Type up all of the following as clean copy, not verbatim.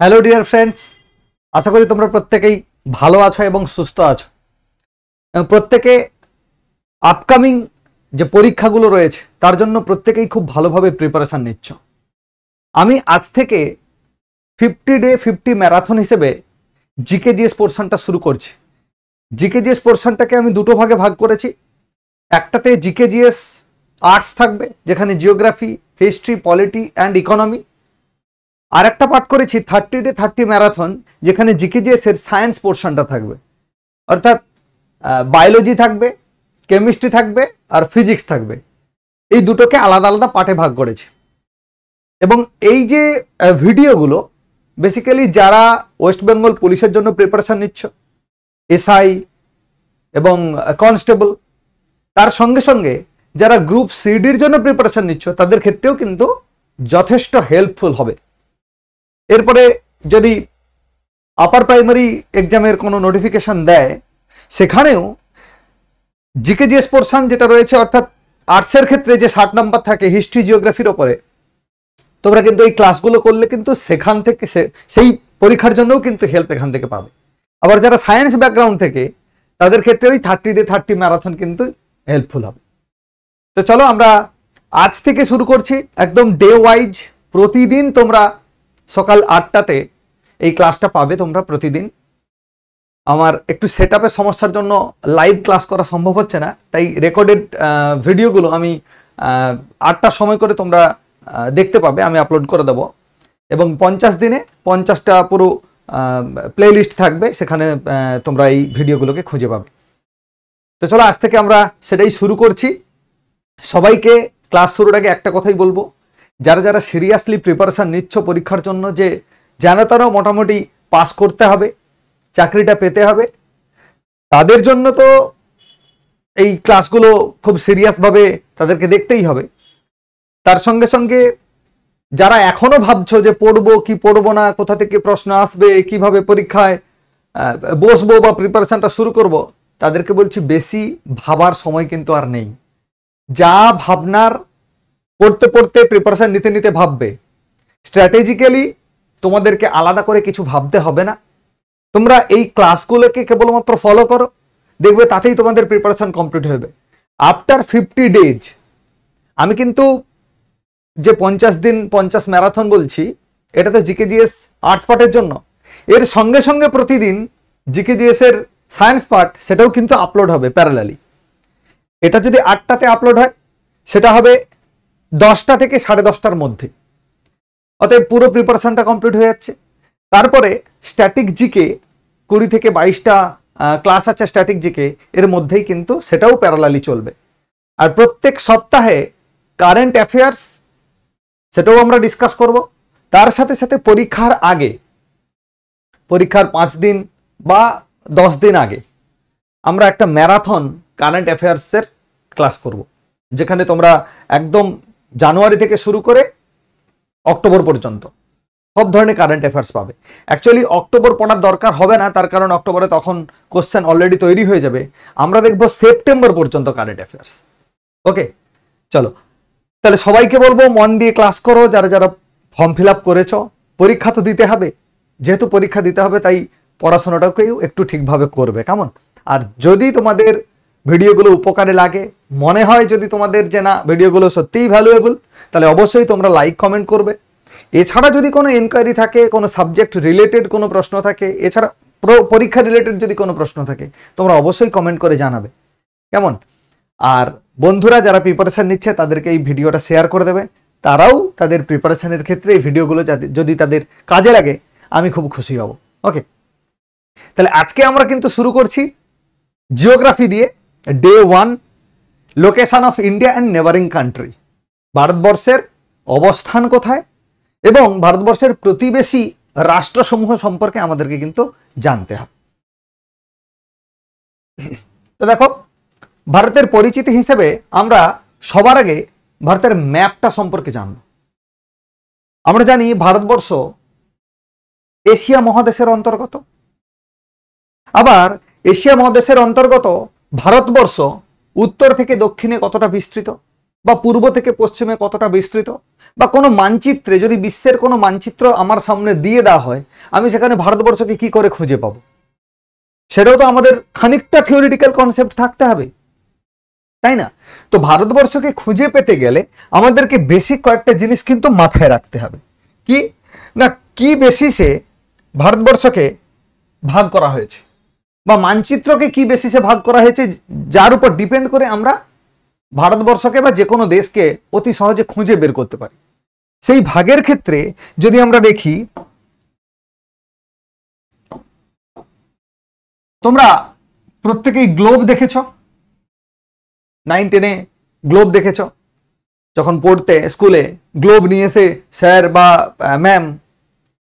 Hello dear friends, আশা করি তোমরা প্রত্যেকেই ভালো আছো এবং সুস্থ আছো। প্রত্যেকে আপকামিং যে পরীক্ষাগুলো রয়েছে তার জন্য প্রত্যেকেই খুব ভালোভাবে প্রিপারেশান নিচ্ছ। আমি আজ থেকে 50 ডে 50 ম্যারাথন হিসেবে জিকে জিএস পোর্শনটা শুরু করছি। জিকে জিএস পোর্শনটাকে আমি দুটো ভাগে ভাগ করেছি। একটাতে জিকে জিএস আর্টস থাকবে, যেখানে geography, history, polity and economy. আর একটা পাঠ করেছি 30 ডে 30 ম্যারাথন, যেখানে জিকে জিএস এর সায়েন্স পোর্শনটা থাকবে, অর্থাৎ বায়োলজি থাকবে, কেমিস্ট্রি থাকবে আর ফিজিক্স থাকবে। এই দুটোকে আলাদা আলাদা পার্টে ভাগ করেছি। এবং এই যে ভিডিওগুলো বেসিক্যালি যারা ওয়েস্ট বেঙ্গল পুলিশের জন্য প্রিপারেশন নিচ্ছ, এসআই এবং কনস্টেবল, তার সঙ্গে সঙ্গে যারা গ্রুপ সিডির জন্য প্রিপারেশন নিচ্ছ তাদের ক্ষেত্রেও কিন্তু যথেষ্ট হেল্পফুল হবে। এরপরে যদি আপার প্রাইমারি এক্সামের কোনো নোটিফিকেশন দেয়, সেখানেও জিকে জিএস পোর্শন যেটা রয়েছে, অর্থাৎ আর্টসের ক্ষেত্রে যে 60 নাম্বার থাকে হিস্ট্রি জিওগ্রাফির ওপরে, তোমরা কিন্তু এই ক্লাসগুলো করলে কিন্তু সেখান থেকে সেই পরীক্ষার জন্যও কিন্তু হেল্প এখান থেকে পাবে। আবার যারা সায়েন্স ব্যাকগ্রাউন্ড থেকে, তাদের ক্ষেত্রে ওই 30 ডে 30 ম্যারাথন কিন্তু হেল্পফুল হবে। তো চলো আমরা আজ থেকে শুরু করছি, একদম ডে ওয়াইজ। প্রতিদিন তোমরা সকাল 8টাতে এই ক্লাসটা পাবে তোমরা প্রতিদিন। আমার একটু সেট আপের সমস্যার জন্য লাইভ ক্লাস করা সম্ভব হচ্ছে না, তাই রেকর্ডেড ভিডিওগুলো আমি 8টার সময় করে তোমরা দেখতে পাবে, আমি আপলোড করে দেবো। এবং 50 দিনে 50টা পুরো প্লে লিস্ট থাকবে, সেখানে তোমরা এই ভিডিওগুলোকে খুঁজে পাবে। তো চলো আজ থেকে আমরা সেটাই শুরু করছি। সবাইকে ক্লাস শুরুর আগে একটা কথাই বলবো, যারা যারা সিরিয়াসলি প্রিপারেশান নিচ্ছ পরীক্ষার জন্য, যে জানো তারা মোটামুটি পাস করতে হবে, চাকরিটা পেতে হবে, তাদের জন্য তো এই ক্লাসগুলো খুব সিরিয়াসভাবে তাদেরকে দেখতেই হবে। তার সঙ্গে সঙ্গে যারা এখনো ভাবছো যে পড়বো কি পড়বো না, কোথা থেকে প্রশ্ন আসবে, কিভাবে পরীক্ষায় বসবো বা প্রিপারেশানটা শুরু করব, তাদেরকে বলছি বেশি ভাবার সময় কিন্তু আর নেই। যা ভাবনার পড়তে পড়তে প্রিপারেশন নিতে নিতে ভাববে, স্ট্র্যাটেজিক্যালি তোমাদেরকে আলাদা করে কিছু ভাবতে হবে না। তোমরা এই ক্লাসগুলোকে কেবলমাত্র ফলো করো, দেখবে তাতেই তোমাদের প্রিপারেশন কমপ্লিট হবে। আফটার 50 ডেজ আমি কিন্তু যে 50 দিন 50 ম্যারাথন বলছি, এটা তো জিকে জিএস আর্টস পার্টের জন্য। এর সঙ্গে সঙ্গে প্রতিদিন জিকে জিএস এর সায়েন্স পার্ট সেটাও কিন্তু আপলোড হবে প্যারালালি। এটা যদি 8টাতে আপলোড হয়, সেটা হবে 10টা থেকে 10:30টার মধ্যে। অতএব পুরো প্রিপারেশনটা কমপ্লিট হয়ে যাচ্ছে। তারপরে স্ট্যাটিক জিকে 20 থেকে 22টা ক্লাস আছে স্ট্যাটিক জিকে, এর মধ্যেই কিন্তু সেটাও প্যারালালি চলবে। আর প্রত্যেক সপ্তাহে কারেন্ট অ্যাফেয়ার্স, সেটাও আমরা ডিসকাস করব। তার সাথে সাথে পরীক্ষার আগে, পরীক্ষার 5 দিন বা 10 দিন আগে আমরা একটা ম্যারাথন কারেন্ট অ্যাফেয়ার্সের ক্লাস করব, যেখানে তোমরা একদম জানুয়ারি থেকে শুরু করে অক্টোবর পর্যন্ত সব ধরনের কারেন্ট অ্যাফেয়ার্স পাবে। অ্যাকচুয়ালি অক্টোবর পড়ার দরকার হবে না, তার কারণ অক্টোবরে তখন কোশ্চেন অলরেডি তৈরি হয়ে যাবে। আমরা দেখব সেপ্টেম্বর পর্যন্ত কারেন্ট অ্যাফেয়ার্স। ওকে, চলো তাহলে সবাইকে বলবো মন দিয়ে ক্লাস করো। যারা যারা ফর্ম ফিল আপ করেছো, পরীক্ষা তো দিতে হবে, যেহেতু পরীক্ষা দিতে হবে তাই পড়াশোনাটাকেও একটু ঠিকভাবে করবে, কেমন? আর যদি তোমাদের ভিডিওগুলো উপকারে লাগে, মনে হয় যদি তোমাদের যে না ভিডিওগুলো সত্যিই ভ্যালুয়েবল, তাহলে অবশ্যই তোমরা লাইক কমেন্ট করবে। এছাড়া যদি কোনো এনকোয়ারি থাকে, কোনো সাবজেক্ট রিলেটেড কোনো প্রশ্ন থাকে, এছাড়া পরীক্ষা রিলেটেড যদি কোনো প্রশ্ন থাকে, তোমরা অবশ্যই কমেন্ট করে জানাবে, কেমন? আর বন্ধুরা যারা প্রিপারেশান নিচ্ছে তাদেরকে এই ভিডিওটা শেয়ার করে দেবে। তারাও তাদের প্রিপারেশানের ক্ষেত্রে এই ভিডিওগুলো যদি তাদের কাজে লাগে, আমি খুব খুশি হব। ওকে, তাহলে আজকে আমরা কিন্তু শুরু করছি জিওগ্রাফি দিয়ে। Day 1, location of India and neighbouring country, ভারতবর্ষের অবস্থান কোথায় এবং ভারতবর্ষের প্রতিবেশী রাষ্ট্রসমূহ সম্পর্কে আমাদেরকে কিন্তু জানতে হবে। তো দেখো, ভারতের পরিচিতি হিসেবে আমরা সবার আগে ভারতের ম্যাপটা সম্পর্কে জানব। আমরা জানি ভারতবর্ষ এশিয়া মহাদেশের অন্তর্গত। আবার এশিয়া মহাদেশের অন্তর্গত ভারতবর্ষ উত্তর থেকে দক্ষিণে কতটা বিস্তৃত বা পূর্ব থেকে পশ্চিমে কতটা বিস্তৃত, বা কোনো মানচিত্রে যদি বিশ্বের কোনো মানচিত্র আমার সামনে দিয়ে দেওয়া হয়, আমি সেখানে ভারতবর্ষকে কি করে খুঁজে পাবো, সেটাও তো আমাদের খানিকটা থিওরিটিক্যাল কনসেপ্ট থাকতে হবে, তাই না? তো ভারতবর্ষকে খুঁজে পেতে গেলে আমাদেরকে বেসিক কয়েকটা জিনিস কিন্তু মাথায় রাখতে হবে। কি না, কি বেসিসে ভারতবর্ষকে ভাগ করা হয়েছে, বা মানচিত্রকে কি বেসিসে ভাগ করা হয়েছে, যার উপর ডিপেন্ড করে আমরা ভারতবর্ষকে বা যে কোনো দেশকে অতি সহজে খুঁজে বের করতে পারি। সেই ভাগের ক্ষেত্রে যদি আমরা দেখি, তোমরা প্রত্যেকেই গ্লোব দেখেছ, 9-10-এ গ্লোব দেখেছ, যখন পড়তে স্কুলে গ্লোব নিয়ে এসে স্যার বা ম্যাম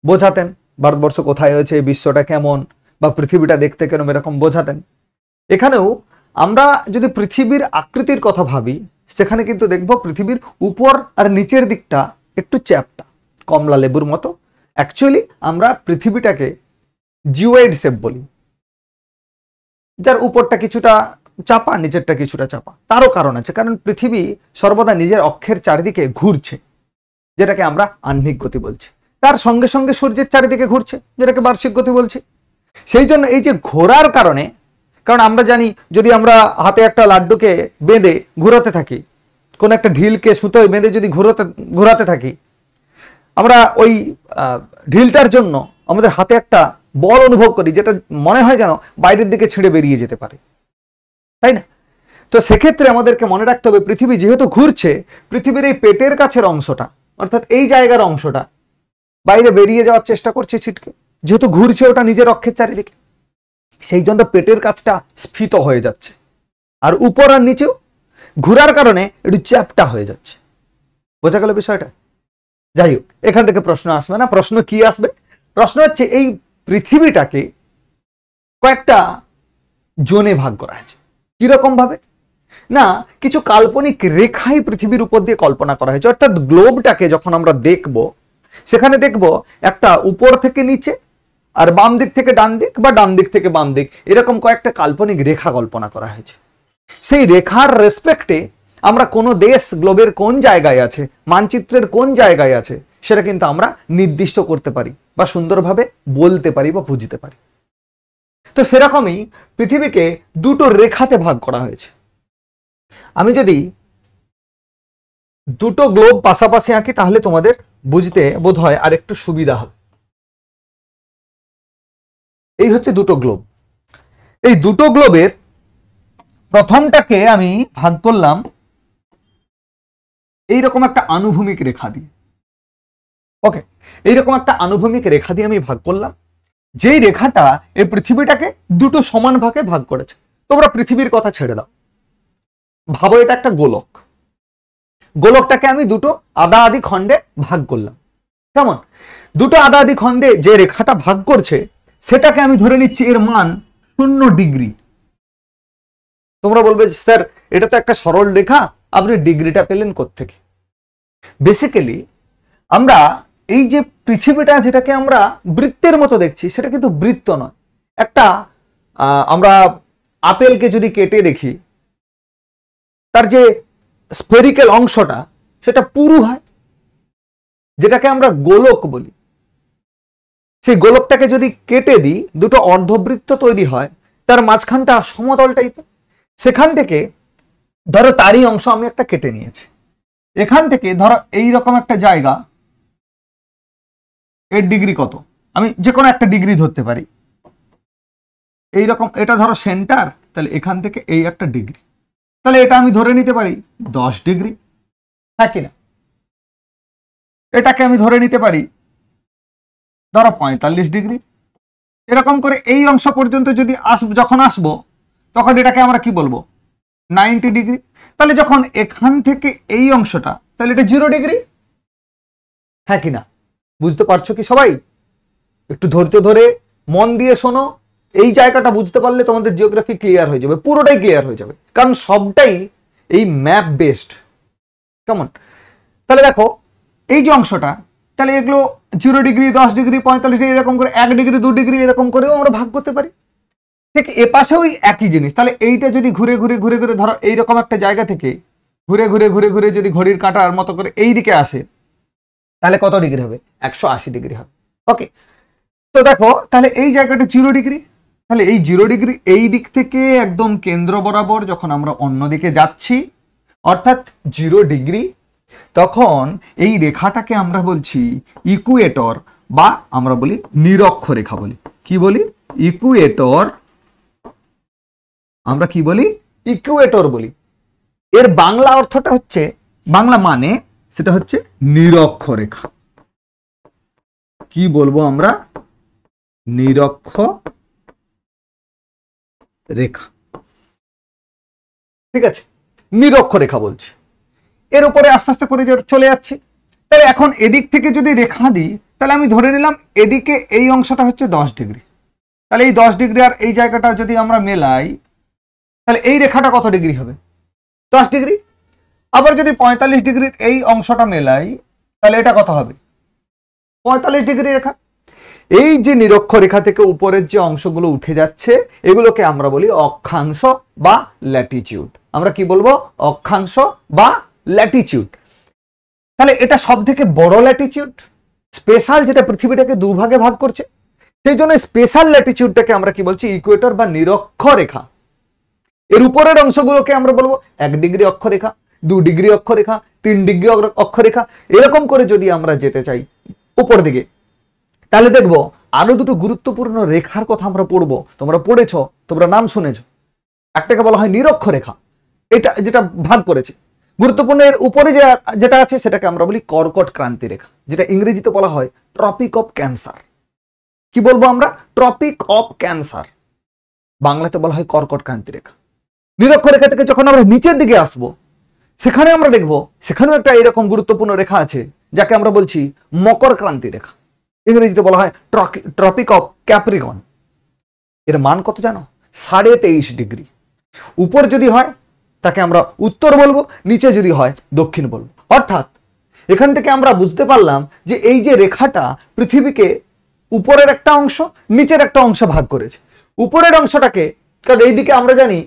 বোঝাতেন ভারতবর্ষ কোথায় হয়েছে, বিশ্বটা কেমন, বা পৃথিবীটা দেখতে কেমন, এরকম বোঝাতেন। এখানেও আমরা যদি পৃথিবীর আকৃতির কথা ভাবি, সেখানে কিন্তু দেখব পৃথিবীর উপর আর নিচের দিকটা একটু চ্যাপ্টা, কমলা লেবুর মতো। অ্যাকচুয়ালি আমরা পৃথিবীটাকে জিওয়েড শেপ বলি, যার উপরটা কিছুটা চাপা, নিচেরটা কিছুটা চাপা। তারও কারণ আছে, কারণ পৃথিবী সর্বদা নিজের অক্ষের চারিদিকে ঘুরছে, যেটাকে আমরা আহ্নিক গতি বলছি। তার সঙ্গে সঙ্গে সূর্যের চারিদিকে ঘুরছে, যেটাকে বার্ষিক গতি বলছি। সেই জন্য এই যে ঘোরার কারণে, কারণ আমরা জানি যদি আমরা হাতে একটা লাড্ডুকে বেঁধে ঘোরাতে থাকি, কোন একটা ঢিলকে সুতোয় বেঁধে যদি ঘোরাতে থাকি, আমরা ওই ঢিলটার জন্য আমাদের হাতে একটা বল অনুভব করি, যেটা মনে হয় যেন বাইরের দিকে ছিঁড়ে বেরিয়ে যেতে পারে, তাই না? তো সেক্ষেত্রে আমাদেরকে মনে রাখতে হবে, পৃথিবী যেহেতু ঘুরছে, পৃথিবীর এই পেটের কাছের অংশটা, অর্থাৎ এই জায়গার অংশটা বাইরে বেরিয়ে যাওয়ার চেষ্টা করছে ছিটকে, যেহেতু ঘুরছে ওটা নিজের অক্ষের চারিদিকে, সেই জন্য পেটের কাছটা স্ফীত হয়ে যাচ্ছে, আর উপর আর নিচেও ঘুরার কারণে একটু চ্যাপটা হয়ে যাচ্ছে। বোঝা গেল বিষয়টা? যাই হোক, এখান থেকে প্রশ্ন আসবে না। প্রশ্ন কি আসবে? প্রশ্ন হচ্ছে এই পৃথিবীটাকে কয়েকটা জোনে ভাগ করা হয়েছে। কিরকম ভাবে? না, কিছু কাল্পনিক রেখাই পৃথিবীর উপর দিয়ে কল্পনা করা হয়েছে। অর্থাৎ গ্লোবটাকে যখন আমরা দেখব, সেখানে দেখব একটা উপর থেকে নিচে, আর বাম দিক থেকে ডান দিক, বা ডান দিক থেকে বাম দিক, এরকম কয়েকটা কাল্পনিক রেখা কল্পনা করা হয়েছে। সেই রেখার রেসপেক্টে আমরা কোনো দেশ গ্লোবের কোন জায়গায় আছে, মানচিত্রের কোন জায়গায় আছে, সেটা কিন্তু আমরা নির্দিষ্ট করতে পারি, বা সুন্দরভাবে বলতে পারি, বা বুঝতে পারি। তো সেরকমই পৃথিবীকে দুটো রেখাতে ভাগ করা হয়েছে। আমি যদি দুটো গ্লোব পাশাপাশি আঁকি, তাহলে তোমাদের বুঝতে বোধ হয় আর একটু সুবিধা হবে। এই হচ্ছে দুটো গ্লোব। এই দুটো গ্লোবের প্রথমটাকে আমি ভাগ করলাম এইরকম একটা আনুভূমিক রেখা দিয়ে। ওকে, এইরকম একটা আনুভূমিক রেখা দিয়ে আমি ভাগ করলাম, যেই রেখাটা এই পৃথিবীটাকে দুটো সমান ভাগে ভাগ করেছে। তোমরা পৃথিবীর কথা ছেড়ে দাও, ভাবো এটা একটা গোলক। গোলকটাকে আমি দুটো আধা আধি খণ্ডে ভাগ করলাম। কেমন? দুটো আধা আধি খণ্ডে যে রেখাটা ভাগ করছে, সেটাকে আমি ধরে নিচ্ছি এর মান 0 ডিগ্রি। তোমরা বলবে স্যার এটা তো একটা সরল রেখা, আপনি ডিগ্রিটা পেলেন কোত্থেকে? বেসিক্যালি আমরা এই যে পৃথিবীটা, যেটাকে আমরা বৃত্তের মতো দেখছি, সেটা কিন্তু বৃত্ত নয়। একটা আমরা আপেলকে যদি কেটে দেখি, তার যে স্ফেরিক্যাল অংশটা, সেটা পুরু হয়, যেটাকে আমরা গোলক বলি। সেই গোলকটাকে যদি কেটে দিই, দুটো অর্ধবৃত্ত তৈরি হয়, তার মাঝখানটা সমতল টাইপের। সেখান থেকে ধরো তারই অংশ আমি একটা কেটে নিয়েছি, এখান থেকে ধরো এইরকম একটা জায়গা, এর ডিগ্রি কত, আমি যে কোনো একটা ডিগ্রি ধরতে পারি। এইরকম, এটা ধরো সেন্টার, তাহলে এখান থেকে এই একটা ডিগ্রি, তাহলে এটা আমি ধরে নিতে পারি 10 ডিগ্রি, হ্যাঁ কিনা? এটাকে আমি ধরে নিতে পারি ধরো 45 ডিগ্রি। এরকম করে এই অংশ পর্যন্ত যদি যখন আসবো, তখন এটাকে আমরা কি বলবো? 90 ডিগ্রি। তাহলে যখন এখান থেকে এই অংশটা, তাহলে এটা 0 ডিগ্রি, হ্যাঁ কিনা? বুঝতে পারছো কি সবাই? একটু ধৈর্য ধরে মন দিয়ে শোনো, এই জায়গাটা বুঝতে পারলে তোমাদের জিওগ্রাফি ক্লিয়ার হয়ে যাবে, পুরোটাই ক্লিয়ার হয়ে যাবে, কারণ সবটাই এই ম্যাপ বেসড। কেমন? তাহলে দেখো এই যে অংশটা, তাহলে এগুলো 0 ডিগ্রি, 10 ডিগ্রি, 45 ডিগ্রি, এরকম করে 1 ডিগ্রি, 2 ডিগ্রি, এরকম করেও আমরা ভাগ করতে পারি। ঠিক এ পাশেও একই জিনিস। তাহলে এইটা যদি ঘুরে ঘুরে ঘুরে ঘুরে ধরো এইরকম একটা জায়গা থেকে ঘুরে ঘুরে ঘুরে ঘুরে যদি ঘড়ির কাঁটার মতো করে এই দিকে আসে, তাহলে কত ডিগ্রি হবে? 180 ডিগ্রি হবে। ওকে, তো দেখো তাহলে এই জায়গাটা 0 ডিগ্রি, তাহলে এই 0 ডিগ্রি এই দিক থেকে একদম কেন্দ্র বরাবর যখন আমরা অন্যদিকে যাচ্ছি, অর্থাৎ 0 ডিগ্রি, তখন এই রেখাটাকে আমরা বলছি ইকুয়েটর, বা আমরা বলি নিরক্ষরেখা বলি। কি বলি? ইকুয়েটর। আমরা কি বলি? ইকুয়েটর বলি। এর বাংলা অর্থটা হচ্ছে, বাংলা মানে সেটা হচ্ছে নিরক্ষরেখা। কি বলবো আমরা? নিরক্ষরেখা। ঠিক আছে, নিরক্ষরেখা বলছি। এর উপরে আস্তে আস্তে করে চলে যাচ্ছি। তাহলে এখন এদিক থেকে যদি রেখা দিই, তাহলে আমি ধরে নিলাম এদিকে এই অংশটা হচ্ছে 10 ডিগ্রি। তাহলে এই 10 ডিগ্রি আর এই জায়গাটা যদি আমরা মেলাই, তাহলে এই রেখাটা কত ডিগ্রি হবে? 10 ডিগ্রি। আবার যদি 45 ডিগ্রির এই অংশটা মেলাই, তাহলে এটা কত হবে? 45 ডিগ্রি রেখা। এই যে নিরক্ষরেখা থেকে উপরের যে অংশগুলো উঠে যাচ্ছে, এগুলোকে আমরা বলি অক্ষাংশ বা ল্যাটিটিউড। আমরা কি বলবো? অক্ষাংশ বা ল্যাটিটিউড। তাহলে এটা সব থেকে বড় ল্যাটিটিউড, স্পেশাল, যেটা পৃথিবীটাকে দুভাগে ভাগ করছে। সেই জন্য স্পেশাল ল্যাটিটিউডটাকে আমরা কি বলছি? ইকুয়েটর বা নিরক্ষরেখা। এর উপরের অংশগুলোকে আমরা বলবো 1 ডিগ্রি অক্ষরেখা, 2 ডিগ্রি অক্ষরেখা, 3 ডিগ্রি অক্ষরেখা। এরকম করে যদি আমরা যেতে চাই উপর দিকে, তাহলে দেখবো আরো দুটো গুরুত্বপূর্ণ রেখার কথা আমরা পড়বো। তোমরা পড়েছো, তোমরা নাম শুনেছো। একটাকে বলা হয় নিরক্ষরেখা, এটা যেটা ভাগ করেছে। গুরুত্বপূর্ণ এর উপরে যেটা আছে সেটাকে আমরা বলি কর্কট ক্রান্তি রেখা, যেটা ইংরেজিতে বলা হয় ট্রপিক অফ ক্যান্সার। কি বলবো আমরা? Tropic of cancer. বাংলাতে বলা হয় কর্কট ক্রান্তি রেখা। নিরক্ষরেখা থেকে যখন আমরা নিচের দিকে আসবো, সেখানে আমরা দেখবো সেখানেও একটা এরকম গুরুত্বপূর্ণ রেখা আছে, যাকে আমরা বলছি মকর ক্রান্তি রেখা। ইংরেজিতে বলা হয় ট্রপিক অফ ক্যাপ্রিকন। এর মান কত জানো? 23.5 ডিগ্রি। উপর যদি হয় তাকে আমরা উত্তর বলবো, নিচে যদি হয় দক্ষিণ বলবো। অর্থাৎ এখান থেকে আমরা বুঝতে পারলাম যে এই যে রেখাটা পৃথিবীকে উপরের একটা অংশ, নিচের একটা অংশ ভাগ করেছে। উপরের অংশটাকে, কারণ এইদিকে আমরা জানি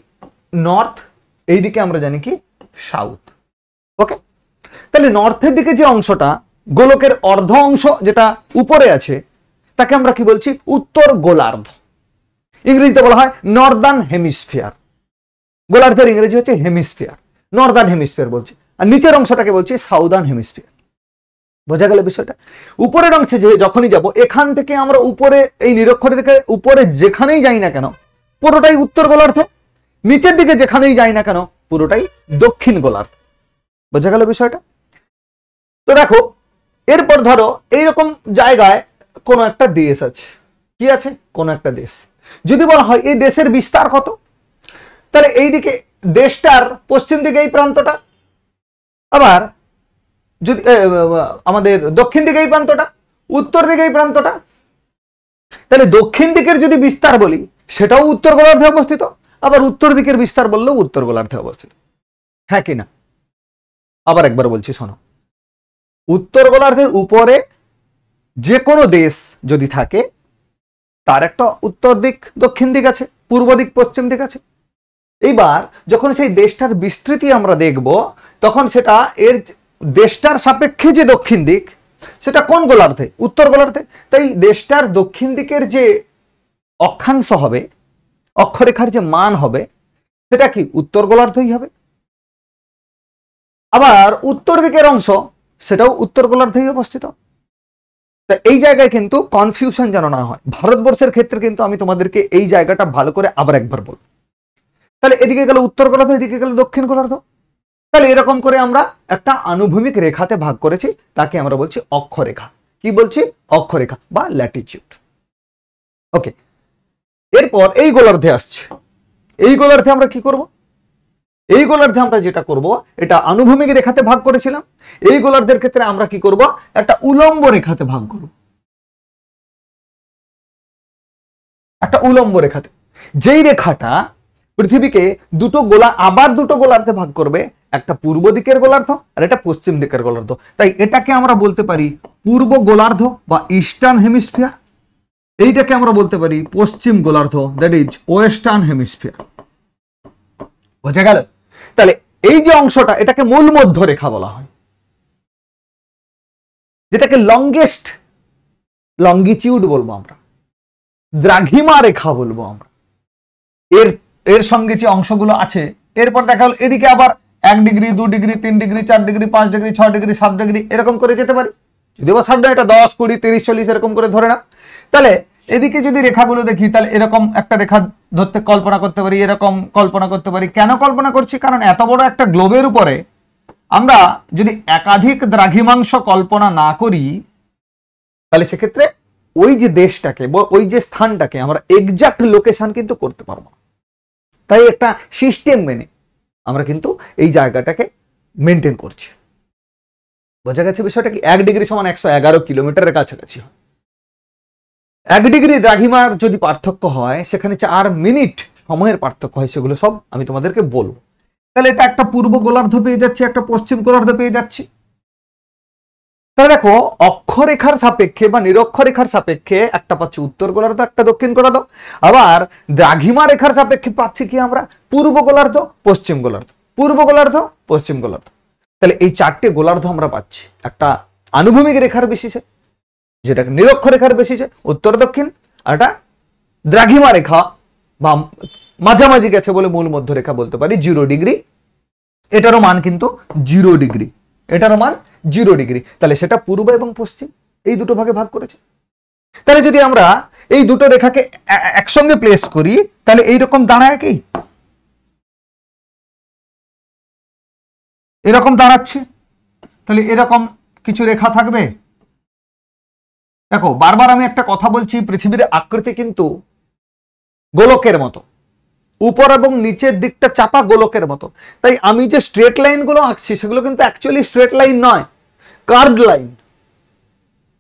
নর্থ, এইদিকে আমরা জানি কি সাউথ। ওকে, তাহলে নর্থের দিকে যে অংশটা, গোলকের অর্ধ অংশ যেটা উপরে আছে, তাকে আমরা কি বলছি? উত্তর গোলার্ধ। ইংরেজিতে বলা হয় নর্দার্ন হেমিস্ফিয়ার। গোলার্ধের ইংরেজি হচ্ছে হেমিস্ফিয়ার, নর্দার্ন হেমিস্ফিয়ার বলছি। আর নিচের অংশটাকে বলছি সাউদার্ন হেমিস্ফিয়ার। বোঝা গেল বিষয়টা? উপরের অংশে যে যখনই যাব, এখান থেকে আমরা উপরে এই নিরক্ষরেখা থেকে উপরে যেখানেই যাই না কেন, পুরোটাই উত্তর গোলার্ধ। নিচের দিকে যেখানেই যাই না কেন, পুরোটাই দক্ষিণ গোলার্ধ। বোঝা গেল বিষয়টা? তো দেখো, এরপর ধরো এইরকম জায়গায় কোন একটা দেশ আছে। কি আছে? কোন একটা দেশ। যদি বলা হয় এই দেশের বিস্তার কত, তাহলে এইদিকে দেশটার পশ্চিম দিকে এই প্রান্তটা, আবার যদি আমাদের দক্ষিণ দিকে এই প্রান্তটা, উত্তর দিকে এই প্রান্তটা। তাহলে দক্ষিণ দিকের যদি বিস্তার বলি, সেটাও উত্তর গোলার্ধে অবস্থিত, আবার উত্তর দিকের বিস্তার বললেও উত্তর গোলার্ধে অবস্থিত। হ্যাঁ কি না? আবার একবার বলছি শোনো, উত্তর গোলার্ধের উপরে যে কোনো দেশ যদি থাকে, তার একটা উত্তর দিক, দক্ষিণ দিক আছে, পূর্ব দিক, পশ্চিম দিক আছে। এইবার যখন সেই দেশটার বিস্তৃতি আমরা দেখব, তখন সেটা এর দেশটার সাপেক্ষে যে দক্ষিণ দিক, সেটা কোন গোলার্ধে? উত্তর গোলার্ধে। তাই দেশটার দক্ষিণ দিকের যে অক্ষাংশ হবে, অক্ষরেখার যে মান হবে, সেটা কি উত্তর গোলার্ধই হবে। আবার উত্তর দিকের অংশ, সেটাও উত্তর গোলার্ধেই অবস্থিত। তা এই জায়গায় কিন্তু কনফিউশন যেন না হয়। ভারতবর্ষের ক্ষেত্রে কিন্তু আমি তোমাদেরকে এই জায়গাটা ভালো করে আবার একবার বলবো। তাহলে এদিকে গেল উত্তর গোলার্ধ, এদিকে গেল দক্ষিণ গোলার্ধ। তাহলে এরকম করে আমরা একটা আনুভূমিক রেখাতে ভাগ করেছি, তাকে আমরা বলছি অক্ষরেখা। কি বলছি? অক্ষরেখা বা ল্যাটিটিউড। ওকে, এরপর এই গোলার্ধে আসছে। এই গোলার্ধে আমরা কি করব? এই গোলার্ধে আমরা যেটা করব, এটা আনুভূমিক রেখাতে ভাগ করেছিলাম। এই গোলার্ধের ক্ষেত্রে আমরা কি করব? একটা উলম্ব রেখাতে ভাগ করব। একটা উলম্ব রেখাতে, যেই রেখাটা পৃথিবীকে আবার দুটো গোলার্ধে ভাগ করবে, একটা পূর্ব দিকের গোলার্ধ আর একটা পশ্চিম দিকের গোলার্ধ। তাই এটাকে আমরা বলতে পারি পূর্ব গোলার্ধ বা ইস্টার্ন হেমিস্ফিয়ার। এইটাকে আমরা বলতে পারি পশ্চিম গোলার্ধ, দ্যাট ইজ ওয়েস্টার্ন হেমিস্ফিয়ার। বোঝা গেল? তাহলে এই যে অংশটা এটাকে মূল মধ্যরেখা বলা হয়, যেটাকে লংগেস্ট লঙ্গিটিউড বলবো আমরা, দ্রাঘিমা রেখা বলবো আমরা। এর এর সঙ্গে যে অংশগুলো আছে, এরপর দেখা হলো এদিকে আবার 1 degree 2 degree 3 degree 4 degree 5 degree 6 degree 7 degree এরকম করে যেতে পারি। যদি বা 7 এটা 10 20 30 40 এরকম করে ধরে না, তাহলে এদিকে যদি রেখাগুলো দেখি তাহলে এরকম একটা রেখা ধরতে কল্পনা করতে পারি, এরকম কল্পনা করতে পারি। কেন কল্পনা করছি? কারণ এত বড় একটা গ্লোবের উপরে আমরা যদি একাধিক দ্রাঘিমাংশ কল্পনা না করি, তাহলে সেক্ষেত্রে ওই যে দেশটাকে, ওই যে স্থানটাকে আমরা এক্সাক্ট লোকেশন কিন্তু করতে পারবো না। তাই একটা সিস্টেম মেনে আমরা কিন্তু এই জায়গাটাকে মেনটেন করছি। বোঝা গেছে বিষয়টা কি? 1 ডিগ্রি সমান 111 কিলোমিটারের কাছাকাছি হয়। 1 ডিগ্রি দ্রাঘিমার যদি পার্থক্য হয়, সেখানে 4 মিনিট সময়ের পার্থক্য হয়। সেগুলো সব আমি তোমাদেরকে বলবো। তাহলে এটা একটা পূর্ব গোলার্ধ পেয়ে যাচ্ছি, একটা পশ্চিম গোলার্ধ পেয়ে যাচ্ছি। তাহলে দেখো, অক্ষরেখার সাপেক্ষে বা নিরক্ষরেখার সাপেক্ষে একটা পাচ্ছি উত্তর গোলার্ধ, একটা দক্ষিণ গোলার্ধ। আবার দ্রাঘিমা রেখার সাপেক্ষে পাচ্ছি কি আমরা? পূর্ব গোলার্ধ, পশ্চিম গোলার্ধ, পূর্ব গোলার্ধ, পশ্চিম গোলার্ধ। তাহলে এই 4টে গোলার্ধ আমরা পাচ্ছি একটা আনুভূমিক রেখার বেসিসে, যেটাকে নিরক্ষরেখার বেসিসে উত্তর দক্ষিণ, আর একটা দ্রাঘিমা রেখা বা মাঝামাঝি গেছে বলে মূল মধ্যরেখা বলতে পারি, 0 ডিগ্রি। এটারও মান কিন্তু 0 ডিগ্রি, এটারও মান 0 ডিগ্রি। তাহলে সেটা পূর্ব এবং পশ্চিম এই দুটো ভাগে ভাগ করেছে। তাহলে যদি আমরা এই দুটো রেখাকে একসঙ্গে প্লেস করি, তাহলে এইরকম দাঁড়ায় কি? এরকম দাঁড়াচ্ছে। তাহলে এরকম কিছু রেখা থাকবে। দেখো, বারবার আমি একটা কথা বলছি, পৃথিবীর আকৃতি কিন্তু গোলকের মতো, উপর এবং নিচের দিকটা চাপা গোলকের মতো। তাই আমি যে স্ট্রেট লাইনগুলো আঁকছি সেগুলো কিন্তু অ্যাকচুয়ালি স্ট্রেট লাইন নয়, কার্ভড লাইন।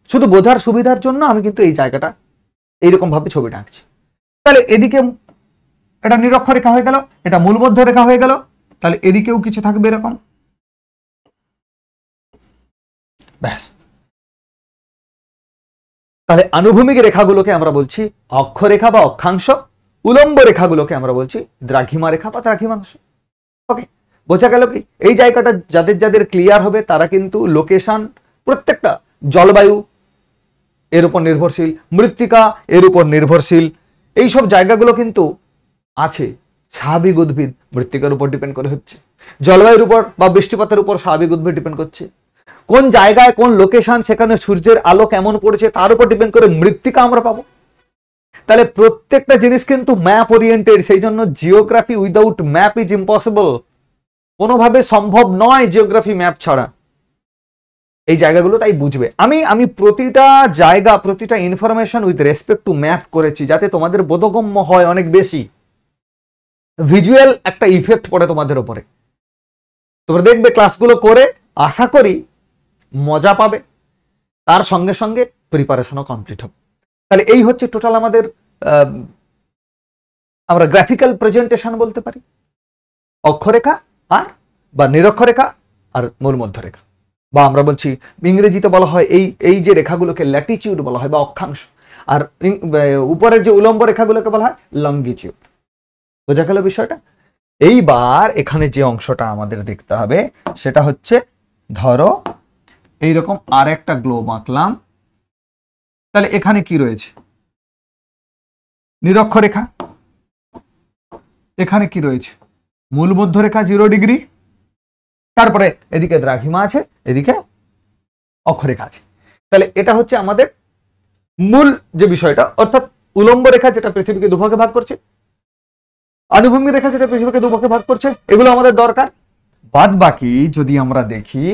শুধু বোঝার সুবিধার জন্য আমি কিন্তু এই জায়গাটা এইরকম ভাবে ছবিটা আঁকছি। তাহলে এদিকে এটা নিরক্ষরেখা হয়ে গেল, এটা মূল মধ্যরেখা হয়ে গেল। তাহলে এদিকেও কিছু থাকবে এরকম, ব্যাস। তাহলে আনুভূমিক রেখাগুলোকে আমরা বলছি অক্ষরেখা বা অক্ষাংশ, উলম্ব রেখাগুলোকে আমরা বলছি দ্রাঘিমা রেখা বা দ্রাঘিমাংশ। ওকে, বোঝা গেল কি? এই জায়গাটা যাদের যাদের ক্লিয়ার হবে তারা কিন্তু লোকেশন, প্রত্যেকটা জলবায়ু এর উপর নির্ভরশীল, মৃত্তিকা এর উপর নির্ভরশীল, এই সব জায়গাগুলো কিন্তু আছে। স্বাভাবিক উদ্ভিদ মৃত্তিকার উপর ডিপেন্ড করে হচ্ছে, জলবায়ুর উপর বা বৃষ্টিপাতের উপর স্বাভাবিক উদ্ভিদ ডিপেন্ড করছে, কোন জায়গায় কোন লোকেশন, সেখানে সূর্যের আলো কেমন পড়েছে তার উপর ডিপেন্ড করে মৃত্তিকা আমরা পাবো। তাহলে প্রত্যেকটা জিনিস কিন্তু ম্যাপ ওরিয়েন্টেড। সেই জন্য geography without map is impossible, কোনোভাবে সম্ভব নয় জিওগ্রাফি ম্যাপ ছাড়া। এই জায়গাগুলো তাই বুঝবে। আমি প্রতিটা জায়গা, প্রতিটা information with respect to map করেছি, যাতে তোমাদের বোধগম্য হয় অনেক বেশি। ভিজুয়াল একটা ইফেক্ট পড়ে তোমাদের উপরে। তোমরা দেখবে ক্লাসগুলো করে আশা করি মজা পাবে, তার সঙ্গে সঙ্গে প্রিপারেশনও কমপ্লিট হবে। তাহলে এই হচ্ছে টোটাল আমাদের আমরা গ্রাফিক্যাল প্রেজেন্টেশন বলতে পারি, অক্ষরেখা আর বা নিরক্ষরেখা আর মূল মধ্যরেখা, বা আমরা বলছি ইংরেজিতে বলা হয় এই যে রেখাগুলোকে ল্যাটিটিউড বলা হয় বা অক্ষাংশ, আর উপরের যে উলম্ব রেখাগুলোকে বলা হয় লঙ্গিটিউড। বোঝা গেল বিষয়টা? এইবার এখানে যে অংশটা আমাদের দেখতে হবে সেটা হচ্ছে, ধরো এইরকম আর একটা গ্লোব আঁকলাম। তাহলে এখানে কি রয়েছে? নিরক্ষরেখা। এখানে কি রয়েছে? মূল মধ্যরেখা 0 ডিগ্রি। তারপরে এদিকে দ্রাঘিমা আছে, এদিকে অক্ষরেখা আছে। তাহলে এটা হচ্ছে আমাদের মূল যে বিষয়টা, অর্থাৎ উলম্ব রেখা যেটা পৃথিবীকে দুভাগে ভাগ করছে, আনুভূমিক রেখা যেটা পৃথিবীকে দুভাগে ভাগ করছে, এগুলো আমাদের দরকার। বাদ বাকি যদি আমরা দেখি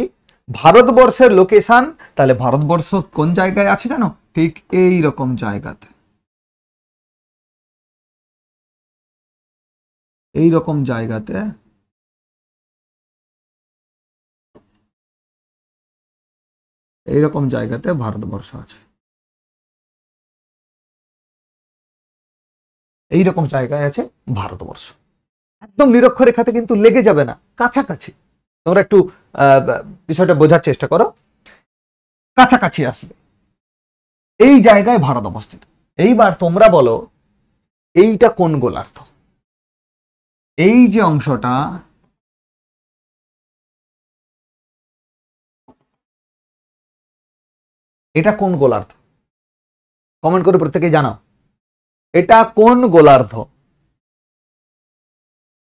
ভারতবর্ষের লোকেশন, তাহলে ভারতবর্ষ কোন জায়গায় আছে জানো? ঠিক এই রকম জায়গাতে, এই রকম জায়গাতে, এইরকম জায়গাতে ভারতবর্ষ আছে। এইরকম জায়গায় আছে ভারতবর্ষ। একদম নিরক্ষরেখাতে কিন্তু লেগে যাবে না, কাছাকাছি। তোমরা একটু বিষয়টা বোঝার চেষ্টা করো, কাছাকাছি আসবে। এই জায়গায় ভারত অবস্থিত। এইবার তোমরা বলো এইটা কোন গোলার্ধ? এই যে অংশটা, এটা কোন গোলার্ধ? কমেন্ট করে প্রত্যেকেই জানাও এটা কোন গোলার্ধ।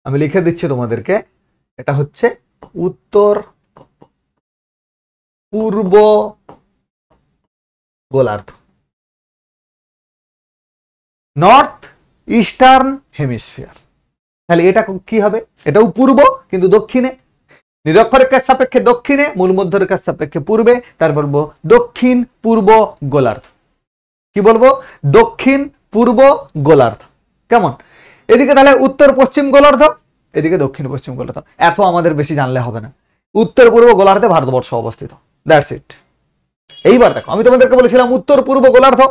আমি লিখে দিচ্ছি তোমাদেরকে, এটা হচ্ছে উত্তর পূর্ব গোলার্ধ, নর্থ ইস্টার্ন হেমিস্ফিয়ার। তাহলে এটা কি হবে? এটাও পূর্ব কিন্তু দক্ষিণে, নিরক্ষরেখার সাপেক্ষে দক্ষিণে, মূল মধ্যরেখার সাপেক্ষে পূর্বে, তারপর বলবো দক্ষিণ পূর্ব গোলার্ধ। কি বলবো? দক্ষিণ পূর্ব গোলার্ধ। কেমন? এদিকে তাহলে উত্তর পশ্চিম গোলার্ধ, এদিকে দক্ষিণ পশ্চিম গোলার্ধ। এত আমাদের বেশি জানলে হবে না, উত্তর পূর্ব গোলার্ধে ভারতবর্ষ অবস্থিত, দ্যাটস ইট। এইবার দেখো, আমি তোমাদেরকে বলেছিলাম উত্তর পূর্ব গোলার্ধ,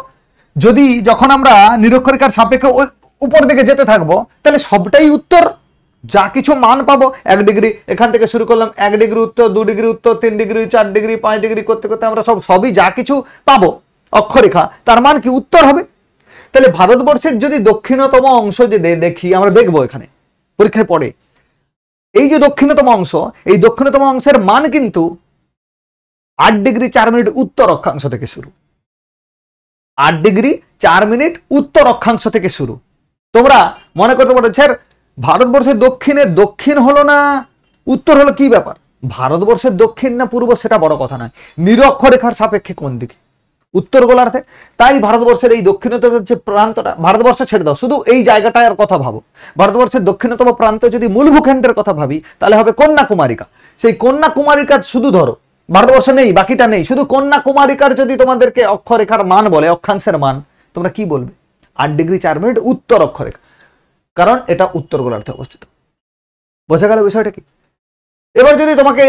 যদি যখন আমরা নিরক্ষরেখার সাপেক্ষে উপর দিকে যেতে থাকবো তাহলে সবটাই উত্তর, যা কিছু মান পাবো 1 ডিগ্রি, এখান থেকে শুরু করলাম 1 ডিগ্রি উত্তর, 2 ডিগ্রি উত্তর, 3 ডিগ্রি, 4 ডিগ্রি, 5 ডিগ্রি করতে করতে আমরা সবই যা কিছু পাবো অক্ষরেখা, তার মান কি? উত্তর হবে। তাহলে ভারতবর্ষের যদি দক্ষিণতম অংশ যে দেখি, আমরা দেখবো এখানে পরীক্ষায় পড়ে, এই যে দক্ষিণতম অংশ, এই দক্ষিণতম অংশের মান কিন্তু 8 ডিগ্রি 4 মিনিট উত্তর অক্ষাংশ থেকে শুরু। 8 ডিগ্রি 4 মিনিট উত্তর অক্ষাংশ থেকে শুরু। তোমরা মনে করতে পারো স্যার ভারতবর্ষের দক্ষিণে দক্ষিণ হলো না উত্তর হলো, কি ব্যাপার? ভারতবর্ষের দক্ষিণ না পূর্ব সেটা বড় কথা নয়, নিরক্ষরেখার সাপেক্ষে কোন দিকে? উত্তর গোলার্ধে। তাই ভারতবর্ষের এই দক্ষিণতম যে প্রান্তটা, ভারতবর্ষ ছেড়ে দাও, শুধু এই জায়গাটার কথা ভাবো, ভারতবর্ষের দক্ষিণতম প্রান্তে যদি মূল ভূখণ্ডের কথা ভাবি তাহলে হবে কন্যাকুমারিকা। সেই কন্যাকুমারিকা শুধু ধরো, ভারতবর্ষ নেই, বাকিটা নেই, শুধু কন্যাকুমারিকার যদি তোমাদেরকে অক্ষরেখার মান বলে, অক্ষাংশের মান, তোমরা কি বলবে? 8 ডিগ্রি 4 মিনিট উত্তর অক্ষরেখা, কারণ এটা উত্তর গোলার্ধে অবস্থিত। বোঝা গেল বিষয়টা কি? এবার যদি তোমাকে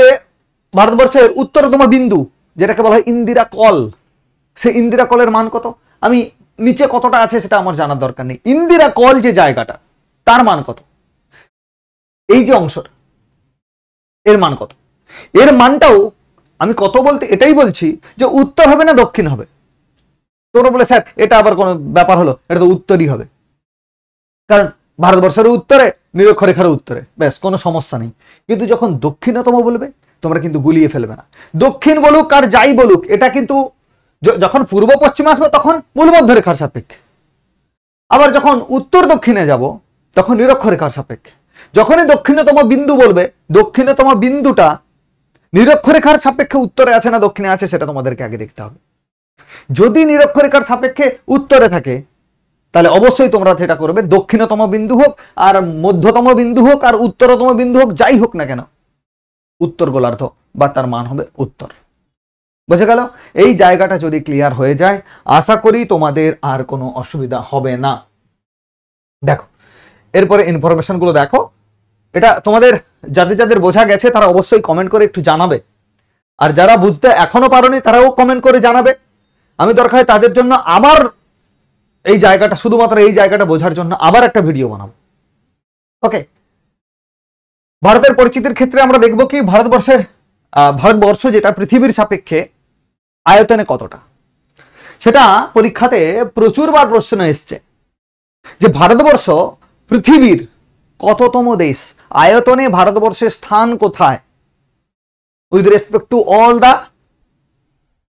ভারতবর্ষের উত্তরতম বিন্দু, যেটাকে বলা হয় ইন্দিরা কল, সেই ইন্দিরা কলের মান কত? আমি নিচে কতটা আছে সেটা আমার জানার দরকার নেই, ইন্দিরা কল যে জায়গাটা তার মান কত, এই যে অংশটা এর মান কত? এর মানটাও আমি কত বলতে এটাই বলছি যে উত্তর হবে না দক্ষিণ হবে। তোমরা বলে স্যার এটা আবার কোনো ব্যাপার হলো, এটা তো উত্তরই হবে, কারণ ভারতবর্ষের উত্তরে, নিরক্ষরেখার উত্তরে, ব্যাস কোনো সমস্যা নেই। কিন্তু যখন দক্ষিণতম বলবে তোমরা কিন্তু গুলিয়ে ফেলবে না, দক্ষিণ বলুক আর যাই বলুক, এটা কিন্তু যখন পূর্ব পশ্চিম আসবে তখন মূল মধ্যরেখার সাপেক্ষে, আবার যখন উত্তর দক্ষিণে যাব তখন নিরক্ষরেখার সাপেক্ষে। যখনই দক্ষিণতম বিন্দু বলবে, দক্ষিণতম বিন্দুটা নিরক্ষরেখার সাপেক্ষে উত্তরে আছে না দক্ষিণে আছে সেটা তোমাদেরকে আগে দেখতে হবে। যদি নিরক্ষরেখার সাপেক্ষে উত্তরে থাকে তাহলে অবশ্যই তোমরা যেটা করবে, দক্ষিণতম বিন্দু হোক আর মধ্যতম বিন্দু হোক আর উত্তরতম বিন্দু হোক, যাই হোক না কেন, উত্তর গোলার্ধ বা তার মান হবে উত্তর। বুঝে গেল? এই জায়গাটা যদি ক্লিয়ার হয়ে যায় আশা করি তোমাদের আর কোনো অসুবিধা হবে না। দেখো এরপরে ইনফরমেশন গুলো দেখো, এটা তোমাদের যাদের যাদের বোঝা গেছে তারা অবশ্যই কমেন্ট করে একটু জানাবে, আর যারা বুঝতে এখনো পারোনি তারাও কমেন্ট করে জানাবে। আমি দরকার হয় তাদের জন্য আবার এই জায়গাটা, শুধুমাত্র এই জায়গাটা বোঝার জন্য আবার একটা ভিডিও বানাবো। ওকে, ভারতের পরিচিতির ক্ষেত্রে আমরা দেখব কি ভারতবর্ষ যেটা পৃথিবীর সাপেক্ষে আয়তনে কতটা, সেটা পরীক্ষাতে প্রচুরবার প্রশ্ন এসছে যে ভারতবর্ষ পৃথিবীর কততম দেশ, আয়তনে ভারতবর্ষের স্থান কোথায় with respect to all the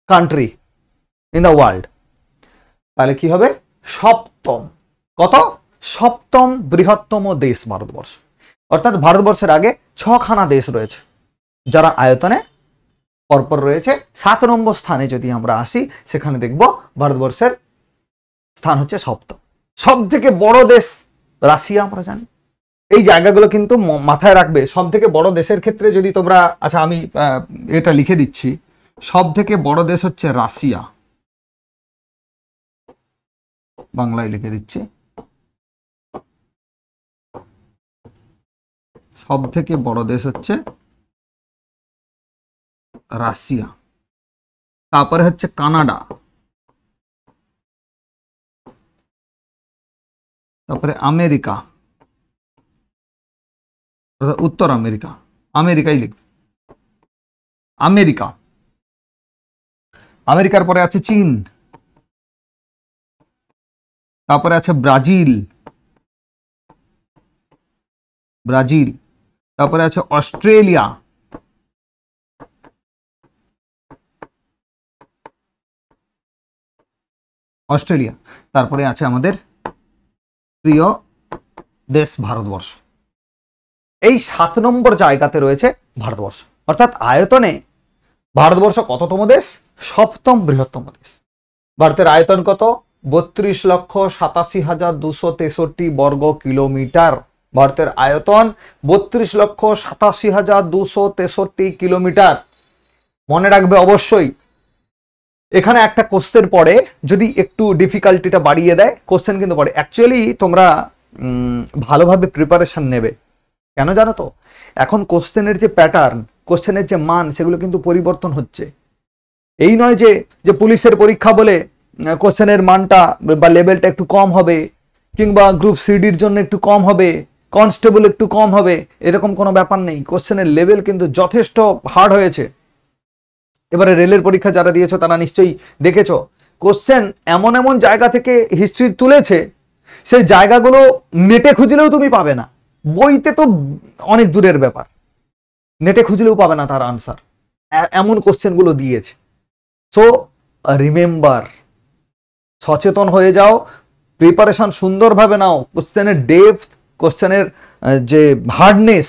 country in the world. তাহলে কি হবে? সপ্তম। কত? সপ্তম বৃহত্তম দেশ ভারতবর্ষ। অর্থাৎ ভারতবর্ষের আগে 6খানা দেশ রয়েছে যারা আয়তনে পরপর রয়েছে। 7 নম্বর স্থানে যদি আমরা আসি সেখানে দেখব ভারতবর্ষের স্থান হচ্ছে সপ্তম। সব থেকে বড় দেশ রাশিয়া, আমরা জানি। এই জায়গাগুলো কিন্তু মাথায় রাখবে। সব থেকে বড় দেশের ক্ষেত্রে যদি তোমরা, আচ্ছা আমি এটা লিখে দিচ্ছি, সব থেকে বড় দেশ হচ্ছে রাশিয়া, বাংলায় লিখে দিচ্ছি, সব থেকে বড় দেশ হচ্ছে রাশিয়া। তারপরে হচ্ছে কানাডা, তারপরে আমেরিকা, উত্তর আমেরিকা, আমেরিকাই লিখ, আমেরিকা। আমেরিকার পরে আছে চীন, তারপরে আছে ব্রাজিল, ব্রাজিল, তারপরে আছে অস্ট্রেলিয়া, অস্ট্রেলিয়া, তারপরে আছে আমাদের প্রিয় দেশ ভারতবর্ষ। এই 7 নম্বর জায়গাতে রয়েছে ভারতবর্ষ। অর্থাৎ আয়তনে ভারতবর্ষ কততম দেশ? 7ম বৃহত্তম দেশ। ভারতের আয়তন কত? 32,87,263 বর্গ কিলোমিটার। ভারতের আয়তন 32,87,263 কিলোমিটার। মনে রাখবে অবশ্যই। এখানে একটা কোশ্চেন পড়ে, যদি একটু ডিফিকাল্টিটা বাড়িয়ে দেয়, কোশ্চেন কিন্তু পড়ে। অ্যাকচুয়ালি তোমরা ভালোভাবে প্রিপারেশন নেবে। কেন জানো তো? এখন কোশ্চেনের যে প্যাটার্ন, কোশ্চেনের যে মান, সেগুলো কিন্তু পরিবর্তন হচ্ছে। এই নয় যে পুলিশের পরীক্ষা বলে কোশ্চেনের মানটা বা লেভেলটা একটু কম হবে, কিংবা গ্রুপ সিডির জন্য একটু কম হবে, কনস্টেবল একটু কম হবে, এরকম কোনো ব্যাপার নেই। কোশ্চেনের লেভেল কিন্তু যথেষ্ট হার্ড হয়েছে। এবারে রেলের পরীক্ষা যারা দিয়েছো তারা নিশ্চয়ই দেখেছো, কোশ্চেন এমন এমন জায়গা থেকে হিস্ট্রি তুলেছে, সেই জায়গাগুলো নেটে খুঁজলেও তুমি পাবে না। বইতে তো অনেক দূরের ব্যাপার, নেটে খুঁজলেও পাবে না তার আনসার, এমন কোশ্চেনগুলো দিয়েছে। সো রিমেম্বার, সচেতন হয়ে যাও, প্রিপারেশন সুন্দরভাবে নাও। কোশ্চেনের ডেপথ, কোশ্চেনের যে হার্ডনেস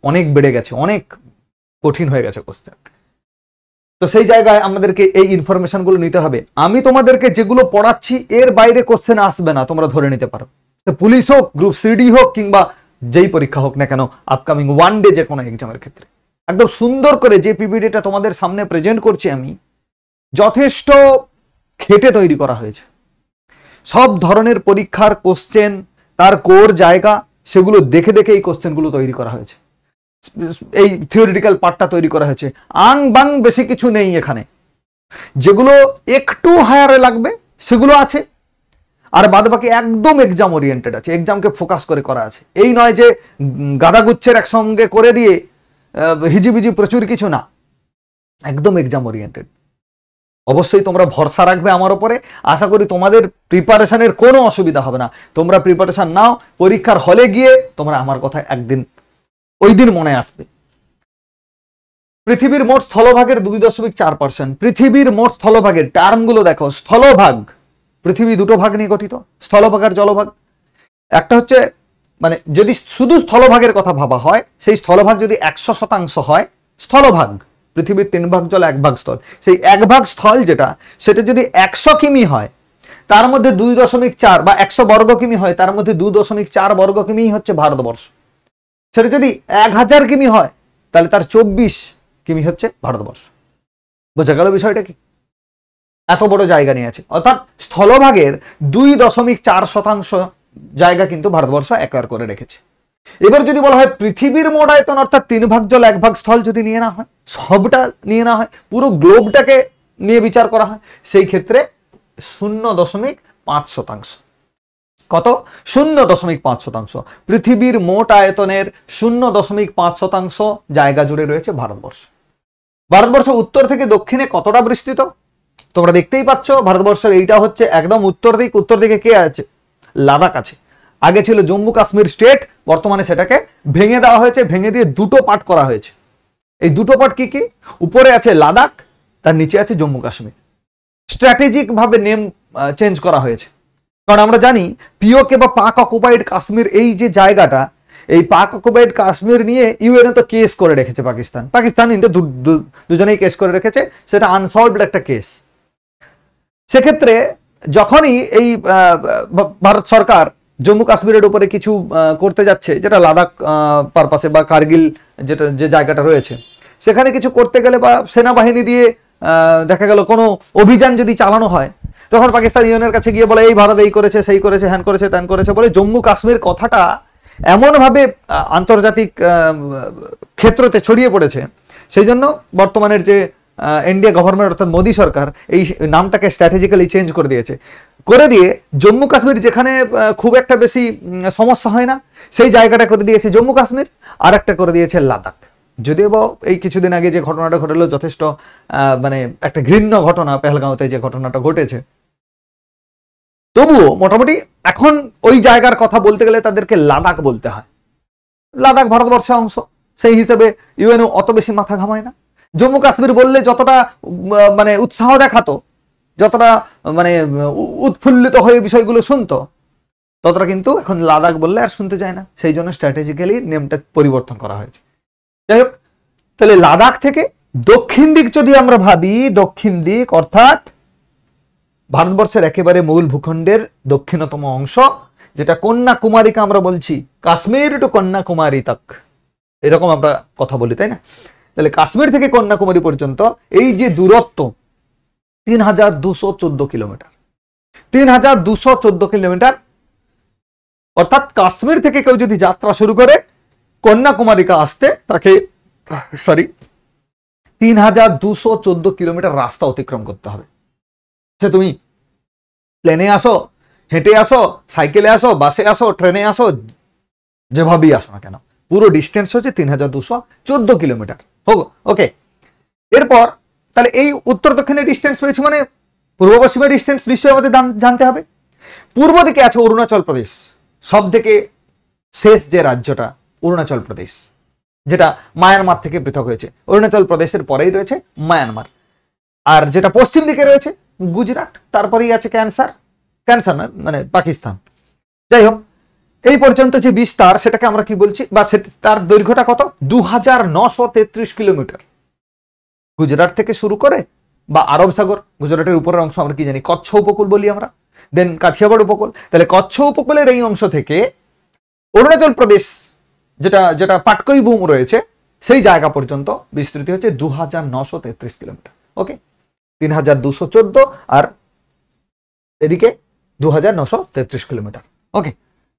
অনেক বেড়ে গেছে, অনেক কঠিন হয়ে গেছে কোশ্চেন। তো সেই জায়গায় আমাদেরকে এই ইনফরমেশনগুলো নিতে হবে। আমি তোমাদেরকে যেগুলো পড়াচ্ছি এর বাইরে কোশ্চেন আসবে না, তোমরা ধরে নিতে পারো। তো পুলিশ হোক, গ্রুপ সিডি হোক, কিংবা যেই পরীক্ষা হোক না কেন, আপকামিং ওয়ান ডে যে কোনো এক্সামের ক্ষেত্রে একদম সুন্দর করে যে পিপিটিটা তোমাদের সামনে প্রেজেন্ট করছি আমি, যথেষ্ট খেটে তৈরি করা হয়েছে। সব ধরনের পরীক্ষার কোশ্চেন, তার কোর জায়গা, সেগুলো দেখে দেখে এই কোশ্চেনগুলো তৈরি করা হয়েছে। এই থিওরিটিক্যাল পার্টটা তৈরি করা হয়েছে। আং বাং বেশি কিছু নেই এখানে। যেগুলো একটু হায়ারে লাগবে সেগুলো আছে, আর বাদবাকি একদম এক্সাম ওরিয়েন্টেড আছে, এক্সামকে ফোকাস করে করা আছে। এই নয় যে গাদাগুচ্ছের একসঙ্গে করে দিয়ে হিজিবিজি প্রচুর কিছু না, একদম এক্সাম ওরিয়েন্টেড। অবশ্যই তোমরা ভরসা রাখবে আমার উপরে। আশা করি তোমাদের প্রিপারেশনের কোনো অসুবিধা হবে না। তোমরা প্রিপারেশন নাও, পরীক্ষার হলে গিয়ে তোমরা আমার কথা একদিন ওই দিন মনে আসবে। পৃথিবীর মোট স্থলভাগের 2.4%। পৃথিবীর মোট স্থলভাগের টার্মগুলো দেখো। স্থলভাগ, পৃথিবী দুটো ভাগ নিয়ে গঠিত, স্থলভাগ আর জলভাগ। একটা হচ্ছে, মানে যদি শুধু স্থলভাগের কথা ভাবা হয়, সেই স্থলভাগ যদি 100% হয় স্থলভাগ, পৃথিবীর 3 ভাগ জল 1 ভাগ স্থল, সেই 1 ভাগ স্থল যেটা, সেটা যদি 100 কিমি হয়, তার মধ্যে 2.4 বা 100 বর্গ কিমি হয়, তার মধ্যে 2.4 বর্গ কিমি হচ্ছে ভারতবর্ষ। সেটা যদি 1000 কিমি হয়, তাহলে তার 24 কিমি হচ্ছে ভারতবর্ষ। বোঝা গেল বিষয়টা কি? এত বড় জায়গা নিয়ে আছে। অর্থাৎ স্থলভাগের 2.4% জায়গা কিন্তু ভারতবর্ষ অ্যাকোয়ার করে রেখেছে। এবার যদি বলা হয় পৃথিবীর মোট আয়তন, অর্থাৎ 3 ভাগ জল 1 ভাগ স্থল যদি নিয়ে না হয়, সবটা নিয়ে না হয়, পুরো গ্লোবটাকে নিয়ে বিচার করা হয়, সেই ক্ষেত্রে 0.5%। কত? 0.5%। পৃথিবীর মোট আয়তনের 0.5% জায়গা জুড়ে রয়েছে ভারতবর্ষ। ভারতবর্ষ উত্তর থেকে দক্ষিণে কতটা বিস্তৃত তোমরা দেখতেই পাচ্ছ। ভারতবর্ষের এইটা হচ্ছে একদম উত্তর দিক। উত্তর দিকে কে আছে? লাদাখ আছে। আগে ছিল জম্মু কাশ্মীর স্টেট, বর্তমানে সেটাকে ভেঙে দেওয়া হয়েছে, ভেঙে দিয়ে দুটো পার্ট করা হয়েছে। এই দুটো পার্ট কি কি? উপরে আছে লাদাখ, তার নিচে আছে জম্মু কাশ্মীর। স্ট্র্যাটেজিক ভাবে নেম চেঞ্জ করা হয়েছে, কারণ আমরা জানি পিওকে বা পাক অকুপাইড কাশ্মীর, এই যে জায়গাটা, এই পাক অকুপাইড কাশ্মীর নিয়ে ইউএনএ তো কেস করে রেখেছে। পাকিস্তান ইন্ডিয়া দুজনেই কেস করে রেখেছে, সেটা আনসলভড একটা কেস। সেক্ষেত্রে যখনই এই ভারত সরকার জম্মু কাশ্মীরের উপরে কিছু করতে যাচ্ছে, যেটা লাদাখ পারপাসে বা কার্গিল যেটা যে জায়গাটা রয়েছে, সেখানে কিছু করতে গেলে বা সেনাবাহিনী দিয়ে দেখা গেল কোনো অভিযান যদি চালানো হয়, তখন পাকিস্তান ইউএনের কাছে গিয়ে বলে এই ভারত এই করেছে, সেই করেছে, হ্যান করেছে, ত্যান করেছে বলে জম্মু কাশ্মীর কথাটা এমনভাবে আন্তর্জাতিক ক্ষেত্রতে ছড়িয়ে পড়েছে। সেই জন্য বর্তমানের যে ইন্ডিয়া গভর্নমেন্ট অর্থাৎ মোদী সরকার এই নামটাকে স্ট্র্যাটেজিক্যালি চেঞ্জ করে দিয়েছে। করে দিয়ে জম্মু কাশ্মীর, যেখানে খুব একটা বেশি সমস্যা হয় না, সেই জায়গাটা করে দিয়েছে জম্মু কাশ্মীর, আর একটা করে দিয়েছে লাদাখ। যদিও বা এই কিছুদিন আগে যে ঘটনাটা ঘটলো যথেষ্ট মানে একটা ঘৃণ্য ঘটনা, পেহেলগাঁওতে যে ঘটনাটা ঘটেছে, তবুও মোটামুটি এখন ওই জায়গার কথা বলতে গেলে তাদেরকে লাদাখ বলতে হয়। লাদাখ ভারতবর্ষের অংশ, সেই হিসেবে ইউএনও অত বেশি মাথা ঘামায় না। জম্মু কাশ্মীর বললে যতটা মানে উৎসাহ দেখাতো, যতটা মানে উৎফুল্লিত হয়ে বিষয়গুলো শুনতো, ততটা কিন্তু এখন লাদাখ বললে আর শুনতে চায় না। সেই জন্য স্ট্র্যাটেজিক্যালি নেমটা পরিবর্তন করা হয়েছে। যাই হোক, তাহলে লাদাখ থেকে দক্ষিণ দিক যদি আমরা ভাবি, দক্ষিণ দিক অর্থাৎ ভারতবর্ষের একেবারে মূল ভূখণ্ডের দক্ষিণতম অংশ, যেটা কন্যাকুমারীকে আমরা বলছি, কাশ্মীর টু কন্যাকুমারী তক, এরকম আমরা কথা বলি, তাই না? তাহলে কাশ্মীর থেকে কন্যাকুমারী পর্যন্ত এই যে দূরত্ব ৩,২১৪ কিলোমিটার, ৩,২১৪ কিলোমিটার, অর্থাৎ কাশ্মীর থেকে কেউ যদি যাত্রা শুরু করে কন্যাকুমারীকে আসতে, তাকে ৩,২১৪ কিলোমিটার রাস্তা অতিক্রম করতে হবে। সে তুমি প্লেনে আসো, হেঁটে আসো, সাইকেলে আসো, বাসে আসো, ট্রেনে আসো, যেভাবেই আসো না কেন, পুরো ডিস্টেন্স হচ্ছে ৩,২১৪ কিলোমিটার। ওকে, এরপর তাহলে এই উত্তর দক্ষিণের ডিস্টেন্স পেয়েছি, মানে পূর্ব পশ্চিমের ডিস্টেন্স নিশ্চয়ই আমাদের জানতে হবে। পূর্ব দিকে আছে অরুণাচল প্রদেশ, সব থেকে শেষ যে রাজ্যটা অরুণাচল প্রদেশ, যেটা মায়ানমার থেকে পৃথক হয়েছে। অরুণাচল প্রদেশের পরেই রয়েছে মায়ানমার। আর যেটা পশ্চিম দিকে রয়েছে গুজরাট, তারপরেই আছে ক্যান্সার নয় মানে পাকিস্তান। যাই হোক, এই পর্যন্ত যে বিস্তার সেটাকে আমরা কি বলছি, বা তার দৈর্ঘ্যটা কত? ২,৯৩৩ কিলোমিটার। গুজরাট থেকে শুরু করে বা আরব সাগর, গুজরাটের উপরের অংশ আমরা কি জানি, কচ্ছ উপকূল বলি আমরা, দেন কাঠিয়াবাড় উপকূল। তাহলে কচ্ছ উপকূলের এই অংশ থেকে অরুণাচল প্রদেশ, যেটা পাটকই ভূম রয়েছে, সেই জায়গা পর্যন্ত বিস্তৃতি হচ্ছে ২,৯৩৩ কিলোমিটার। ওকে, ৩,২১৪ আর এদিকে ২,৯৩৩ কিলোমিটার। ওকে,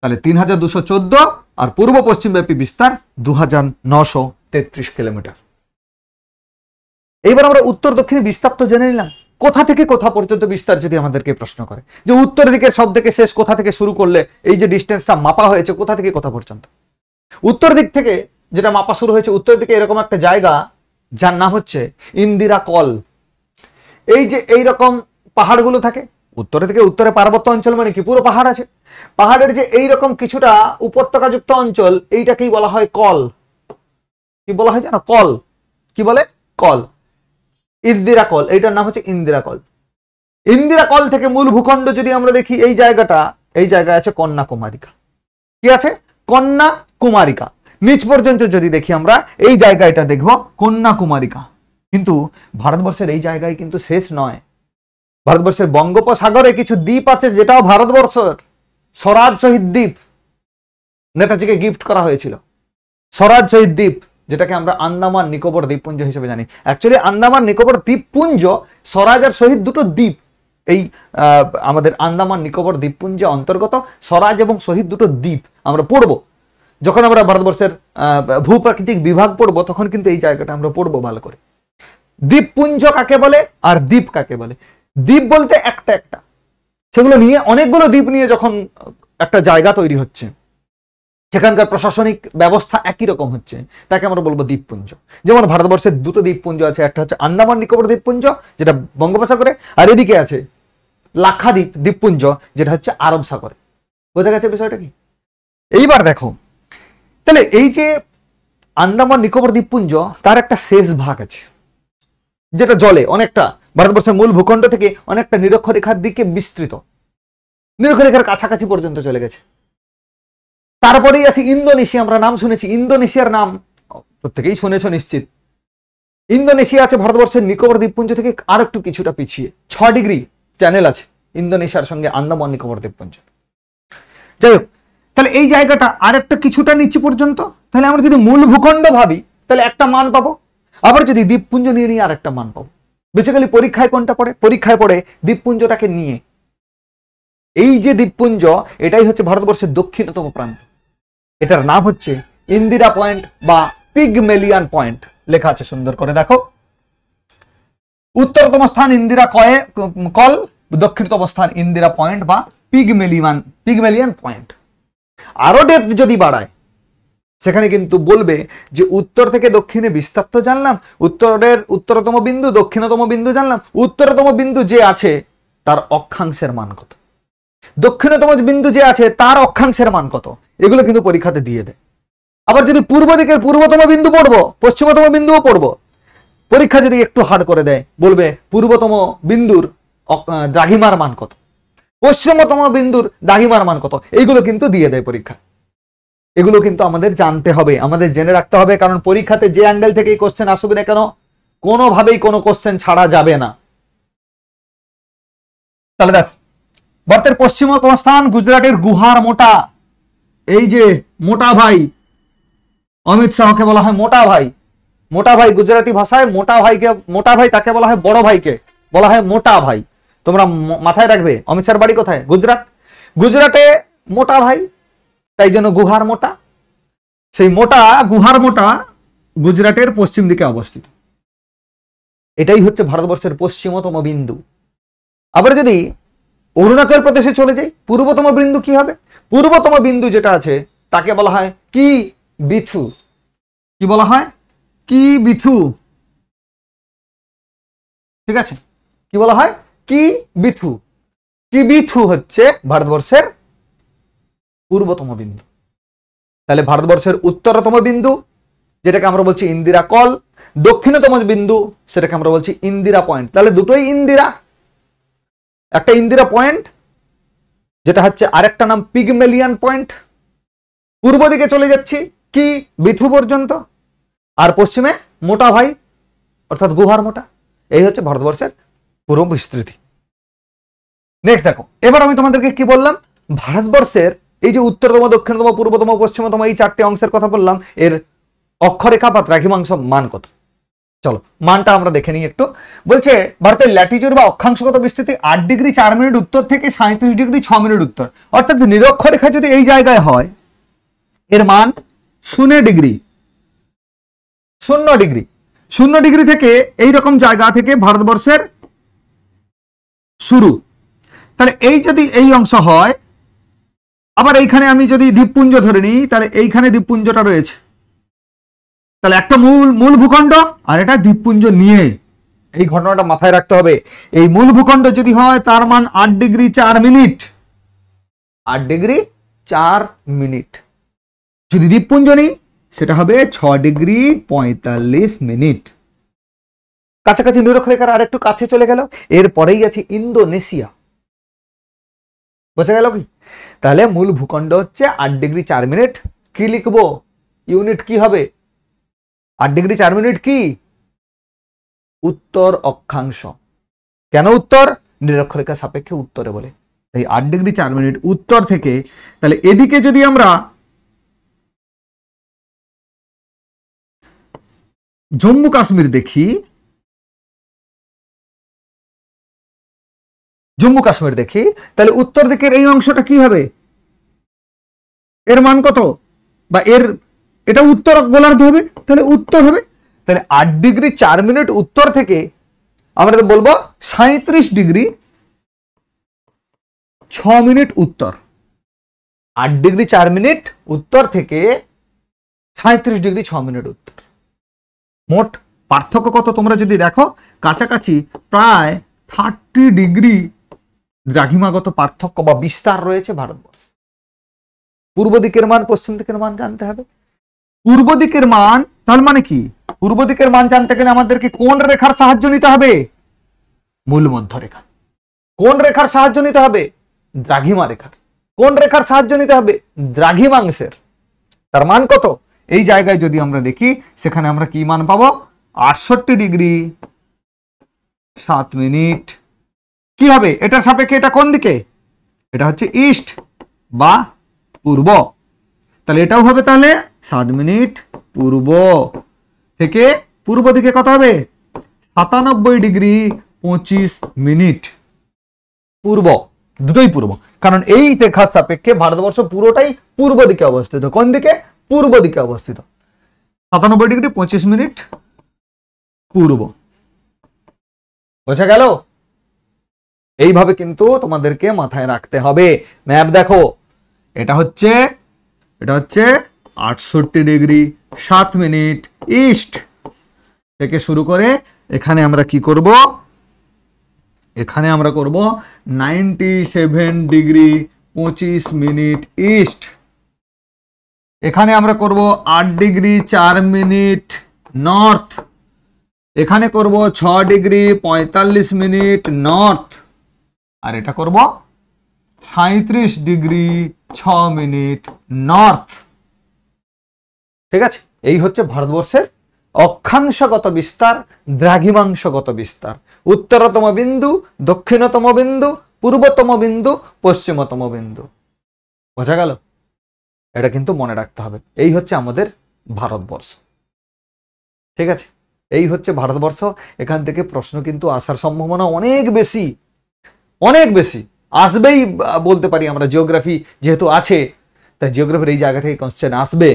তাহলে ৩,২১৪ আর পূর্ব পশ্চিম ব্যাপী বিস্তার ২,৯৩৩ কিলোমিটার। এইবার আমরা উত্তর দক্ষিণে বিস্তার তো জেনে নিলাম। কোথা থেকে কোথা পর্যন্ত বিস্তার যদি আমাদেরকে প্রশ্ন করে, যে উত্তর দিকের সব থেকে শেষ কোথা থেকে শুরু করলে এই যে ডিস্টেন্সটা মাপা হয়েছে, কোথা থেকে কোথা পর্যন্ত? উত্তর দিক থেকে যেটা মাপা শুরু হয়েছে, উত্তর দিকে এরকম একটা জায়গা যার নাম হচ্ছে ইন্দিরা কল। এই যে এইরকম পাহাড়গুলো থাকে উত্তরে থেকে, উত্তরে পার্বত্য অঞ্চল মানে কি, পুরো পাহাড় আছে, পাহাড়ের যে এইরকম কিছুটা উপত্যকাযুক্ত অঞ্চল, এইটাকেই বলা হয় কল। কি বলা হয় জানো? কল। কি বলে? কল। ইন্দিরা কল, এইটার নাম হচ্ছে ইন্দিরা কল। ইন্দিরা কল থেকে মূল ভূখণ্ড যদি আমরা দেখি, এই জায়গায় আছে কন্যাকুমারিকা। কি আছে? কন্যাকুমারিকা। নিচ পর্যন্ত যদি দেখি আমরা, এই জায়গাটা দেখব কন্যাকুমারিকা। কিন্তু ভারতবর্ষের এই জায়গায় কিন্তু শেষ নয়। ভারতবর্ষের বঙ্গোপসাগরে কিছু দ্বীপ আছে, যেটাও ভারতবর্ষের। স্বরাজ শহীদ দ্বীপ নেতাজিকে গিফট করা হয়েছিল। স্বরাজ শহীদ দ্বীপ, যেটাকে আমরা আন্দামান নিকোবর দ্বীপপুঞ্জ হিসেবে জানি। অ্যাকচুয়ালি আন্দামান নিকোবর দ্বীপপুঞ্জ, স্বরাজ আর শহীদ দুটো দ্বীপ এই আমাদের আন্দামান নিকোবর দ্বীপপুঞ্জে অন্তর্গত। স্বরাজ এবং শহীদ দুটো দ্বীপ আমরা পড়বো যখন আমরা ভারতবর্ষের ভূপ্রাকৃতিক বিভাগ পড়বো, তখন কিন্তু এই জায়গাটা আমরা পড়বো ভালো করে। দ্বীপপুঞ্জ কাকে বলে আর দ্বীপ কাকে বলে? দ্বীপ বলতে একটা একটা, সেগুলো নিয়ে অনেকগুলো দ্বীপ নিয়ে যখন একটা জায়গা তৈরি হচ্ছে, সেখানকার প্রশাসনিক ব্যবস্থা একই রকম হচ্ছে, তাকে আমরা বলবো দ্বীপপুঞ্জ। যেমন ভারতবর্ষের দুটো দ্বীপপুঞ্জ আছে, একটা হচ্ছে আন্দামান নিকোবর দ্বীপপুঞ্জ, যেটা বঙ্গোপসাগরে, আর এদিকে আছে লাক্ষাদ্বীপ দ্বীপপুঞ্জ, যেটা হচ্ছে আরব সাগরে। বোঝা গেছে বিষয়টা কি? এইবার দেখো, তাহলে এই যে আন্দামান নিকোবর দ্বীপপুঞ্জ, তার একটা শেষ ভাগ আছে, যেটা জলে অনেকটা ভারতবর্ষের মূল ভূখণ্ড থেকে অনেকটা নিরক্ষরেখার দিকে বিস্তৃত, নিরক্ষরেখার কাছাকাছি পর্যন্ত চলে গেছে। তারপরেই আছে ইন্দোনেশিয়া। আমরা নাম শুনেছি, ইন্দোনেশিয়ার নাম প্রত্যেকেই শুনেছ নিশ্চিত। ইন্দোনেশিয়া আছে ভারতবর্ষের নিকোবর দ্বীপপুঞ্জ থেকে আর একটু কিছুটা পিছিয়ে, 6 ডিগ্রি চ্যানেল আছে ইন্দোনেশিয়ার সঙ্গে আন্দামান নিকোবর দ্বীপপুঞ্জ। যাই হোক, তাহলে এই জায়গাটা আর একটা কিছুটা নিচে পর্যন্ত। তাহলে আমরা যদি মূল ভূখণ্ড ভাবি, তাহলে একটা মান পাবো, আবার যদি দ্বীপপুঞ্জ নিয়ে আর একটা মান পাবো। বেসিক্যালি পরীক্ষায় কোনটা পড়ে? পরীক্ষায় পড়ে দ্বীপপুঞ্জটাকে নিয়ে। এই যে দ্বীপপুঞ্জ, এটাই হচ্ছে ভারতবর্ষের দক্ষিণতম প্রান্ত। এটার নাম হচ্ছে ইন্দিরা পয়েন্ট বা পিগমেলিয়ান পয়েন্ট। লেখা আছে সুন্দর করে, দেখো। উত্তরতম স্থান ইন্দিরা কল, দক্ষিণতম স্থান ইন্দিরা পয়েন্ট বা পিগমেলিয়ান পয়েন্ট। আরো ডেপথ যদি বাড়ায়, সেখানে কিন্তু বলবে যে উত্তর থেকে দক্ষিণে বিস্তার তো জানলাম, উত্তরের উত্তরতম বিন্দু, দক্ষিণতম বিন্দু জানলাম, উত্তরতম বিন্দু যে আছে তার অক্ষাংশের মান কত, দক্ষিণতম বিন্দু যে আছে তার অক্ষাংশের মান কত, এগুলো কিন্তু পরীক্ষাতে দিয়ে দেয়। আবার যদি পূর্ব দিকের পূর্বতম বিন্দু পড়বো, পশ্চিমতম বিন্দুও পড়বো, পরীক্ষা যদি একটু হার্ড করে দেয়, বলবে পূর্বতম বিন্দুর দ্রাঘিমার মান কত, পশ্চিমতম বিন্দুর দ্রাঘিমার মান কত, এইগুলো কিন্তু দিয়ে দেয় পরীক্ষা। এগুলো কিন্তু আমাদের জানতে হবে, আমাদের জেনে রাখতে হবে, কারণ পরীক্ষাতে যে অ্যাঙ্গেল থেকে কোশ্চেন আসুক না কেন কোনোভাবেই কোনো কোশ্চেন ছাড়া যাবে না। তাহলে দেখো, ভারতের পশ্চিমতম স্থান গুজরাটের গুহার মোটা। এই যে মোটা ভাই, অমিত শাহকে বলা হয় মোটা ভাই। মোটা ভাই গুজরাটি ভাষায় মোটা ভাইকে, মোটা ভাই তাকে বলা হয়, বড় ভাইকে বলা হয় মোটা ভাই। তোমরা মাথায় রাখবে অমিত শাহর বাড়ি কোথায়, গুজরাট। গুজরাটে মোটা ভাই, তাই জন্য গুহার মোটা। সেই মোটা গুহার মোটা গুজরাটের পশ্চিম দিকে অবস্থিত। এটাই হচ্ছে ভারতবর্ষের পশ্চিমতম বিন্দু। আবার যদি অরুণাচল প্রদেশে চলে যাই, পূর্বতম বিন্দু কি হবে? পূর্বতম বিন্দু যেটা আছে তাকে বলা হয় কি বিথু। কি বলা হয়? কি বিথু। ঠিক আছে, কি বলা হয়? কি বিথু। কি বিথু হচ্ছে ভারতবর্ষের পূর্বতম বিন্দু। তাহলে ভারতবর্ষের উত্তরতম বিন্দু যেটাকে আমরা বলছি ইন্দিরা কল, দক্ষিণতম বিন্দু সেটাকে আমরা বলছি ইন্দিরা পয়েন্ট। তাহলে দুটোই ইন্দিরা, একটা ইন্দিরা পয়েন্ট যেটা হচ্ছে আরেকটা নাম পিগমেলিয়ান পয়েন্ট। পূর্ব দিকে চলে যাচ্ছি কি বিথু পর্যন্ত, আর পশ্চিমে মোটা ভাই অর্থাৎ গুহার মোটা। এই হচ্ছে ভারতবর্ষের পুরো বিস্তৃতি। নেক্সট দেখো, এবার আমি তোমাদেরকে কি বললাম, ভারতবর্ষের এই যে উত্তরতম, দক্ষিণতম, পূর্বতম, পশ্চিমতম এই চারটি অংশের কথা বললাম, এর অক্ষরেখা বা দ্রাঘিমাংশ মান কত। চলো মানটা আমরা দেখে নিই একটু। বলছে ভারতের ল্যাটিটিউড বা অক্ষাংশগত বিস্তৃতি 8 ডিগ্রি 4 মিনিট উত্তর থেকে 37 ডিগ্রি 6 মিনিট উত্তর। অর্থাৎ নিরক্ষরেখা যদি এই জায়গায় হয়, এর মান 0 ডিগ্রি, 0 ডিগ্রি, 0 ডিগ্রি থেকে এইরকম জায়গা থেকে ভারতবর্ষের শুরু। তাহলে এই যদি এই অংশ হয়, আবার এইখানে আমি যদি দ্বীপপুঞ্জ ধরে নিই, তাহলে এইখানে দ্বীপপুঞ্জটা রয়েছে। তাহলে একটা মূল ভূখণ্ড আর এটা দ্বীপপুঞ্জ নিয়ে, এই ঘটনাটা মাথায় রাখতে হবে। এই মূল ভূখণ্ড যদি হয় তার মান 8 ডিগ্রি 4 মিনিট, 8 ডিগ্রি 4 মিনিট। যদি দ্বীপপুঞ্জ নিই সেটা হবে 6 ডিগ্রি 45 মিনিট। কাছাকাছি নিরক্ষরেখার আর একটু কাছে চলে গেল, এরপরেই আছে ইন্দোনেশিয়া। বোঝা গেল কি? তাহলে মূল ভূখণ্ড হচ্ছে 8 ডিগ্রি 4 মিনিট। কি লিখবো? ইউনিট কি হবে? 8 ডিগ্রি 4 মিনিট কি? উত্তর অক্ষাংশ। কেন উত্তর? নিরক্ষরেখা সাপেক্ষে উত্তরে বলে, তাই 8 ডিগ্রি 4 মিনিট উত্তর থেকে। তাহলে এদিকে যদি আমরা জম্মু কাশ্মীর দেখি, জম্মু কাশ্মীর দেখি, তাহলে উত্তর দিকের এই অংশটা কি হবে? এর মান কত? বা এর এটা উত্তর গোলার্ধ হবে, তাহলে উত্তর হবে। তাহলে 8 ডিগ্রি 4 মিনিট উত্তর থেকে আমরা তো বলবো 37 ডিগ্রি 6 মিনিট উত্তর। 8 ডিগ্রি 4 মিনিট উত্তর থেকে 37 ডিগ্রি 6 মিনিট উত্তর। মোট পার্থক্য কত তোমরা যদি দেখো, কাছাকাছি প্রায় 30 ডিগ্রি দ্রাঘিমাগত পার্থক্য বা বিস্তার রয়েছে ভারতবর্ষে। পূর্ব দিকের মান, পশ্চিম দিকের মান জানতে হবে। পূর্ব দিকের মান তার মানে কি? পূর্ব দিকের মান জানতে গেলে আমাদেরকে কোন রেখার সাহায্য নিতে হবে? মূল মধ্য রেখা। কোন রেখার সাহায্য নিতে হবে? দ্রাঘিমা রেখার। কোন রেখার সাহায্য নিতে হবে? দ্রাঘিমাংশের। তার মান কত? এই জায়গায় যদি আমরা দেখি, সেখানে আমরা কি মান পাবো? 68 ডিগ্রি 7 মিনিট। কি হবে এটার সাপেক্ষে? এটা কোন দিকে? এটা হচ্ছে ইস্ট বা পূর্ব। তাহলে এটাও হবে তাহলে 7 মিনিট পূর্ব থেকে। পূর্ব দিকে কত হবে? 97 ডিগ্রি 25 মিনিট পূর্ব। দুটোই পূর্ব, কারণ এই রেখার সাপেক্ষে ভারতবর্ষ পুরোটাই পূর্ব দিকে অবস্থিত। কোন দিকে? পূর্ব দিকে অবস্থিত। 97 ডিগ্রি 25 মিনিট পূর্ব। বোঝা গেল? এইভাবে কিন্তু তোমাদেরকে মাথায় রাখতে হবে। ম্যাপ দেখো, এটা হচ্ছে 68 ডিগ্রি 7 মিনিট ইস্ট থেকে শুরু করে এখানে আমরা কি করব? এখানে আমরা করব 97 ডিগ্রি 25 মিনিট ইস্ট। এখানে আমরা করব 8 ডিগ্রি 4 মিনিট নর্থ। এখানে করব 6 ডিগ্রি 45 মিনিট নর্থ। আর এটা করব 37°6' নর্থ। ঠিক আছে, এই হচ্ছে ভারতবর্ষের অক্ষাংশগত বিস্তার, দ্রাঘিমাংশগত বিস্তার। উত্তরতম বিন্দু, দক্ষিণতম বিন্দু, পূর্বতম বিন্দু, পশ্চিমতম বিন্দু। বোঝা গেল? এটা কিন্তু মনে রাখতে হবে। এই হচ্ছে আমাদের ভারতবর্ষ। ঠিক আছে, এই হচ্ছে ভারতবর্ষ। এখান থেকে প্রশ্ন কিন্তু আসার সম্ভাবনা অনেক বেশি, অনেক বেশি আসবেই বলতে পারি আমরা। জিওগ্রাফি যেহেতু আছে, তাই জিওগ্রাফির এই জায়গা থেকে কোশ্চেন আসবে।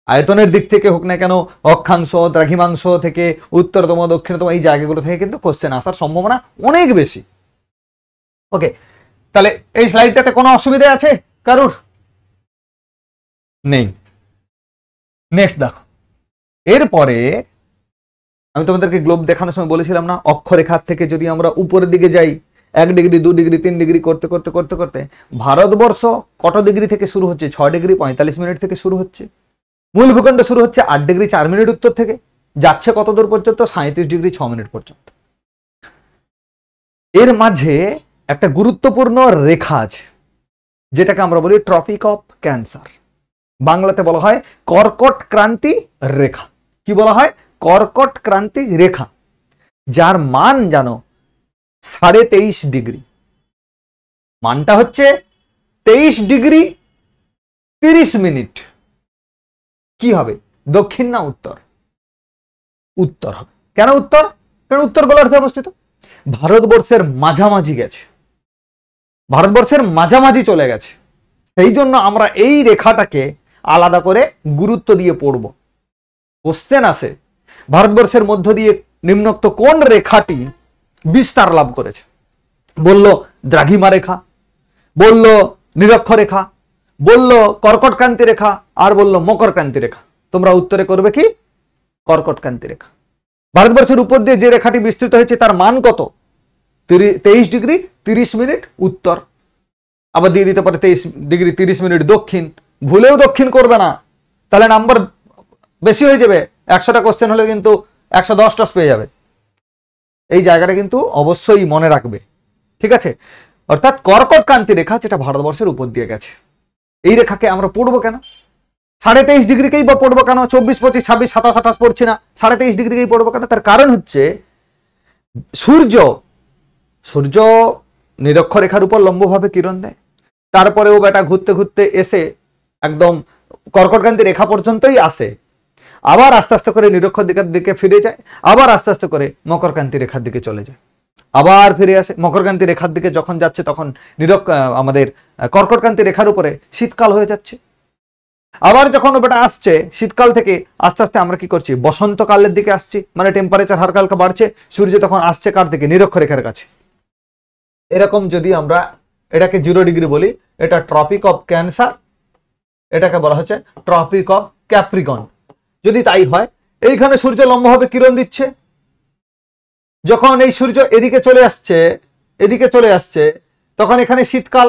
আয়তনের দিক থেকে হোক না কেন, অক্ষাংশ, দ্রাঘিমাংশ থেকে, উত্তরতম, দক্ষিণতম, এই জায়গাগুলো থেকে কিন্তু কোশ্চেন আসার সম্ভাবনা অনেক বেশি। ওকে, তাহলে এই স্লাইডটাতে কোনো অসুবিধা আছে কারুর? নেই। নেক্সট দেখো, এরপরে আমি তোমাদেরকে গ্লোব দেখানোর সময় বলেছিলাম না, অক্ষরেখার থেকে যদি আমরা উপরের দিকে যাই 1 ডিগ্রি, 2 ডিগ্রি, 3 ডিগ্রি করতে করতে করতে করতে ভারতবর্ষ কত ডিগ্রি থেকে শুরু হচ্ছে? 6 ডিগ্রি 45 মিনিট থেকে শুরু হচ্ছে। মূল ভূখণ্ড শুরু হচ্ছে 8 ডিগ্রি 4 মিনিট উত্তর থেকে, যাচ্ছে কত দূর পর্যন্ত? 37 ডিগ্রি 6 মিনিট পর্যন্ত। এর মাঝে একটা গুরুত্বপূর্ণ রেখা আছে, যেটাকে আমরা বলি ট্রপিক অফ ক্যান্সার। বাংলাতে বলা হয় কর্কট ক্রান্তি রেখা। কি বলা হয়? কর্কট ক্রান্তি রেখা, যার মান জানো 23.5 ডিগ্রি। মানটা হচ্ছে 23 ডিগ্রি 30 মিনিট। কি হবে, দক্ষিণ না উত্তর? উত্তর হবে। কেন উত্তর? কারণ উত্তর গোলার্ধে অবস্থিত, ভারতবর্ষের মাঝামাঝি গেছে, ভারতবর্ষের মাঝামাঝি চলে গেছে। সেই জন্য আমরা এই রেখাটাকে আলাদা করে গুরুত্ব দিয়ে পড়ব। কোশ্চেন আসে, ভারতবর্ষের মধ্য দিয়ে নিম্নোক্ত কোন রেখাটি বিস্তার লাভ করেছে? বলল দ্রাঘিমা রেখা, বলল নিরক্ষরেখা, বলল কর্কটক্রান্তি রেখা, আর বলল মকরক্রান্তি রেখা। তোমরা উত্তরে করবে কি? কর্কটক্রান্তি রেখা। ভারতবর্ষের উপর দিয়ে যে রেখাটি বিস্তৃত হয়েছে তার মান কত? 23 ডিগ্রি 30 মিনিট উত্তর। আবার দিয়ে দিতে পারে 23 ডিগ্রি 30 মিনিট দক্ষিণ। ভুলেও দক্ষিণ করবে না, তাহলে নাম্বার বেশি হয়ে যাবে। 100টা কোশ্চেন হলে কিন্তু 110 পেয়ে যাবে। এই জায়গাটা কিন্তু অবশ্যই মনে রাখবে। ঠিক আছে, অর্থাৎ কর্কটক্রান্তি রেখা, যেটা ভারতবর্ষের উপর দিয়ে গেছে, এই রেখাকে আমরা পড়বো কেন? 23.5 ডিগ্রিকেই বা পড়বো কেন? 24, 25, 26, 27, 28 পড়ছি না, 23.5 ডিগ্রিকেই পড়বো কেন? তার কারণ হচ্ছে সূর্য নিরক্ষরেখার উপর লম্বভাবে কিরণ দেয়, তারপরেও বেটা ঘুরতে ঘুরতে এসে একদম কর্কটক্রান্তি রেখা পর্যন্তই আসে, আবার আস্তে আস্তে করে নিরক্ষরেখার দিকে ফিরে যায়, আবার আস্তে আস্তে করে মকরক্রান্তি রেখার দিকে চলে যায়, আবার ফিরে আসে। মকরক্রান্তি রেখার দিকে যখন যাচ্ছে তখন আমাদের কর্কটক্রান্তি রেখার উপরে শীতকাল হয়ে যাচ্ছে। আবার যখন ওটা আসছে শীতকাল থেকে আস্তে আস্তে আমরা কি করছি? বসন্তকালের দিকে আসছি, মানে টেম্পারেচার হালকা হালকা বাড়ছে। সূর্য তখন আসছে কার দিকে? নিরক্ষরেখার কাছে। এরকম যদি আমরা এটাকে 0 ডিগ্রি বলি, এটা ট্রপিক অফ ক্যান্সার, এটাকে বলা হচ্ছে ট্রপিক অফ ক্যাপ্রিকন। যদি তাই হয়, এইখানে সূর্য লম্বভাবে কিরণ দিচ্ছে, যখন এই সূর্য এদিকে চলে আসছে তখন এখানে শীতকাল।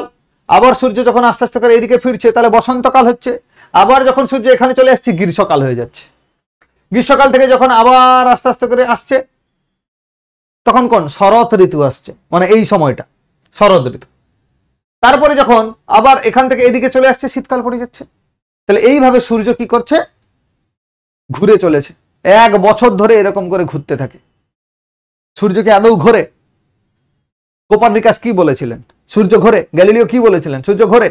আবার সূর্য যখন আস্তে আস্তে করে এদিকে ফিরছে তাহলে বসন্তকাল হচ্ছে। আবার যখন সূর্য এখানে চলে আসছে গ্রীষ্মকাল হয়ে যাচ্ছে। গ্রীষ্মকাল থেকে যখন আবার আস্তে আস্তে করে আসছে তখন কোন? শরৎ ঋতু আসছে, মানে এই সময়টা শরৎ ঋতু। তারপরে যখন আবার এখান থেকে এদিকে চলে আসছে শীতকাল পড়ে যাচ্ছে। তাহলে এইভাবে সূর্য কি করছে? ঘুরে চলেছে। 1 বছর ধরে এরকম করে ঘুরতে থাকে। সূর্য কি আদৌ ঘোরে? কোপারনিকাস কি বলেছিলেন? সূর্য ঘোরে। গ্যালিলিও কি বলেছিলেন? সূর্য ঘোরে।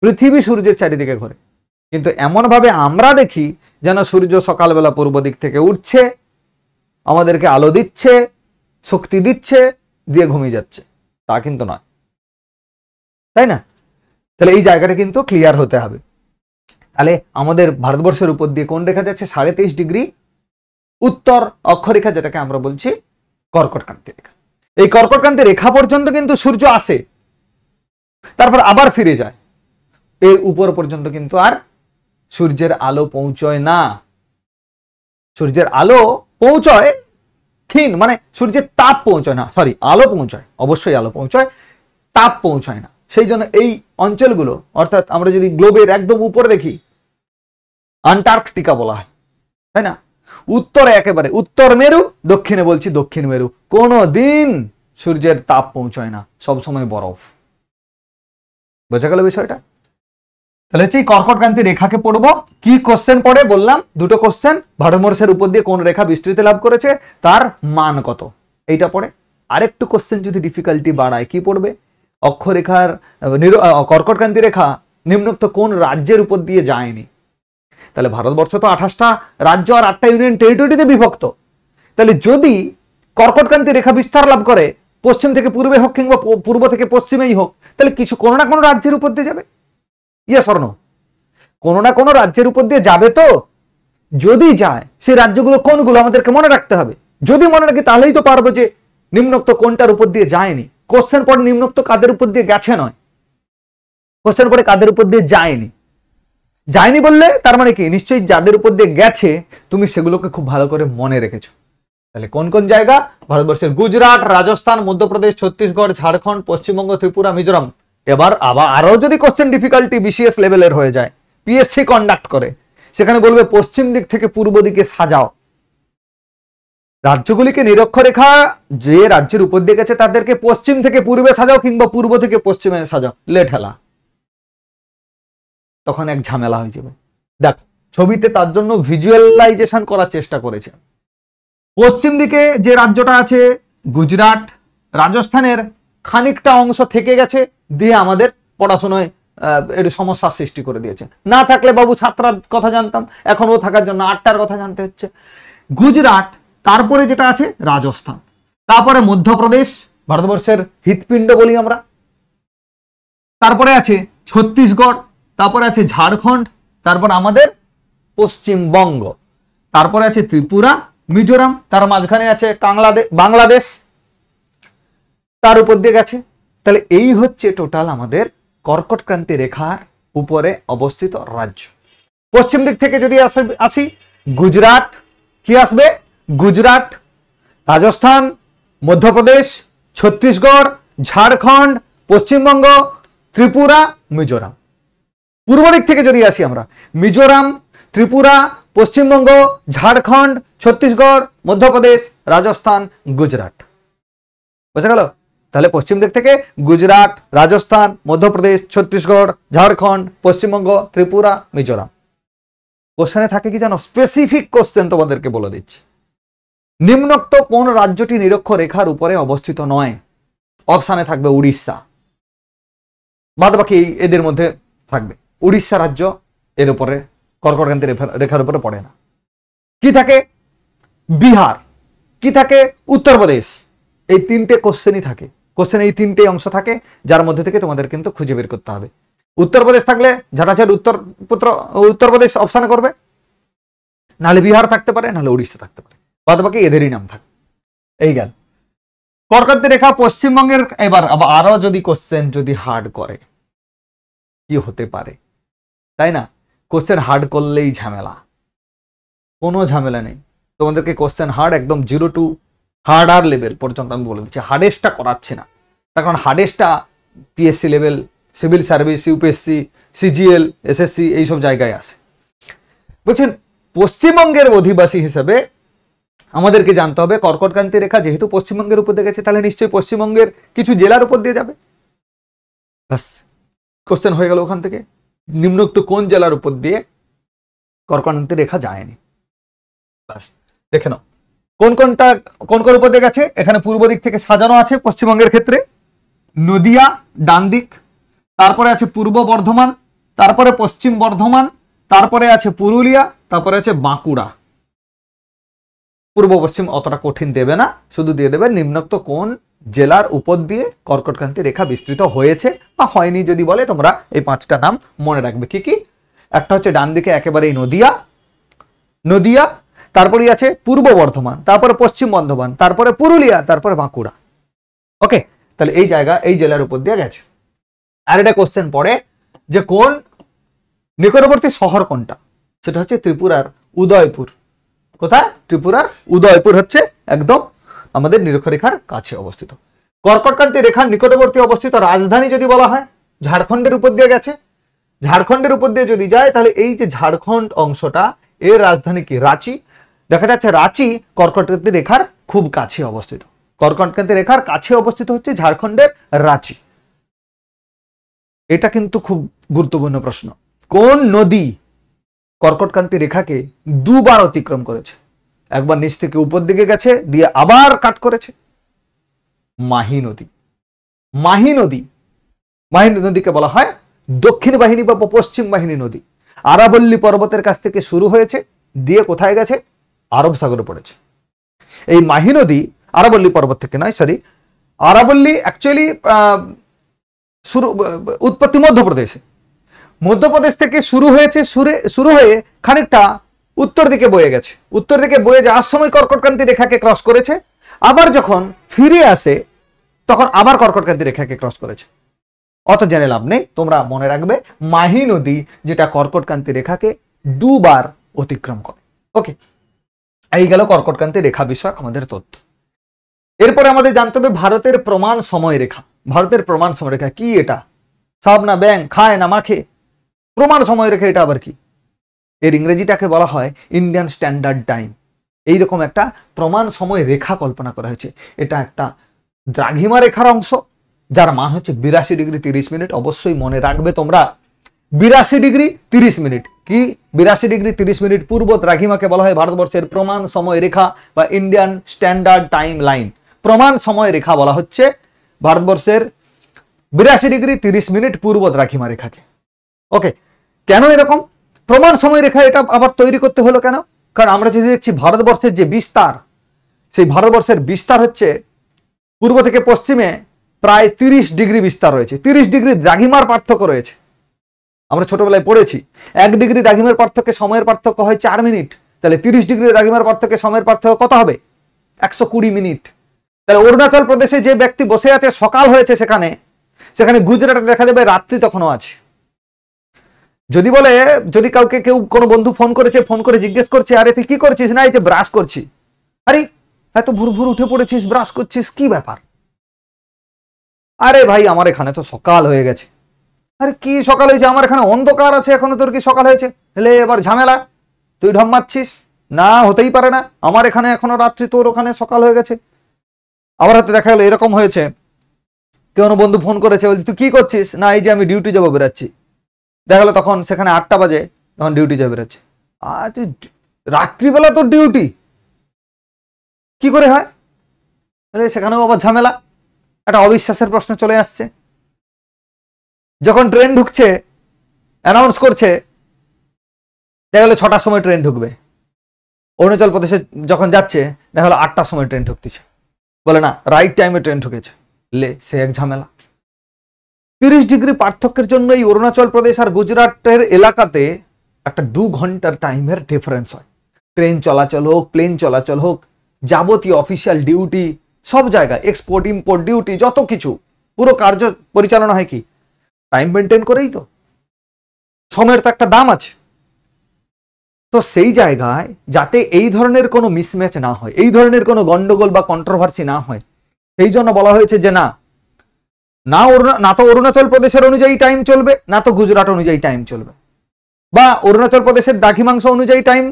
পৃথিবী সূর্যের চারিদিকে ঘোরে, কিন্তু এমন ভাবে আমরা দেখি যেন সূর্য সকালবেলা পূর্ব দিক থেকে উঠছে, আমাদেরকে আলো দিচ্ছে, শক্তি দিচ্ছে, দিয়ে ঘুমিয়ে যাচ্ছে। তা কিন্তু নয়, তাই না? তাহলে এই জায়গাটা কিন্তু ক্লিয়ার হতে হবে। তাহলে আমাদের ভারতবর্ষের উপর দিয়ে কোন রেখা যাচ্ছে? 23.5 ডিগ্রি উত্তর অক্ষরেখা, যেটাকে আমরা বলছি কর্কটক্রান্তি রেখা। এই কর্কটক্রান্তি রেখা পর্যন্ত কিন্তু সূর্য আসে, তারপর আবার ফিরে যায়। এর উপর পর্যন্ত কিন্তু আর সূর্যের আলো পৌঁছয় না। সূর্যের আলো পৌঁছয় ক্ষীণ, মানে সূর্যের তাপ পৌঁছয় না, সরি আলো পৌঁছয়, অবশ্যই আলো পৌঁছয়, তাপ পৌঁছয় না। সেই জন্য এই অঞ্চলগুলো, অর্থাৎ আমরা যদি গ্লোবের একদম উপরে দেখি, আন্টার্কটিকা বলা হয়, তাই না? উত্তরে একেবারে উত্তর মেরু, দক্ষিণে বলছি দক্ষিণ মেরু। কোনো দিন সূর্যের তাপ পৌঁছয় না, সবসময় বরফ। বোঝা গেল বিষয়টা? তাহলে হচ্ছে এই কর্কটক্রান্তি রেখাকে পড়বো। কি কোশ্চেন পড়ে বললাম, দুটো কোশ্চেন। ভারতবর্ষের উপর দিয়ে কোন রেখা বিস্তৃতি লাভ করেছে, তার মান কত, এইটা পড়ে। আরেকটু কোশ্চেন যদি ডিফিকাল্টি বাড়ায়, কি পড়বে, অক্ষরেখার কর্কটক্রান্তি রেখা নিম্নোক্ত কোন রাজ্যের উপর দিয়ে যায়নি। তাহলে ভারতবর্ষ তো 28টা রাজ্য আর 8টা ইউনিয়ন টেরিটরিতে বিভক্ত। তাহলে যদি কর্কটক্রান্তি রেখা বিস্তার লাভ করে, পশ্চিম থেকে পূর্বে হোক কিংবা পূর্ব থেকে পশ্চিমেই হোক, তাহলে কিছু কোনো না কোনো রাজ্যের উপর দিয়ে যাবে। Yes or no? কোনো না কোনো রাজ্যের উপর দিয়ে যাবে তো। যদি যায়, সেই রাজ্যগুলো কোনগুলো আমাদেরকে মনে রাখতে হবে। যদি মনে রাখি তাহলেই তো পারবো যে নিম্নোক্ত কোনটার উপর দিয়ে যায়নি। কোশ্চেন পরে নিম্নোক্ত কাদের উপর দিয়ে গেছে নয়, কোশ্চেন পরে কাদের উপর দিয়ে যায়নি। যায়নি বললে তার মানে কি, নিশ্চয়ই যাদের উপর দিয়ে গেছে তুমি সেগুলোকে খুব ভালো করে মনে রেখেছো। তাহলে কোন কোন জায়গা, ভারতবর্ষের গুজরাট, রাজস্থান, মধ্যপ্রদেশ, ছত্তিশগড়, ঝাড়খণ্ড, পশ্চিমবঙ্গ, ত্রিপুরা, মিজোরাম। এবার আবার আরো যদি কোশ্চেন ডিফিকাল্টি বিসিএস লেভেলের হয়ে যায়, পিএসসি কন্ডাক্ট করে, সেখানে বলবে পশ্চিম দিক থেকে পূর্ব দিকে সাজাও। রাজ্যগুলিকে নিরক্ষরেখা যে রাজ্যের উপর দিয়ে গেছে তাদেরকে পশ্চিম থেকে পূর্বে সাজাও কিংবা পূর্ব থেকে পশ্চিমে সাজাও, লেট হেলা, তখন এক ঝামেলা হয়ে যাবে। দেখো ছবিতে তার জন্য ভিজুয়ালাইজেশন করার চেষ্টা করেছে। পশ্চিম দিকে যে রাজ্যটা আছে গুজরাট, রাজস্থানের খানিকটা অংশ থেকে গেছে, দিয়ে আমাদের পড়াশোনায় একটু সমস্যার সৃষ্টি করে দিয়েছে। না থাকলে বাবু 7টার কথা জানতাম, এখন ও থাকার জন্য 8টার কথা জানতে হচ্ছে। গুজরাট, তারপরে যেটা আছে রাজস্থান, তারপরে মধ্যপ্রদেশ, ভারতবর্ষের হৃৎপিণ্ড বলি আমরা, তারপরে আছে ছত্তিশগড়, তারপরে আছে ঝাড়খণ্ড, তারপর আমাদের পশ্চিমবঙ্গ, তারপরে আছে ত্রিপুরা, মিজোরাম, তার মাঝখানে আছে বাংলাদেশ, তার উপর দিয়ে গেছে। তাহলে এই হচ্ছে টোটাল আমাদের কর্কটক্রান্তি রেখার উপরে অবস্থিত রাজ্য। পশ্চিম দিক থেকে যদি আসি, গুজরাট, কি আসবে, গুজরাট, রাজস্থান, মধ্যপ্রদেশ, ছত্তিশগড়, ঝাড়খণ্ড, পশ্চিমবঙ্গ, ত্রিপুরা, মিজোরাম। পূর্ব দিক থেকে যদি আসি আমরা, মিজোরাম, ত্রিপুরা, পশ্চিমবঙ্গ, ঝাড়খণ্ড, ছত্তিশগড়, মধ্যপ্রদেশ, রাজস্থান, গুজরাট। বুঝা গেল? তাহলে পশ্চিম দিক থেকে গুজরাট, রাজস্থান, মধ্যপ্রদেশ, ছত্তিশগড়, ঝাড়খণ্ড, পশ্চিমবঙ্গ, ত্রিপুরা, মিজোরাম। কোশ্চেনে থাকে কি জানো, স্পেসিফিক কোশ্চেন তোমাদেরকে বলে দিচ্ছি। নিম্নোক্ত কোন রাজ্যটি নিরক্ষরেখার উপরে অবস্থিত নয়? অপশানে থাকবে উড়িষ্যা, বাদ বাকি এদের মধ্যে থাকবে। উড়িষ্যা রাজ্য এর উপরে কর্কটক্রান্তি রেখার উপরে পড়ে না। কি থাকে, বিহার, কি থাকে, উত্তরপ্রদেশ। এই তিনটে কোশ্চেনই থাকে। কোশ্চেন এই তিনটে অংশ থাকে, যার মধ্যে থেকে তোমাদের কিন্তু খুঁজে বের করতে হবে। উত্তরপ্রদেশ থাকলে ঝাঁটাঝাট উত্তরপ্রদেশ অপশানে করবে, নাহলে বিহার থাকতে পারে, নাহলে উড়িষ্যা থাকতে পারে, বাদ বাকি এদেরই নাম থাকে। এই গেল কর্কটক্রান্তি রেখা পশ্চিমবঙ্গের। এবার আরো যদি কোশ্চেন যদি হার্ড করে, কি হতে পারে, তাই না? কোশ্চেন হার্ড করলেই ঝামেলা, কোনো ঝামেলা নেই। তোমাদেরকে কোশ্চেন হার্ড একদম 0 to হার্ডার লেভেল পর্যন্ত আমি বলে দিচ্ছি। হার্ডেস্টটা করাচ্ছি না, তার কারণ হার্ডেস্টটা PSC level, civil service, UPSC, CGL, SSC এইসব জায়গায় আসে। বলছেন পশ্চিমবঙ্গের অধিবাসী হিসেবে আমাদেরকে জানতে হবে কর্কটক্রান্তি রেখা যেহেতু পশ্চিমবঙ্গের উপর দিয়ে গেছে, তাহলে নিশ্চয়ই পশ্চিমবঙ্গের কিছু জেলার উপর দিয়ে যাবে। ব্যাস, কোশ্চেন হয়ে গেল ওখান থেকে। নিম্নোক্ত কোন জেলার উপর দিয়ে কর্কটক্রান্তি রেখা যায়নি? ব্যাস, দেখে নাও কোন কোন উপর দিয়ে গেছে। এখানে পূর্ব দিক থেকে সাজানো আছে পশ্চিমবঙ্গের ক্ষেত্রে নদিয়া ডান দিক, তারপরে আছে পূর্ব বর্ধমান, তারপরে পশ্চিম বর্ধমান, তারপরে আছে পুরুলিয়া, তারপরে আছে বাঁকুড়া। পূর্ব পশ্চিম অতটা কঠিন দেবে না, শুধু দিয়ে দেবে নিম্নোক্ত কোন জেলার উপর দিয়ে কর্কটক্রান্তি রেখা বিস্তৃত হয়েছে বা হয়নি। যদি বলে তোমরা এই 5টা নাম মনে রাখবে। কি কি? একটা হচ্ছে ডান দিকে একেবারেই নদিয়া, তারপরে আছে পূর্ব বর্ধমান, তারপরে পশ্চিম বর্ধমান, তারপরে পুরুলিয়া, তারপরে বাঁকুড়া। ওকে, তাহলে এই জায়গা এই জেলার উপর দিয়ে গেছে। আর এটা কোশ্চেন পড়ে যে কোন নিকটবর্তী শহর কোনটা, সেটা হচ্ছে ত্রিপুরার উদয়পুর। কোথায়? ত্রিপুরার উদয়পুর হচ্ছে একদম আমাদের নিরক্ষরেখার কাছে অবস্থিত। কর্কটক্রান্তি রেখার নিকটবর্তী অবস্থিত রাজধানী যদি বলা হয়, ঝাড়খণ্ডের উপর দিয়ে গেছে। ঝাড়খণ্ডের উপর দিয়ে যদি যায় তাহলে এই যে ঝাড়খণ্ড অংশটা, এর রাজধানী কি? রাঁচি। দেখা যাচ্ছে রাঁচি কর্কটক্রান্তি রেখার খুব কাছে অবস্থিত। কর্কটক্রান্তি রেখার কাছে অবস্থিত হচ্ছে ঝাড়খণ্ডের রাঁচি। এটা কিন্তু খুব গুরুত্বপূর্ণ প্রশ্ন। কোন নদী কর্কটক্রান্তি রেখাকে দুবার অতিক্রম করেছে? একবার নিচ থেকে উপর দিকে গেছে, দিয়ে আবার কাট করেছে। মাহি নদী। মাহি নদী, মাহি নদীকে বলা হয় দক্ষিণ বাহিনী বা পশ্চিম বাহিনী নদী। আরাবল্লী পর্বতের কাছ থেকে শুরু হয়েছে, দিয়ে কোথায় গেছে? আরব সাগরে পড়েছে। এই মাহি নদী আরাবল্লী পর্বত থেকে নয়, সরি, আরাবল্লী অ্যাকচুয়ালি উৎপত্তি মধ্যপ্রদেশে। মধ্যপ্রদেশ থেকে শুরু হয়েছে, শুরু হয়ে খানিকটা উত্তর দিকে বয়ে গেছে। উত্তর দিকে বয়ে যাওয়ার সময় কর্কটক্রান্তি রেখাকে ক্রস করেছে, আবার যখন ফিরে আসে তখন আবার কর্কটক্রান্তি রেখাকে ক্রস করেছে। অত জেনে লাভ নেই, তোমরা মনে রাখবে মাহি নদী যেটা কর্কটক্রান্তি রেখাকে দুবার অতিক্রম করে। ওকে, এই গেল কর্কটক্রান্তি রেখা বিষয়ক আমাদের তথ্য। এরপরে আমাদের জানতে হবে ভারতের প্রমাণ সময় রেখা। ভারতের প্রমাণ সময় রেখা কি? এটা সাব না ব্যাং, খায় না মাখে, প্রমাণ সময় রেখা এটা আবার কি? এর ইংরেজিটাকে বলা হয় ইন্ডিয়ান স্ট্যান্ডার্ড টাইম। এইরকম একটা প্রমাণ সময় রেখা কল্পনা করা হয়েছে। এটা একটা দ্রাঘিমা রেখার অংশ, যার মান হচ্ছে 82 ডিগ্রি 30 মিনিট। অবশ্যই মনে রাখবে তোমরা 82 ডিগ্রি 30 মিনিট। কি 82 ডিগ্রি 30 মিনিট পূর্ব দ্রাঘিমাকে বলা হয় ভারতবর্ষের প্রমাণ সময় রেখা বা ইন্ডিয়ান স্ট্যান্ডার্ড টাইম লাইন। প্রমাণ সময় রেখা বলা হচ্ছে ভারতবর্ষের 82 ডিগ্রি 30 মিনিট পূর্ব দ্রাঘিমা রেখাকে। ওকে, কেন এরকম প্রমাণ সময় রেখা এটা আবার তৈরি করতে হলো কেন? কারণ আমরা যদি দেখছি ভারতবর্ষের যে বিস্তার, সেই ভারতবর্ষের বিস্তার হচ্ছে পূর্ব থেকে পশ্চিমে প্রায় 30 ডিগ্রি বিস্তার রয়েছে। 30 ডিগ্রি দ্রাঘিমার পার্থক্য রয়েছে। আমরা ছোটবেলায় পড়েছি 1 ডিগ্রি দ্রাঘিমার পার্থক্যে সময়ের পার্থক্য হয় 4 মিনিট। তাহলে 30 ডিগ্রি দ্রাঘিমার পার্থক্যে সময়ের পার্থক্য কত হবে? 120 মিনিট। তাহলে অরুণাচল প্রদেশে যে ব্যক্তি বসে আছে, সকাল হয়েছে সেখানে, সেখানে গুজরাটে দেখা যাবে রাত্রি তখনও আছে। যদি বলে, যদি কাউকে কেউ কোনো বন্ধু ফোন করেছে, ফোন করে জিজ্ঞেস করছে আরে তুই কি করছিস? না এই যে ব্রাশ করছি। আরে এত ভোর ভোর উঠে পড়েছিস, ব্রাশ করছিস, কি ব্যাপার? আরে ভাই আমার এখানে তো সকাল হয়ে গেছে। আরে কি সকাল হয়েছে? আমার এখানে অন্ধকার আছে এখনো, তোর কি সকাল হয়েছে? হেলে এবার ঝামেলা, তুই ঢম মারছিস না, হতেই পারে না, আমার এখানে এখনো রাত্রি, তোর ওখানে সকাল হয়ে গেছে। আবার হয়তো দেখা গেলো এরকম হয়েছে, কেউ বন্ধু ফোন করেছে, বলছি তুই কি করছিস? না এই যে আমি ডিউটি যাবো, বেরাচ্ছি। দেখা গেলো তখন সেখানে 8টা বাজে, তখন ডিউটি যাবে বেরোচ্ছে। আজ রাত্রিবেলা তোর ডিউটি, কি করে হয়? সেখানেও আবার ঝামেলা, একটা অবিশ্বাসের প্রশ্ন চলে আসছে। যখন ট্রেন ঢুকছে, অ্যানাউন্স করছে, দেখা গেলো 6টার সময় ট্রেন ঢুকবে। অরুণাচল প্রদেশে যখন যাচ্ছে, দেখা গেলো 8টার সময় ট্রেন ঢুকতেছে, বলে না রাইট টাইমে ট্রেন ঢুকেছে। সে এক ঝামেলা। 30 ডিগ্রি পার্থক্যের জন্য এই অরুণাচল প্রদেশ আর গুজরাটের এলাকাতে একটা 2 ঘন্টার টাইমের ডিফারেন্স হয়। ট্রেন চলাচল হোক, প্লেন চলাচল হোক, যাবতীয় অফিসিয়াল ডিউটি, সব জায়গায় এক্সপোর্ট ইম্পোর্ট ডিউটি, যত কিছু পুরো কার্য পরিচালনা হয় কি টাইম মেনটেন করেই তো। সময়ের তো একটা দাম আছে। তো সেই জায়গায় যাতে এই ধরনের কোনো মিসম্যাচ না হয়, এই ধরনের কোনো গন্ডগোল বা কন্ট্রোভার্সি না হয়, সেই জন্য বলা হয়েছে যে না তো অরুণাচল প্রদেশের অনুযায়ী টাইম চলবে, না তো গুজরাট অনুযায়ী টাইম চলবে, বা অরুণাচল প্রদেশের দ্রাঘিমাংশ অনুযায়ী টাইম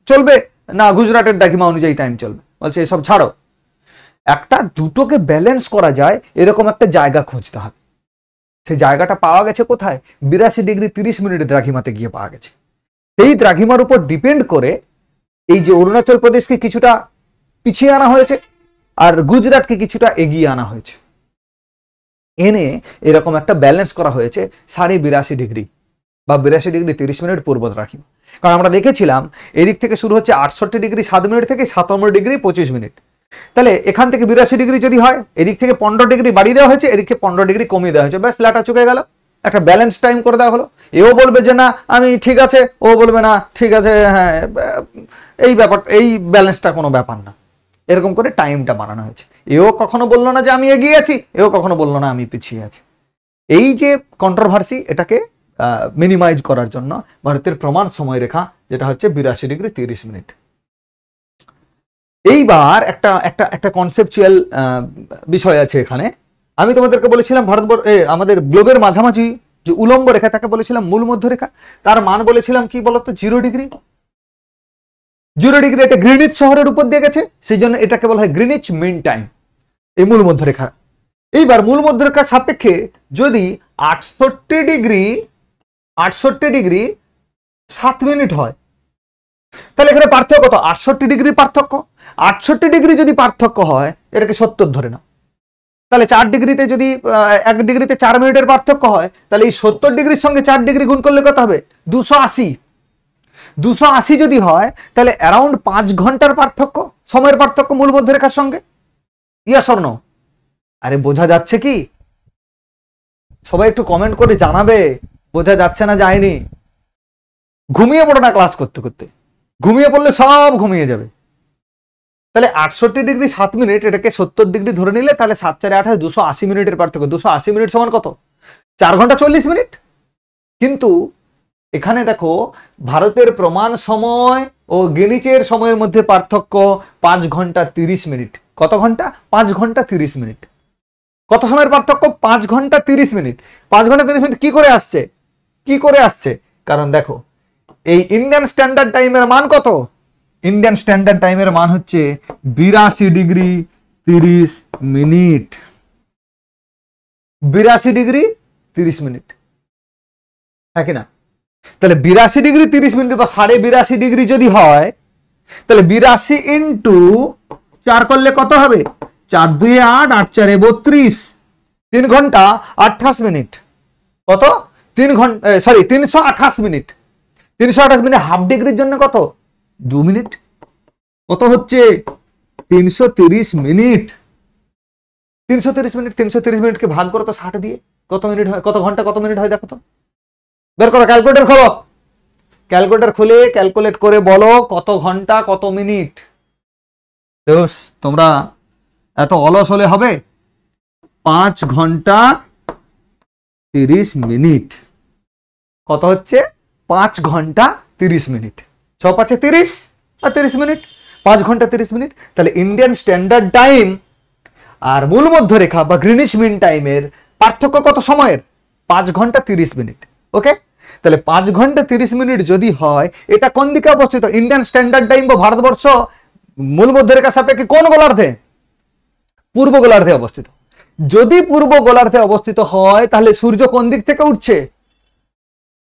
চলবে, না গুজরাটের দ্রাঘিমা অনুযায়ী টাইম চলবে। বলছে এসব ছাড়ো, একটা দুটোকে ব্যালেন্স করা যায় এরকম একটা জায়গা খুঁজতে হবে। সেই জায়গাটা পাওয়া গেছে কোথায়? 82 ডিগ্রি 30 মিনিট দ্রাঘিমাতে গিয়ে পাওয়া গেছে। সেই দ্রাঘিমার উপর ডিপেন্ড করে এই যে অরুণাচল প্রদেশকে কিছুটা পিছিয়ে আনা হয়েছে আর গুজরাটকে কিছুটা এগিয়ে আনা হয়েছে, এনে এরকম একটা ব্যালেন্স করা হয়েছে 82.5 ডিগ্রি বা 82 ডিগ্রি 30 মিনিট পূর্ব দ্রাঘিমা। কারণ আমরা দেখেছিলাম এদিক থেকে শুরু হচ্ছে 68 ডিগ্রি 7 মিনিট থেকে 57 ডিগ্রি 25 মিনিট। তাহলে এখান থেকে 82 ডিগ্রি যদি হয়, এদিক থেকে 15 ডিগ্রি বাড়িয়ে দেওয়া হয়েছে, এদিকে 15 ডিগ্রি কমিয়ে দেওয়া হয়েছে, ব্যাস ল্যাটা চুকে গেল। একটা ব্যালেন্স টাইম করে দেওয়া হলো। এও বলবে যে না আমি ঠিক আছে, ও বলবে না ঠিক আছে, হ্যাঁ এই ব্যাপারটা, এই ব্যালেন্সটা কোনো ব্যাপার না, এরকম করে টাইমটা বানানো হয়েছে। এও কখনো বললো না যে আমি এগিয়ে আছি, এও কখনো বললো না আমি পিছিয়ে আছি। এই যে কন্ট্রোভার্সি, এটাকে মিনিমাইজ করার জন্য ভারতের প্রমাণ সময় রেখা যেটা হচ্ছে 82 ডিগ্রি 30 মিনিট। এইবার একটা কনসেপচুয়াল বিষয় আছে এখানে। আমি তোমাদেরকে বলেছিলাম আমাদের গ্লোবের মাঝামাঝি যে উলম্ব রেখা, তাকে বলেছিলাম মূল মধ্য রেখা। তার মান বলেছিলাম কি বলতো? 0 ডিগ্রি। 0 ডিগ্রি এটা গ্রিনিচ শহরের উপর দিয়ে গেছে, সেই জন্য এটাকে বলা হয় গ্রিনিচ মিন টাইম, এই মূল মধ্যরেখা। এইবার মূল মধ্যরেখার সাপেক্ষে যদি 68 ডিগ্রি 7 মিনিট হয়, তাহলে এখানে পার্থক্য কত? 68 ডিগ্রি পার্থক্য। 68 ডিগ্রি যদি পার্থক্য হয়, এটাকে 70 ধরে নাও। তাহলে 4 ডিগ্রিতে যদি 1 ডিগ্রিতে 4 মিনিটের পার্থক্য হয়, তাহলে এই 70 ডিগ্রির সঙ্গে 4 ডিগ্রি গুণ করলে কত হবে? 280। 280 যদি হয়, তাহলে অ্যারাউন্ড 5 ঘন্টার পার্থক্য, সময়ের পার্থক্য মূল মধ্যরেখার সঙ্গে। Yes or no? আরে বোঝা যাচ্ছে কি? সবাই একটু কমেন্ট করে জানাবে বোঝা যাচ্ছে না যায়নি। ঘুমিয়ে পড়ো না ক্লাস করতে করতে, ঘুমিয়ে পড়লে সব ঘুমিয়ে যাবে। তাহলে 68 ডিগ্রি 7 মিনিট, এটাকে 70 ডিগ্রি ধরে নিলে তাহলে 7 4 28 280 মিনিটের পার্থক্য। 280 মিনিট সমান কত? 4 ঘন্টা 40 মিনিট। কিন্তু এখানে দেখো ভারতের প্রমাণ সময় ও গ্রিনিচের সময়ের মধ্যে পার্থক্য 5 ঘন্টা 30 মিনিট। কত ঘন্টা? 5 ঘন্টা 30 মিনিট। কত সময়ের পার্থক্য? 5 ঘন্টা 30 মিনিট। 5 ঘন্টা 30 মিনিট কি করে আসছে? কি করে আসছে? কারণ দেখো এই ইন্ডিয়ান স্ট্যান্ডার্ড টাইমের মান কত? ইন্ডিয়ান স্ট্যান্ডার্ড টাইমের মান হচ্ছে 82 ডিগ্রি 30 মিনিট। 82 ডিগ্রি 30 মিনিট, হ্যাঁ কি না? তাহলে 82 ডিগ্রি 30 মিনিট বা 82.5 ডিগ্রি যদি হয়, তাহলে 82 ইন্টু 4 করলে কত হবে? 4 2 8, 8 4 32, 3 ঘন্টা 28 মিনিট। কত? 3 ঘন্টা, সরি 328 মিনিট। 328 মিনিট হাফ ডিগ্রির জন্য কত? 2 মিনিট। কত হচ্ছে? 330 মিনিট। 330 মিনিট, 330 মিনিটকে ভাগ করো তো 60 দিয়ে, কত মিনিট হয়? কত ঘন্টা কত মিনিট হয় দেখো তো, বের করো, ক্যালকুলেটর খোলো। ক্যালকুলেটর খুলে ক্যালকুলেট করে বলো কত ঘন্টা কত মিনিট। তোমরা এত অলস হলে হবে? 5 ঘন্টা 30 মিনিট। কত হচ্ছে? 5 ঘন্টা 30 মিনিট। 6 5 30 আর 30 মিনিট, 5 ঘন্টা 30 মিনিট। তাহলে ইন্ডিয়ান স্ট্যান্ডার্ড টাইম আর মূল মধ্যরেখা বা গ্রিনিচ মিন টাইমের পার্থক্য কত সময়ের? 5 ঘন্টা 30 মিনিট। ওকে, তাহলে 5 ঘন্টা 30 মিনিট যদি হয়, এটা কোন দিকে অবস্থিত? ইন্ডিয়ান স্ট্যান্ডার্ড টাইম বা ভারতবর্ষ মূল মধ্যরেখা সাপেক্ষে কোন গোলার্ধে? পূর্ব গোলার্ধে অবস্থিত। যদি পূর্ব গোলার্ধে অবস্থিত হয়, তাহলে সূর্য কোন দিক থেকে উঠছে?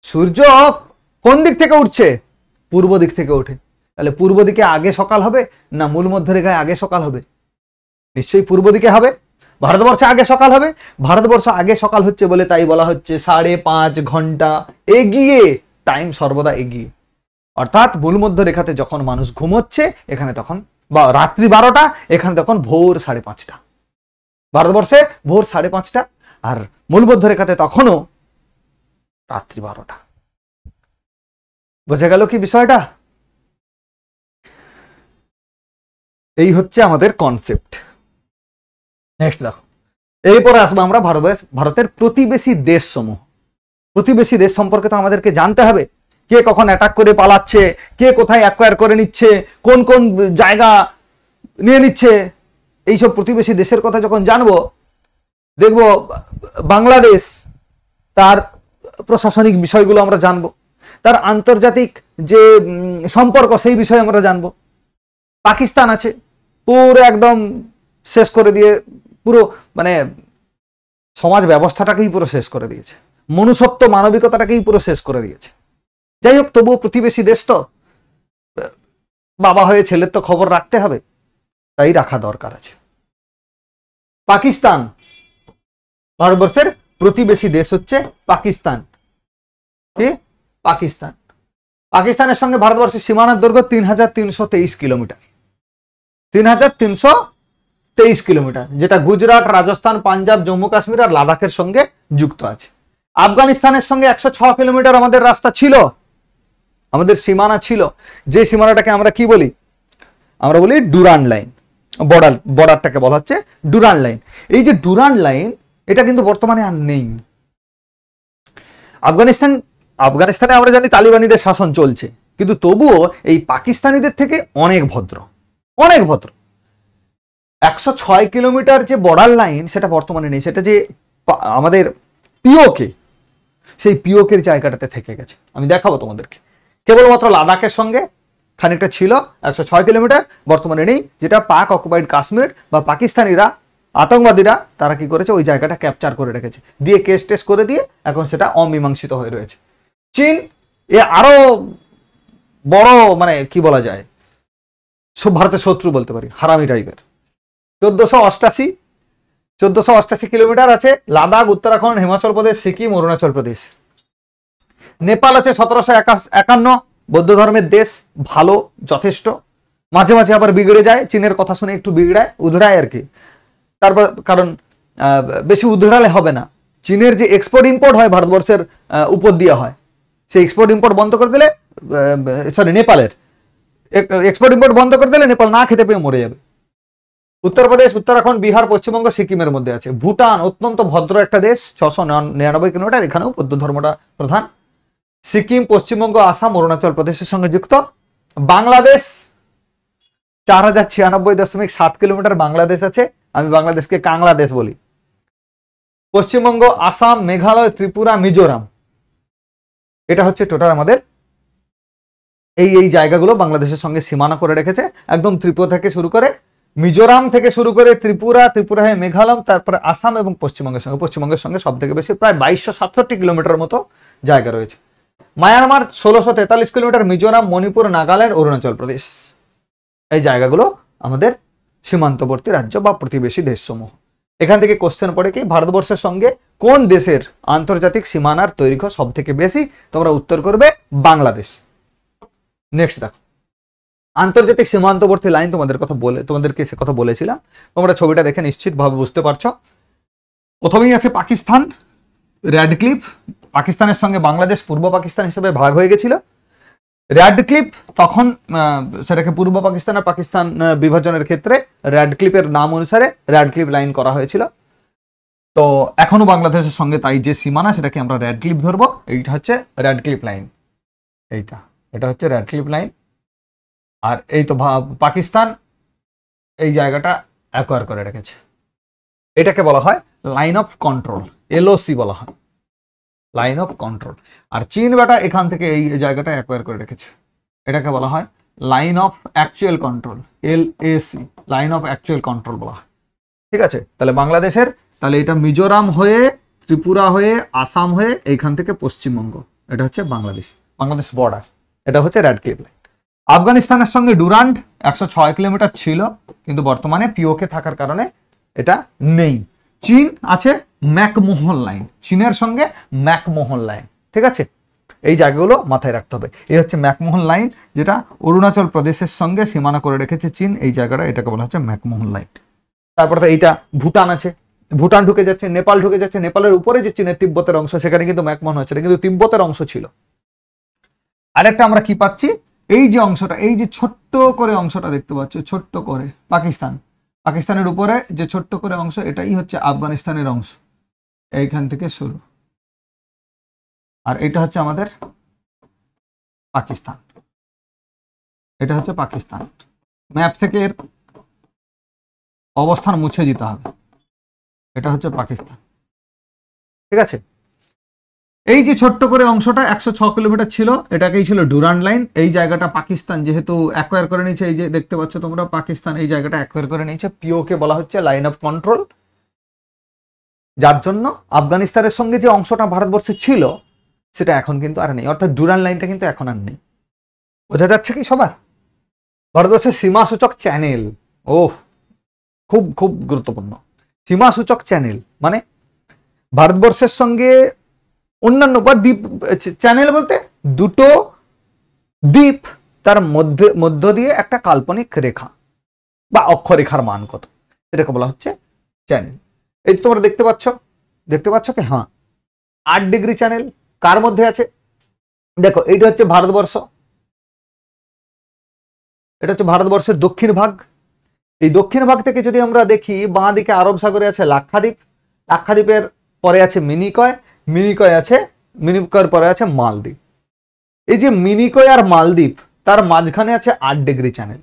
সূর্য কোন দিক থেকে উঠছে? পূর্ব দিক থেকে ওঠে। তাহলে পূর্ব দিকে আগে সকাল হবে না মূল মধ্যরেখায় আগে সকাল হবে? নিশ্চয়ই পূর্ব দিকে হবে। ভারতবর্ষে আগে সকাল হবে। ভারতবর্ষ আগে সকাল হচ্ছে বলে তাই বলা হচ্ছে 5.5 ঘন্টা এগিয়ে, টাইম সর্বদা এগিয়ে। অর্থাৎ মূল মধ্যরেখাতে যখন মানুষ ঘুমোচ্ছে, এখানে তখন বা রাত্রি 12টা, এখানে তখন ভোর 5:30। ভারতবর্ষে ভোর 5:30, আর মূল মধ্যরেখাতে তখনও রাত্রি 12টা। বোঝা গেল কি বিষয়টা? এই হচ্ছে আমাদের কনসেপ্ট। নেক্সট দেখো, এরপরে আসবো আমরা ভারতের প্রতিবেশী দেশ সমূহ। প্রতিবেশী দেশ সম্পর্কে তো আমাদেরকে জানতে হবে। কে কখন অ্যাটাক করে পালাচ্ছে, কে কোথায় অ্যাকোয়ার করে নিচ্ছে, কোন কোন জায়গা নিয়ে নিচ্ছে, এইসব প্রতিবেশী দেশের কথা যখন জানবো, দেখবো বাংলাদেশ, তার প্রশাসনিক বিষয়গুলো আমরা জানবো, তার আন্তর্জাতিক যে সম্পর্ক সেই বিষয়ে আমরা জানবো। পাকিস্তান আছে, পুরো একদম শেষ করে দিয়ে, পুরো মানে সমাজ ব্যবস্থাটাকেই পুরো শেষ করে দিয়েছে, মনুষ্যত্ব মানবিকতাটাকেই পুরো শেষ করে দিয়েছে। যাই হোক, তবুও প্রতিবেশী দেশ তো, বাবা হয়ে ছেলের তো খবর রাখতে হবে, তাই রাখা দরকার আছে। পাকিস্তান, ভারতবর্ষের প্রতিবেশী দেশ হচ্ছে পাকিস্তান। কি? পাকিস্তান। পাকিস্তানের সঙ্গে ভারতবর্ষের সীমানার দৈর্ঘ্য 3323 কিলোমিটার। 3323 কিলোমিটার, যেটা গুজরাট, রাজস্থান, পাঞ্জাব, জম্মু কাশ্মীর আর লাদাখের সঙ্গে যুক্ত আছে। আফগানিস্তানের সঙ্গে 106 কিলোমিটার আমাদের রাস্তা ছিল, আমাদের সীমানা ছিল। যে সীমানাটাকে আমরা কি বলি? আমরা বলি ডুরান্ড লাইন। বর্ডারটাকে বলা হচ্ছে ডুরান্ড লাইন। এই যে ডুরান্ড লাইন, এটা কিন্তু বর্তমানে আর নেই। আফগানিস্তানে আমরা জানি তালিবানিদের শাসন চলছে, কিন্তু তবুও এই পাকিস্তানিদের থেকে অনেক ভদ্র, অনেক ভদ্র। 106 কিলোমিটার যে বর্ডার লাইন, সেটা বর্তমানে নেই। সেটা যে আমাদের পিওকে, সেই পিওকের জায়গাটাতে থেকে গেছে। আমি দেখাবো তোমাদেরকে। কেবলমাত্র লাদাখের সঙ্গে খানিকটা ছিল 106 কিলোমিটার, বর্তমানে নেই, যেটা পাক অকুপাইড কাশ্মীর বা পাকিস্তানিরা আতঙ্কবাদীরা তারা কি করেছে ওই জায়গাটা ক্যাপচার করে রেখেছে, দিয়ে কেস টেস করে দিয়ে এখন সেটা অমীমাংসিত হয়ে রয়েছে। চীন আরো বড় মানে কি বলা যায়, সব ভারতের শত্রু বলতে পারি, হারামি টাইপের। 1488 কিলোমিটার আছে, লাদাখ, উত্তরাখণ্ড, হিমাচল প্রদেশ, সিকিম, অরুণাচল প্রদেশ। নেপাল আছে 1751, বৌদ্ধ ধর্মের দেশ, ভালো যথেষ্ট, মাঝে মাঝে আবার বিগড়ে যায়, চীনের কথা শুনে একটু উধড়ায় আর কি। তারপর কারণ বেশি উধড়ালে হবে না, চীনের যে এক্সপোর্ট ইম্পোর্ট হয় ভারতবর্ষের উপর দিয়ে হয়, সেই এক্সপোর্ট ইম্পোর্ট বন্ধ করে দিলে নেপালের এক্সপোর্ট ইম্পোর্ট বন্ধ করে দিলে নেপাল না খেতে পেয়ে মরে যাবে। উত্তরপ্রদেশ, উত্তরাখণ্ড, বিহার, পশ্চিমবঙ্গ, সিকিমের মধ্যে আছে। ভুটান অত্যন্ত ভদ্র একটা দেশ, 699 কিলোমিটার, এখানেও বৌদ্ধ ধর্মটা প্রধান। সিকিম, পশ্চিমবঙ্গ, আসাম, অরুণাচল প্রদেশের সঙ্গে যুক্ত। বাংলাদেশ 4096.7 কিলোমিটার বাংলাদেশ আছে, আমি বাংলাদেশকে কাংলাদেশ বলি। পশ্চিমবঙ্গ, আসাম, মেঘালয়, ত্রিপুরা, মিজোরাম, এটা হচ্ছে টোটাল আমাদের এই জায়গাগুলো বাংলাদেশের সঙ্গে সীমানা করে রেখেছে, একদম ত্রিপুরা থেকে শুরু করে মিজোরাম থেকে শুরু করে ত্রিপুরা হয়ে মেঘালয়, তারপরে আসাম এবং পশ্চিমবঙ্গের সঙ্গে সব থেকে বেশি প্রায় 2267 কিলোমিটার মতো জায়গা রয়েছে। মায়ানমার 1643 কিলোমিটার, মিজোরাম, মণিপুর, নাগাল্যান্ড, অরুণাচল প্রদেশ, এই জায়গাগুলো আমাদের সীমান্তবর্তী রাজ্য বা প্রতিবেশী দেশসমূহ। এখান থেকে কোশ্চেন পড়ে কি, ভারতবর্ষের সঙ্গে কোন দেশের আন্তর্জাতিক সীমানার দৈর্ঘ্য সব থেকে বেশি? তোমরা উত্তর করবে বাংলাদেশ। নেক্সট দেখো, আন্তর্জাতিক সীমান্তবর্তী লাইন তোমাদেরকে সে কথা বলেছিলাম, তোমরা ছবিটা দেখে নিশ্চিতভাবে বুঝতে পারছো। প্রথমেই আছে পাকিস্তান, র্যাডক্লিফ, পাকিস্তানের সঙ্গে বাংলাদেশ পূর্ব পাকিস্তান হিসেবে ভাগ হয়ে গেছিল। র্যাডক্লিফ তখন সেটাকে পূর্ব পাকিস্তান আর পাকিস্তান বিভাজনের ক্ষেত্রে র্যাডক্লিফের নাম অনুসারে র্যাডক্লিফ লাইন করা হয়েছিল। তো এখনো বাংলাদেশের সঙ্গে তাই যে সীমানা সেটাকে আমরা র্যাডক্লিফ ধরবো। এইটা হচ্ছে র্যাডক্লিফ লাইন, এটা হচ্ছে র্যাডক্লিফ লাইন। আর এই তো পাকিস্তান এই জায়গাটা অ্যাকোয়ার করে রেখেছে, এটাকে বলা হয় লাইন অফ কন্ট্রোল, এলওসি বলা হয়, লাইন অফ কন্ট্রোল। আর চীন বেটা এখান থেকে এই জায়গাটা অ্যাকোয়ার করে রেখেছে, এটাকে বলা হয় line of actual control, LAC, line of actual control বলা হয়। ঠিক আছে, তাহলে বাংলাদেশের, তাহলে এটা মিজোরাম হয়ে, ত্রিপুরা হয়ে, আসাম হয়ে, এইখান থেকে পশ্চিমবঙ্গ, এটা হচ্ছে বাংলাদেশ বর্ডার, এটা হচ্ছে র্যাডক্লিফ লাইন। আফগানিস্তানের সঙ্গে ডুরান্ড 106 কিলোমিটার ছিল, কিন্তু বর্তমানে পিওকে থাকার কারণে এটা নেই। চীন আছে ম্যাকমোহন লাইন, চীনের সঙ্গে ম্যাকমোহন লাইন। ঠিক আছে, এই জায়গাগুলো মাথায় রাখতে হবে। এই হচ্ছে ম্যাকমোহন লাইন, যেটা অরুণাচল প্রদেশের সঙ্গে সীমানা করে রেখেছে চীন, এই জায়গাটা, এটাকে বলা হচ্ছে ম্যাকমোহন লাইন। তারপরে তো এইটা ভুটান আছে, ভুটান ঢুকে যাচ্ছে, নেপাল ঢুকে যাচ্ছে, নেপালের উপরে যে চীনের তিব্বতের অংশ, সেখানে কিন্তু ম্যাকমোহন হচ্ছে, কিন্তু তিব্বতের অংশ ছিল। আরেকটা আমরা কি পাচ্ছি, এই যে অংশটা, এই যে ছোট্ট করে অংশটা দেখতে পাচ্ছ, ছোট্ট করে পাকিস্তানের উপরে যে ছোট্ট করে অংশ, এটাই হচ্ছে আফগানিস্তানের অংশ, এইখান থেকে শুরু। আর এটা হচ্ছে আমাদের পাকিস্তান, এটা হচ্ছে পাকিস্তান। ম্যাপ থেকে এর অবস্থান মুছে দিতে হবে, এটা হচ্ছে পাকিস্তান। ঠিক আছে, এই যে ছোট্ট করে অংশটা 106 কিলোমিটার ছিল, এটাকেই ছিল ডুরান্ড লাইন। এই জায়গাটা পাকিস্তান যেহেতু অ্যাকোয়ার করে নিয়েছে, এই যে দেখতে পাচ্ছ তোমরা, পাকিস্তান এই জায়গাটা অ্যাকোয়ার করে নিয়েছে, পিওকে বলা হচ্ছে লাইন অফ কন্ট্রোল। যার জন্য আফগানিস্তানের সঙ্গে যে অংশটা ভারতবর্ষে ছিল সেটা এখন কিন্তু আর নেই, অর্থাৎ ডুরান্ড লাইনটা কিন্তু এখন আর নেই। বোঝা যাচ্ছে কি সবার? ভারতবর্ষের সীমা সূচক চ্যানেল, খুব খুব গুরুত্বপূর্ণ। সীমা সূচক চ্যানেল মানে ভারতবর্ষের সঙ্গে অন্যান্য বা দ্বীপ, চ্যানেল বলতে দুটো দ্বীপ, তার মধ্য দিয়ে একটা কাল্পনিক রেখা বা অক্ষরেখার মান কত, এটাকে বলা হচ্ছে চ্যানেল। এই তোমরা দেখতে পাচ্ছ কি, হ্যাঁ 8 ডিগ্রি চ্যানেল কার মধ্যে আছে? দেখো, এইটা হচ্ছে ভারতবর্ষ, এটা হচ্ছে ভারতবর্ষের দক্ষিণ ভাগ। এই দক্ষিণ ভাগ থেকে যদি আমরা দেখি, বাঁ দিকে আরব সাগরে আছে লাক্ষাদ্বীপ, লাক্ষাদ্বীপের পরে আছে মিনিকয়ের পরে আছে মালদ্বীপ। এই যে মিনিকয় আর মালদ্বীপ, তার মাঝখানে আছে 8 ডিগ্রি চ্যানেল।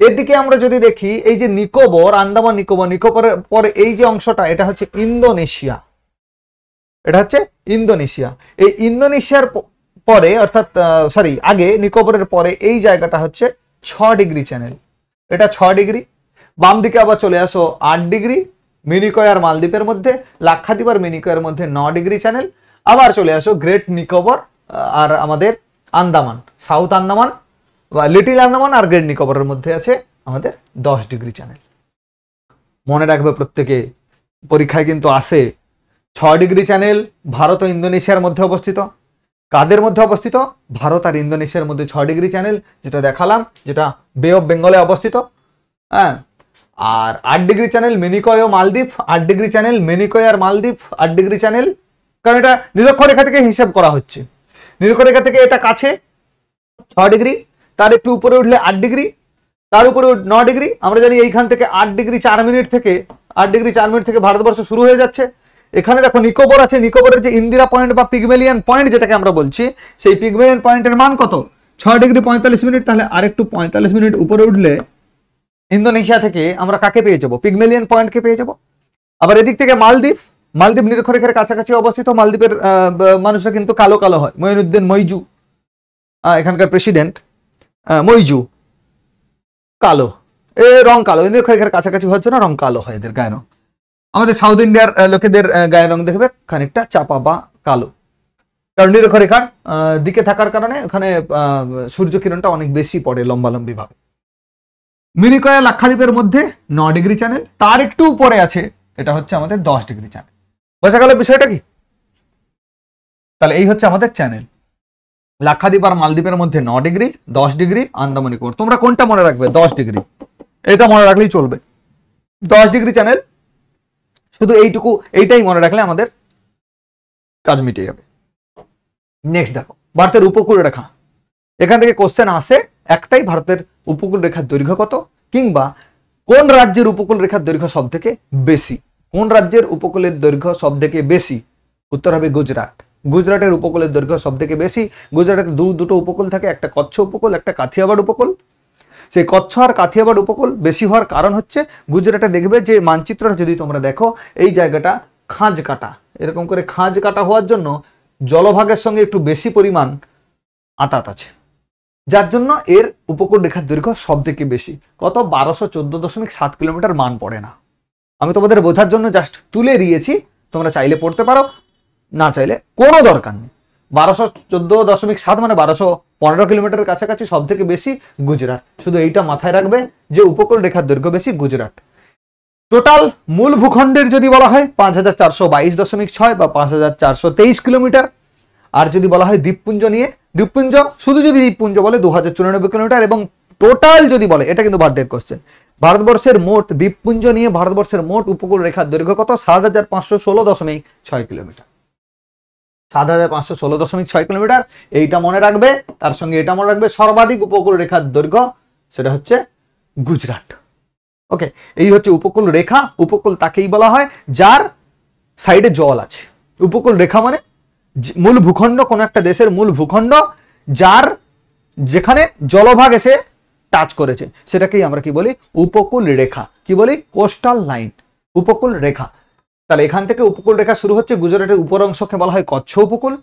এর দিকে আমরা যদি দেখি, এই যে নিকোবর, আন্দামান নিকোবরের পরে এই যে অংশটা, এটা হচ্ছে ইন্দোনেশিয়া, এই ইন্দোনেশিয়ার পরে অর্থাৎ আগে নিকোবরের পরে এই জায়গাটা হচ্ছে 6 ডিগ্রি চ্যানেল, এটা 6 ডিগ্রি। বাম দিকে আবার চলে আসো 8 ডিগ্রি মিনিকয় আর মালদ্বীপের মধ্যে, লাক্ষাদ্বীপ আর মিনিকয়ের মধ্যে 9 ডিগ্রি চ্যানেল। আবার চলে আসো গ্রেট নিকোবর আর আমাদের আন্দামান, সাউথ আন্দামান বা লিটিল আন্দামান আর গ্রেট নিকোবরের মধ্যে আছে আমাদের 10 ডিগ্রি চ্যানেল। মনে রাখবে প্রত্যেকে, পরীক্ষায় কিন্তু আসে 6 ডিগ্রি চ্যানেল ভারত ও ইন্দোনেশিয়ার মধ্যে অবস্থিত। কাদের মধ্যে অবস্থিত? ভারত আর ইন্দোনেশিয়ার মধ্যে 6 ডিগ্রি চ্যানেল, যেটা দেখালাম, যেটা বে অফ বেঙ্গলে অবস্থিত। হ্যাঁ, আর 8 ডিগ্রি চ্যানেল মিনিকয় ও মালদ্বীপ, 8 ডিগ্রি চ্যানেল মিনিকয় আর মালদ্বীপ, 8 ডিগ্রি চ্যানেল, কারণ এটা নিরক্ষরেখা থেকে হিসাব করা হচ্ছে। নিরক্ষরেখা থেকে এটা কাছে 6 ডিগ্রি, তার একটু উপরে উঠলে 8 ডিগ্রি, তার উপরে 9 ডিগ্রি। আমরা জানি এইখান থেকে 8 ডিগ্রি 4 মিনিট থেকে ভারতবর্ষ শুরু হয়ে যাচ্ছে। এখানে দেখো নিকোবর আছে, নিকোবরের যে ইন্দিরা পয়েন্ট বা পিগমেলিয়ান পয়েন্ট যেটাকে আমরা বলছি, সেই পিগমেলিয়ান পয়েন্টের মান কত? 6 ডিগ্রি 45 মিনিট। তাহলে আরেকটু 45 মিনিট উপরে উঠলে ইন্দোনেশিয়া থেকে আমরা কাকে পেয়ে যাব? পিগমেলিয়ান পয়েন্টকে পেয়ে যাব। আবার এদিক থেকে মালদ্বীপ, মালদ্বীপ নিরক্ষরেখার কাছাকাছি অবস্থিত। মালদ্বীপের মানুষরা কিন্তু কালো কালো হয়। মঈনুদ্দিন মইজু এখানকার প্রেসিডেন্ট, মইজু কালো, রং কালো, নিরক্ষরেখার কাছাকাছি হচ্ছে না, রং কালো হয় এদের গায়ের রং। আমাদের সাউথ ইন্ডিয়ার লোকেদের গায়ের রং দেখবে খানিকটা চাপা বা কালো, কারণ নিরক্ষরেখার দিকে থাকার কারণে ওখানে সূর্য কিরণটা অনেক বেশি পড়ে লম্বালম্বি ভাবে। মিনিকয় লাক্ষাদ্বীপের মধ্যে 9 ডিগ্রি চ্যানেল, তার একটু উপরে আছে, এটা হচ্ছে আমাদের 10 ডিগ্রি চ্যানেল। বোঝা গেল বিষয়টা কি? তাহলে এই হচ্ছে আমাদের চ্যানেল। লাক্ষাদ্বীপ আর মালদ্বীপের মধ্যে 9 ডিগ্রি, 10 ডিগ্রি আন্দামান নিকোবর। তোমরা কোনটা মনে রাখবে? 10 ডিগ্রি, এটা মনে রাখলেই চলবে। 10 ডিগ্রি চ্যানেল, শুধু এইটাই মনে রাখলে আমাদের কাজ মিটে যাবে। নেক্সট দেখো ভারতের উপকূল রেখা। এখান থেকে কোশ্চেন আসে একটাই, ভারতের উপকূল রেখার দৈর্ঘ্য কত, কিংবা কোন রাজ্যের উপকূল রেখার দৈর্ঘ্য সব থেকে বেশি। কোন রাজ্যের উপকূলের দৈর্ঘ্য সব থেকে বেশি? উত্তর হবে গুজরাট। গুজরাটের উপকূলের দৈর্ঘ্য সব থেকে বেশি। গুজরাটে দুটো উপকূল থাকে, একটা কচ্ছ উপকূল, একটা কাথিয়াবাড় উপকূল। সেই কচ্ছ আর কাথিয়াবাড় উপকূল বেশি হওয়ার কারণ হচ্ছে গুজরাটে দেখবে যে মানচিত্রটা যদি তোমরা দেখো, এই জায়গাটা খাঁজ কাটা, এরকম করে খাঁজ কাটা হওয়ার জন্য জলভাগের সঙ্গে একটু বেশি পরিমাণ আঁতাত আছে, যার জন্য এর উপকূল রেখার দৈর্ঘ্য সব থেকে বেশি। কত? 1214.7 কিলোমিটার মান পড়ে না। আমি তোমাদের বোঝার জন্য জাস্ট তুলে দিয়েছি, তোমরা চাইলে পড়তে পারো, না চাইলে কোনো দরকার নেই। 1214.7 মানে 1215 কিলোমিটারের কাছাকাছি, সব থেকে বেশি গুজরাট। শুধু এইটা মাথায় রাখবে যে উপকূল রেখার দৈর্ঘ্য বেশি গুজরাট। টোটাল মূল ভূখণ্ডের যদি বলা হয় 5422.6 বা 5423 কিলোমিটার। আর যদি বলা হয় দ্বীপপুঞ্জ নিয়ে, দ্বীপপুঞ্জ শুধু যদি দ্বীপপুঞ্জ বলে 2094 কিলোমিটার। এবং টোটাল যদি বলে, এটা কিন্তু বার্থডের কোশ্চেন, ভারতবর্ষের মোট দ্বীপপুঞ্জ নিয়ে ভারতবর্ষের মোট উপকূল রেখার দৈর্ঘ্য কত? 7516.6 কিলোমিটার। 7516.6 কিলোমিটার, এইটা মনে রাখবে। তার সঙ্গে এটা মনে রাখবে, সর্বাধিক উপকূল রেখার দৈর্ঘ্য সেটা হচ্ছে গুজরাট। ওকে, এই হচ্ছে উপকূল রেখা। উপকূল তাকেই বলা হয় যার সাইডে জল আছে। উপকূল রেখা মানে মূল ভূখণ্ড, কোন একটা দেশের মূল ভূখণ্ড যার যেখানে জলভাগ এসে টাচ করেছে, সেটাকেই আমরা কি বলি? উপকূল রেখা। কি বলি? কোস্টাল লাইন, উপকূল রেখা। তাহলে এখান থেকে উপকূল রেখা শুরু হচ্ছে। গুজরাটের উপর অংশকে বলা হয় কচ্ছ উপকূল,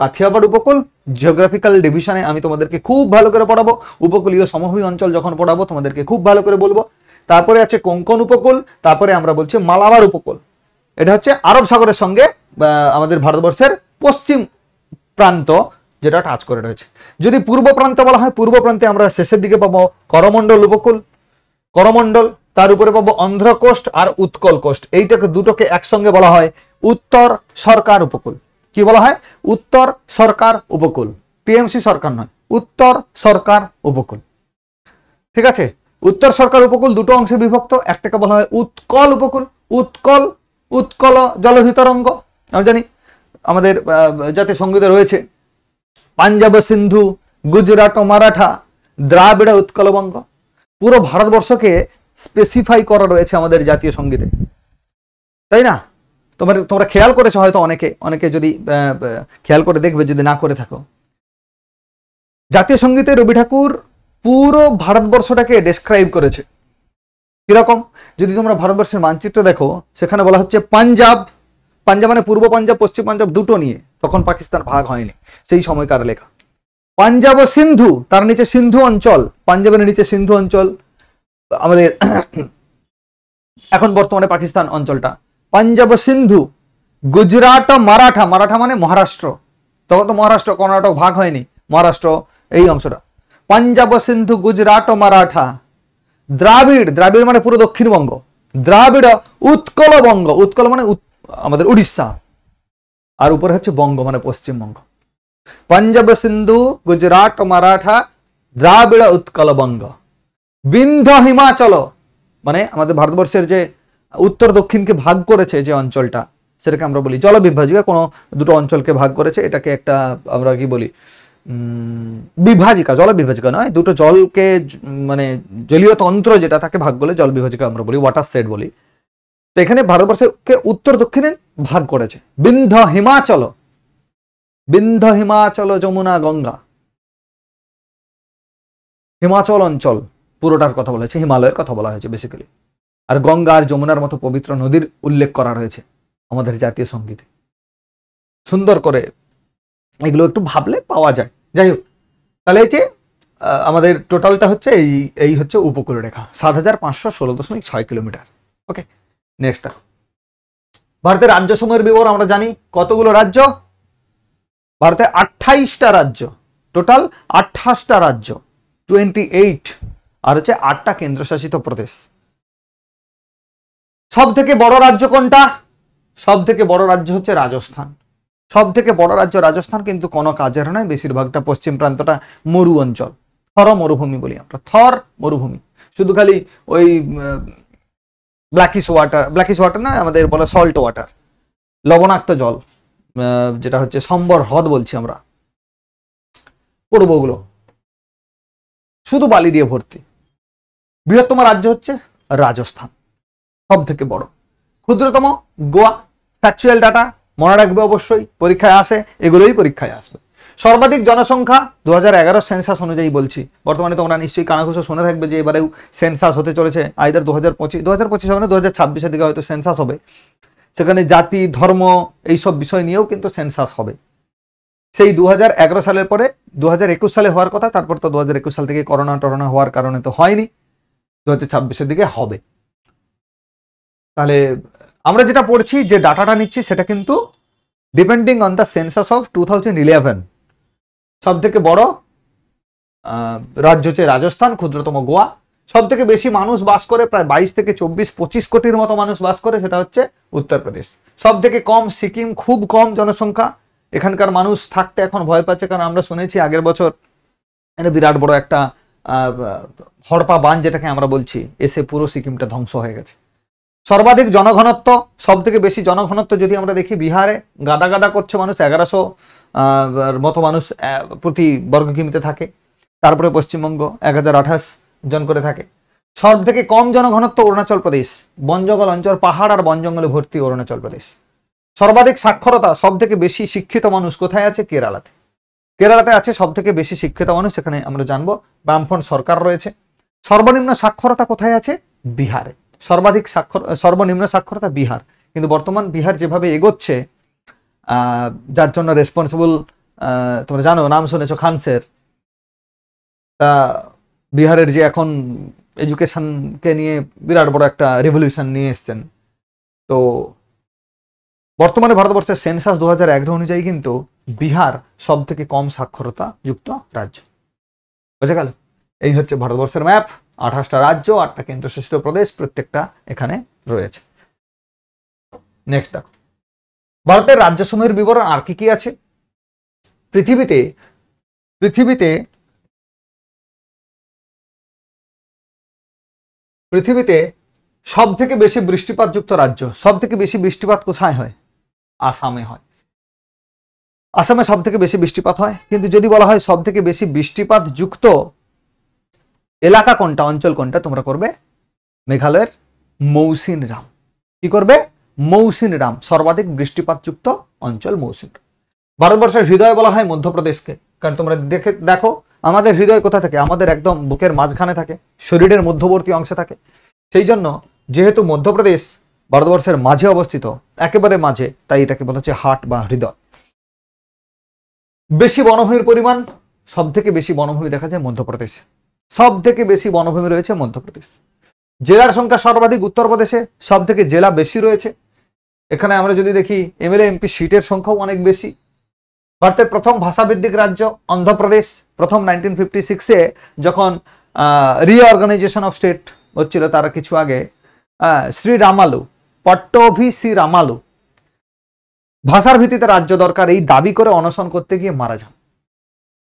কাথিয়াবাড় উপকূল। জিওগ্রাফিক্যাল ডিভিশনে আমি তোমাদেরকে খুব ভালো করে পড়াবো। উপকূলীয় সমভূমি অঞ্চল যখন পড়াবো তোমাদেরকে খুব ভালো করে বলবো। তারপরে আছে কোঙ্কন উপকূল, তারপরে আমরা বলছি মালাবার উপকূল। এটা হচ্ছে আরব সাগরের সঙ্গে আমাদের ভারতবর্ষের পশ্চিম প্রান্ত যেটা টাচ করে রয়েছে। যদি পূর্ব প্রান্ত বলা হয়, পূর্ব প্রান্তে আমরা শেষের দিকে পাবো করমণ্ডল উপকূল, করমণ্ডল। তার উপরে পাবো অন্ধ্র কোস্ট আর উৎকল কোস্ট। এইটাকে দুটোকে একসঙ্গে বলা হয় উত্তর সরকার উপকূল। কি বলা হয়? উত্তর সরকার উপকূল, টিএমসি সরকার নয়, উত্তর সরকার উপকূল। ঠিক আছে, উত্তর সরকার উপকূল দুটো অংশে বিভক্ত। একটাকে বলা হয় উৎকল উপকূল। উৎকল, উৎকল জলধি তরঙ্গ। আমরা জানি আমাদের জাতীয় সঙ্গীতে রয়েছে পাঞ্জাব সিন্ধু, গুজরাট ও মারাঠা, দ্রাবিড় উৎকলবঙ্গ। পুরো ভারতবর্ষকে স্পেসিফাই করা রয়েছে আমাদের জাতীয় সঙ্গীতে, তাই না? তোমরা খেয়াল করেছো হয়তো, অনেকে যদি খেয়াল করে দেখবে, যদি না করে থাকো। জাতীয় সঙ্গীতে রবি ঠাকুর পুরো ভারতবর্ষটাকে ডেসক্রাইব করেছে। কিরকম? যদি তোমরা ভারতবর্ষের মানচিত্র দেখো, সেখানে বলা হচ্ছে পাঞ্জাব। পাঞ্জাব মানে পূর্ব পাঞ্জাব, পশ্চিম পাঞ্জাব দুটো নিয়ে। তখন পাকিস্তান ভাগ হয়নি, সেই সময়কার লেখা। পাঞ্জাব ও সিন্ধু, তার নিচে সিন্ধু অঞ্চল, পাঞ্জাবের নিচে সিন্ধু অঞ্চল আমাদের এখন বর্তমানে পাকিস্তান অঞ্চলটা। পাঞ্জাব ও সিন্ধু, গুজরাট ও মারাঠা, মারাঠা মানে মহারাষ্ট্র, তখন তো মহারাষ্ট্র কর্ণাটক ভাগ হয়নি, মহারাষ্ট্র এই অংশটা। পাঞ্জাব ও সিন্ধু, গুজরাট ও মারাঠা। দ্রাবিড়, দ্রাবিড় মানে পুরো দক্ষিণবঙ্গ। দ্রাবিড়, উৎকলবঙ্গ, উৎকল মানে আমাদের উড়িষ্যা, আর উপরে হচ্ছে বঙ্গ মানে পশ্চিমবঙ্গ। পাঞ্জাব সিন্ধু গুজরাট মারাঠা দ্রাবিড় উৎকলবঙ্গ। বিন্ধ্য হিমাচল মানে আমাদের ভারতবর্ষের যে উত্তর দক্ষিণকে ভাগ করেছে যে অঞ্চলটা, সেটাকে আমরা বলি জলবিভাজিকা। কোনো দুটো অঞ্চলকে ভাগ করেছে, এটাকে একটা আমরা কি বলি বিভাজিকা, জলবিভাজিকা নয়, দুটো জলকে মানে জলীয় তন্ত্র যেটা তাকে ভাগ করলে জলবিভাজিকা আমরা বলি, ওয়াটার সেট বলি। তো এখানে ভারতবর্ষকে উত্তর দক্ষিণে ভাগ করেছে। বিন্ধ্য হিমাচল, বিন্ধ্য হিমাচল যমুনা গঙ্গা, হিমাচল অঞ্চল পুরোটার কথা বলা হয়েছে, হিমালয়ের কথা বলা হয়েছে বেসিক্যালি। আর গঙ্গা আর যমুনার মতো পবিত্র নদীর উল্লেখ করা রয়েছে আমাদের জাতীয় সঙ্গীতে। সুন্দর করে এগুলো একটু ভাবলে পাওয়া যায়। যাই হোক, তাহলে এই যে আমাদের টোটালটা হচ্ছে এই হচ্ছে উপকূল রেখা ৭৫১৬.৬ কিলোমিটার। ওকে, নেক্সট ভারতের রাজ্য সমূহের বিবরণ আমরা জানি। কতগুলো রাজ্য? ভারতে 28টা রাজ্য, টোটাল 28টা রাজ্য, 28, আর হচ্ছে 8টা কেন্দ্রশাসিত প্রদেশ। সব থেকে বড় রাজ্য কোনটা? সব থেকে বড় রাজ্য হচ্ছে রাজস্থান। সব থেকে বড় রাজ্য রাজস্থান, কিন্তু কোনো কাজের নয়, বেশিরভাগটা পশ্চিম প্রান্তটা মরু অঞ্চল, থর মরুভূমি বলি আমরা, থর মরুভূমি। শুধু খালি ওই ব্ল্যাকিশ ওয়াটার না, আমাদের বলে সল্ট ওয়াটার, লবণাক্ত জল, যেটা হচ্ছে সম্বর হ্রদ বলছি আমরা, পড়বো ওগুলো, শুধু বালি দিয়ে ভর্তি। বৃহত্তম রাজ্য হচ্ছে রাজস্থান, সব থেকে বড়। ক্ষুদ্রতম গোয়া। ফ্যাকচুয়াল ডাটা মনে রাখবে অবশ্যই, পরীক্ষায় আসে, এগুলোই পরীক্ষায় আসবে। সর্বাধিক জনসংখ্যা 2011 সেন্সাস অনুযায়ী বলছি। বর্তমানে তোমরা নিশ্চয়ই কানাঘুষো শুনে থাকবে যে এবারেও সেন্সাস হতে চলেছে, আইদার 2025 হবে না, 2026-এর দিকে হয়তো সেন্সাস হবে। সেখানে জাতি ধর্ম এইসব বিষয় নিয়েও কিন্তু সেন্সাস হবে। সেই 2011 সালের পরে 2021 সালে হওয়ার কথা, তারপর তো 2021 সাল থেকে করোনা হওয়ার কারণে তো হয়নি, 2026-এর দিকে হবে। তাহলে আমরা যেটা পড়ছি, যে ডাটাটা নিচ্ছি, সেটা কিন্তু depending on the census of 2011। সব থেকে বড় রাজ্য হচ্ছে রাজস্থান, ক্ষুদ্রতম গোয়া। সব থেকে বেশি মানুষ বাস করে, প্রায় 22 থেকে 25 কোটির মতো মানুষ বাস করে, সেটা হচ্ছে উত্তরপ্রদেশ। সব থেকে কম সিকিম, খুব কম জনসংখ্যা, এখানকার মানুষ থাকতে এখন ভয় পাচ্ছে, কারণ আমরা শুনেছি আগের বছর বিরাট বড় একটা হড়পা বান যেটাকে আমরা বলছি, এসে পুরো সিকিমটা ধ্বংস হয়ে গেছে। সর্বাধিক জনঘনত্ব, সব থেকে বেশি জনঘনত্ব যদি আমরা দেখি, বিহারে গাদা গাদা করছে মানুষ, 1100 মতো মানুষ প্রতি বর্গ কিমিতে থাকে। তারপরে পশ্চিমবঙ্গ 1028 জন করে থাকে। সব থেকে কম জনঘনত্ব অরুণাচল প্রদেশ, বন জঙ্গল অঞ্চল, পাহাড় আর বন জঙ্গলে ভর্তি অরুণাচল প্রদেশ। সর্বাধিক সাক্ষরতা, সব থেকে বেশি শিক্ষিত মানুষ কোথায় আছে? কেরালাতে। কেরালাতে আছে সব থেকে বেশি শিক্ষিত মানুষ, সেখানে আমরা জানবো বামফ্রন্ট সরকার রয়েছে। সর্বনিম্ন সাক্ষরতা কোথায় আছে? বিহারে। সর্বাধিক সর্বনিম্ন সাক্ষরতা বিহার। কিন্তু বর্তমান বিহার যেভাবে এগোচ্ছে, যার জন্য রেসপন্সিবল তোমরা জানো, নাম শুনেছো, খানসের। তা বিহারের যে এখন এডুকেশনকে নিয়ে বিরাট বড় একটা রেভলিউশন নিয়ে এসছেন। তো বর্তমানে ভারতবর্ষের সেন্সাস 2011 অনুযায়ী কিন্তু বিহার সব থেকে কম সাক্ষরতা যুক্ত রাজ্য। বুঝে গেল? এই হচ্ছে ভারতবর্ষের ম্যাপ। 28টা রাজ্য, 8টা কেন্দ্রশাসিত প্রদেশ, প্রত্যেকটা এখানে রয়েছে। নেক্সট দেখো, ভারতের রাজ্যসমূহের বিবরণ আর কি কি আছে। পৃথিবীতে সব থেকে বেশি বৃষ্টিপাত যুক্ত রাজ্য, সব থেকে বেশি বৃষ্টিপাত কোথায় হয়? আসামে হয়। আসামে সব থেকে বেশি বৃষ্টিপাত হয়। কিন্তু যদি বলা হয় সব থেকে বেশি বৃষ্টিপাত যুক্ত এলাকা কোনটা, অঞ্চল কোনটা, তোমরা করবে মেঘালয়ের মৌসিনরাম। কি করবে? মৌসিনরাম, সর্বাধিক বৃষ্টিপাত যুক্ত অঞ্চল মৌসিনরাম। ভারতবর্ষের হৃদয় বলা হয় মধ্যপ্রদেশকে, কারণ তোমরা দেখো আমাদের হৃদয় কোথা থাকে? আমাদের একদম বুকের মাঝখানে থাকে, শরীরের মধ্যবর্তী অংশে থাকে। সেই জন্য যেহেতু মধ্যপ্রদেশ ভারতবর্ষের মাঝে অবস্থিত, একেবারে মাঝে, তাই এটাকে বলা হচ্ছে হার্ট বা হৃদয়। বেশি বনভূমির পরিমাণ, সব থেকে বেশি বনভূমি দেখা যায় মধ্যপ্রদেশে, সব থেকে বেশি বনভূমি রয়েছে মধ্যপ্রদেশ। জেলার সংখ্যা সর্বাধিক উত্তরপ্রদেশে, সব থেকে জেলা বেশি রয়েছে। এখানে আমরা যদি দেখি এমএলএ এমপি সিটের সংখ্যাও অনেক বেশি। ভারতের প্রথম ভাষাভিত্তিক রাজ্য অন্ধ্রপ্রদেশ, প্রথম 1956-এ যখন রিঅর্গানাইজেশন অফ স্টেট হচ্ছিল তার কিছু আগে শ্রী রামালু, পট্টভি শ্রী রামালু ভাষার ভিত্তিতে রাজ্য দরকার এই দাবি করে অনশন করতে গিয়ে মারা যান।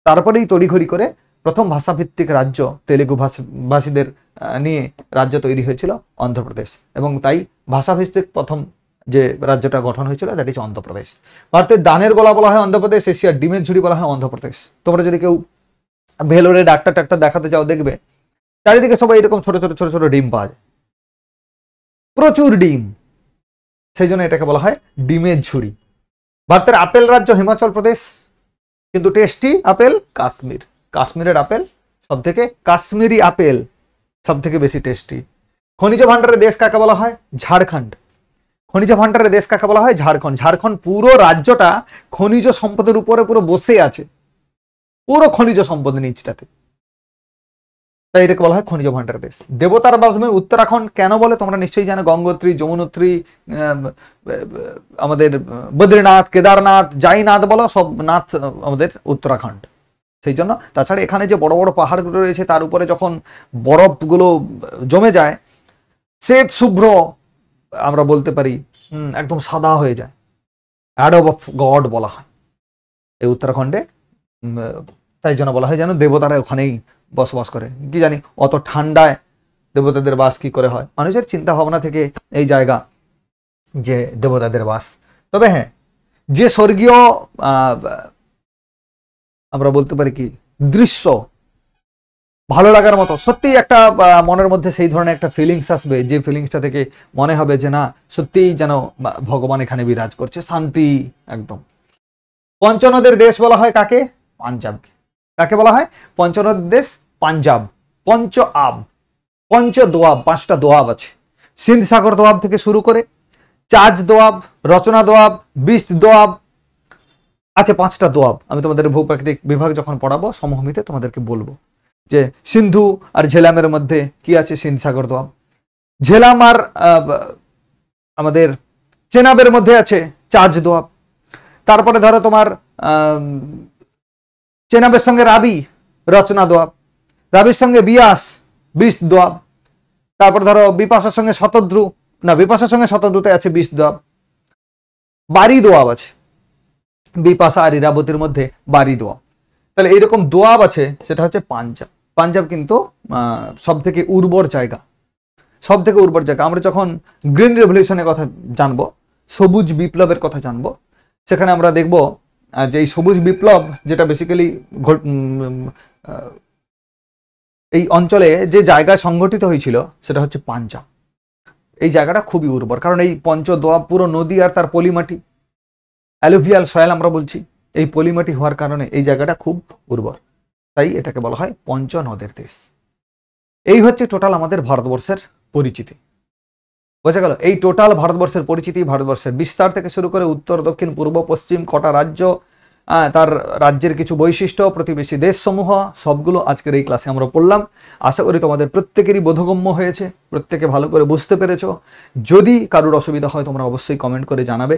তারপরেই তড়িঘড়ি করে প্রথম ভাষাভিত্তিক রাজ্য তেলেগু ভাষীদের নিয়ে রাজ্য তৈরি হয়েছিল অন্ধ্রপ্রদেশ, এবং তাই ভাষাভিত্তিক প্রথম যে রাজ্যটা গঠন হয়েছিল দ্যাট ইজ অন্ধ্রপ্রদেশ। ভারতের দানের গোলা বলা হয় অন্ধ্রপ্রদেশ, এশিয়ার ডিমের ঝুড়ি বলা হয় অন্ধ্রপ্রদেশ। তোমরা যদি কেউ ভেলোরে ডাক্তার দেখাতে যাও দেখবে চারিদিকে সবাই এরকম ছোট ছোট ছোট ছোট ডিম পাওয়া যায়, প্রচুর ডিম, সেই জন্য এটাকে বলা হয় ডিমের ঝুড়ি। ভারতের আপেল রাজ্য হিমাচল প্রদেশ, কিন্তু টেস্টি আপেল কাশ্মীর। কাশ্মীরের আপেল সব থেকে, কাশ্মীরি আপেল সব থেকে বেশি টেস্টি। খনিজ ভাণ্ডারের দেশ কাকে বলা হয়? ঝাড়খণ্ড। খনিজ ভাণ্ডারের দেশ কাকে বলা হয়? ঝাড়খণ্ড। ঝাড়খণ্ড পুরো রাজ্যটা খনিজ সম্পদের উপরে পুরো বসে আছে, পুরো খনিজ সম্পদ নিচটাতে, তাই এটাকে বলা হয় খনিজ ভাণ্ডারের দেশ। দেবতার বাসভূমি উত্তরাখণ্ড কেন বলে তোমরা নিশ্চয়ই জানো, গঙ্গোত্রী, যমুনোত্রী, আমাদের বদ্রীনাথ, কেদারনাথ, যাইনাথ বলো, সব নাথ আমাদের উত্তরাখণ্ড, সেই জন্য। তাছাড়া এখানে যে বড় বড় পাহাড়গুলো রয়েছে তার উপরে যখন বরফগুলো জমে যায় শ্বেত শুভ্র আমরা বলতে পারি, একদম সাদা হয়ে যায়, অ্যাডব অফ গড বলা হয় এই উত্তরাখণ্ডে। তাই জন্য বলা হয় যেন দেবতারা ওখানেই বসবাস করে। কি জানি অত ঠান্ডায় দেবতাদের বাস কি করে হয়, মানুষের চিন্তা ভাবনা থেকে এই জায়গা যে দেবতাদের বাস। তবে হ্যাঁ, যে স্বর্গীয় আমরা বলতে পারি কি দৃশ্য ভালো লাগার মতো, সত্যি একটা মনের মধ্যে সেই ধরনের একটা ফিলিংস আসবে, যে ফিলিংসটা থেকে মনে হবে যে না সত্যিই যেন ভগবান এখানে বিরাজ করছে, শান্তি একদম। পঞ্চনদের দেশ বলা হয় কাকে? পাঞ্জাবকে। কাকে বলা হয়? পঞ্চনদের দেশ পাঞ্জাব। পঞ্চ আব, পঞ্চ দোয়াব, 5টা দোয়াব আছে। সিন্ধ সাগর দোয়াব থেকে শুরু করে চাজ দোয়াব, রচনা দোয়াব, বিস্ত দোয়াব আছে, 5টা দোয়াব। আমি তোমাদের ভূপ্রাকৃতিক বিভাগ যখন পড়াবো সমভূমিতে তোমাদেরকে বলবো যে সিন্ধু আর ঝেলামের মধ্যে কি আছে, সিন্ধ সাগর দোয়াব। ঝেলাম আর আমাদের চেনাবের মধ্যে আছে চাজ দোয়াব। তারপরে ধরো তোমার চেনাবের সঙ্গে রাবি, রচনা দোয়াব। রাবির সঙ্গে বিয়াস, বিস্ত দোয়াব। তারপর ধরো বিপাশার সঙ্গে শতদ্রু, না বিপাশার সঙ্গে শতদ্রুতে আছে বিস্ত দোয়াব। বারি দোয়াব আছে, বিপাশা আর ইরাবতীর মধ্যে বারি দোয়াব। তাহলে এইরকম দোয়াব আছে, সেটা হচ্ছে পাঞ্জাব। পাঞ্জাব কিন্তু সব থেকে উর্বর জায়গা, সব থেকে উর্বর জায়গা। আমরা যখন গ্রিন রেভলিউশনের কথা জানবো, সবুজ বিপ্লবের কথা জানবো, সেখানে আমরা দেখব যে এই সবুজ বিপ্লব যেটা বেসিক্যালি এই অঞ্চলে যে জায়গায় সংঘটিত হয়েছিল সেটা হচ্ছে পাঞ্জাব। এই জায়গাটা খুবই উর্বর, কারণ এই পঞ্চদোয়াব পুরো নদী আর তার পলিমাটি, অ্যালুভিয়াল সয়েল আমরা বলছি, এই পলিমাটি হওয়ার কারণে এই জায়গাটা খুব উর্বর, তাই এটাকে বলা হয় পঞ্চনদের দেশ। এই হচ্ছে টোটাল আমাদের ভারতবর্ষের পরিচিতি, বোঝা গেল? এই টোটাল ভারতবর্ষের পরিচিতি, ভারতবর্ষের বিস্তার থেকে শুরু করে উত্তর, দক্ষিণ, পূর্ব, পশ্চিম, কটা রাজ্য, তার রাজ্যের কিছু বৈশিষ্ট্য, প্রতিবেশী দেশসমূহ, সবগুলো আজকের এই ক্লাসে আমরা পড়লাম। আশা করি তোমাদের প্রত্যেকেরই বোধগম্য হয়েছে, প্রত্যেকে ভালো করে বুঝতে পেরেছো। যদি কারোর অসুবিধা হয় তোমরা অবশ্যই কমেন্ট করে জানাবে,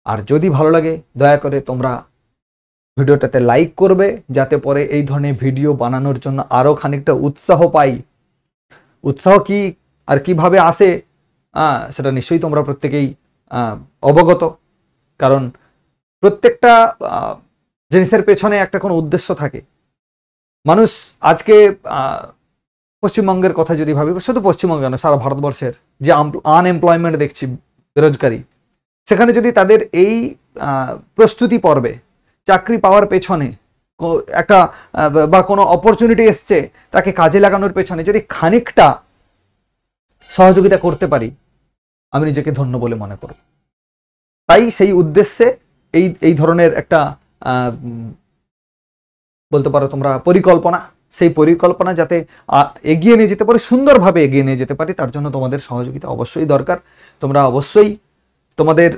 আর যদি ভালো লাগে দয়া করে তোমরা ভিডিওটাতে লাইক করবে, যাতে পরে এই ধরনের ভিডিও বানানোর জন্য আরও খানিকটা উৎসাহ পাই। উৎসাহ কি আর কিভাবে আসে সেটা নিশ্চয়ই তোমরা প্রত্যেকেই অবগত, কারণ প্রত্যেকটা জিনিসের পেছনে একটা কোনো উদ্দেশ্য থাকে। মানুষ আজকে পশ্চিমবঙ্গের কথা যদি ভাবি, শুধু পশ্চিমবঙ্গে নয় সারা ভারতবর্ষের যে আনএমপ্লয়মেন্ট দেখছি, বেরোজগারি, সেখানে যদি তাদের এই প্রস্তুতি পর্বে চাকরি পাওয়ার পেছনে একটা বা কোনো অপরচুনিটি এসছে তাকে কাজে লাগানোর পেছনে যদি খানিকটা সহযোগিতা করতে পারি, আমি নিজেকে ধন্য বলে মনে করব। তাই সেই উদ্দেশ্যে এই ধরনের একটা বলতে পারো তোমরা পরিকল্পনা, সেই পরিকল্পনা যাতে এগিয়ে নিয়ে যেতে পারি, সুন্দরভাবে এগিয়ে নিয়ে যেতে পারি, তার জন্য তোমাদের সহযোগিতা অবশ্যই দরকার। তোমরা অবশ্যই তোমাদের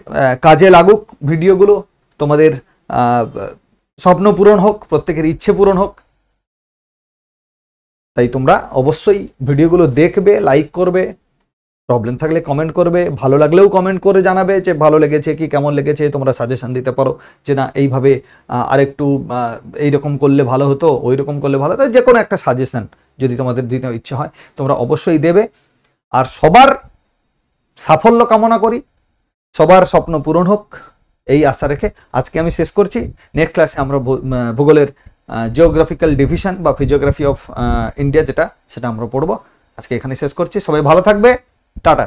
কাজে লাগুক ভিডিওগুলো, তোমাদের স্বপ্ন পূরণ হোক, প্রত্যেকের ইচ্ছে পূরণ হোক। তাই তোমরা অবশ্যই ভিডিওগুলো দেখবে, লাইক করবে, প্রবলেম থাকলে কমেন্ট করবে, ভালো লাগলেও কমেন্ট করে জানাবে যে ভালো লেগেছে কি কেমন লেগেছে। তোমরা সাজেশন দিতে পারো যে না এইভাবে আরেকটু এইরকম করলে ভালো হতো, ওই রকম করলে ভালো হতো, যে কোনো একটা সাজেশন যদি তোমাদের দিতে ইচ্ছে হয় তোমরা অবশ্যই দেবে। আর সবার সাফল্য কামনা করি, সবার স্বপ্ন পূরণ হোক এই আশা রেখে আজকে আমি শেষ করছি। নেক্সট ক্লাসে আমরা ভূগোলের জিওগ্রাফিক্যাল ডিভিশন বা ফিজিওগ্রাফি অফ ইন্ডিয়া যেটা, সেটা আমরা পড়বো। আজকে এখানে শেষ করছি। সবাই ভালো থাকবে, টাটা।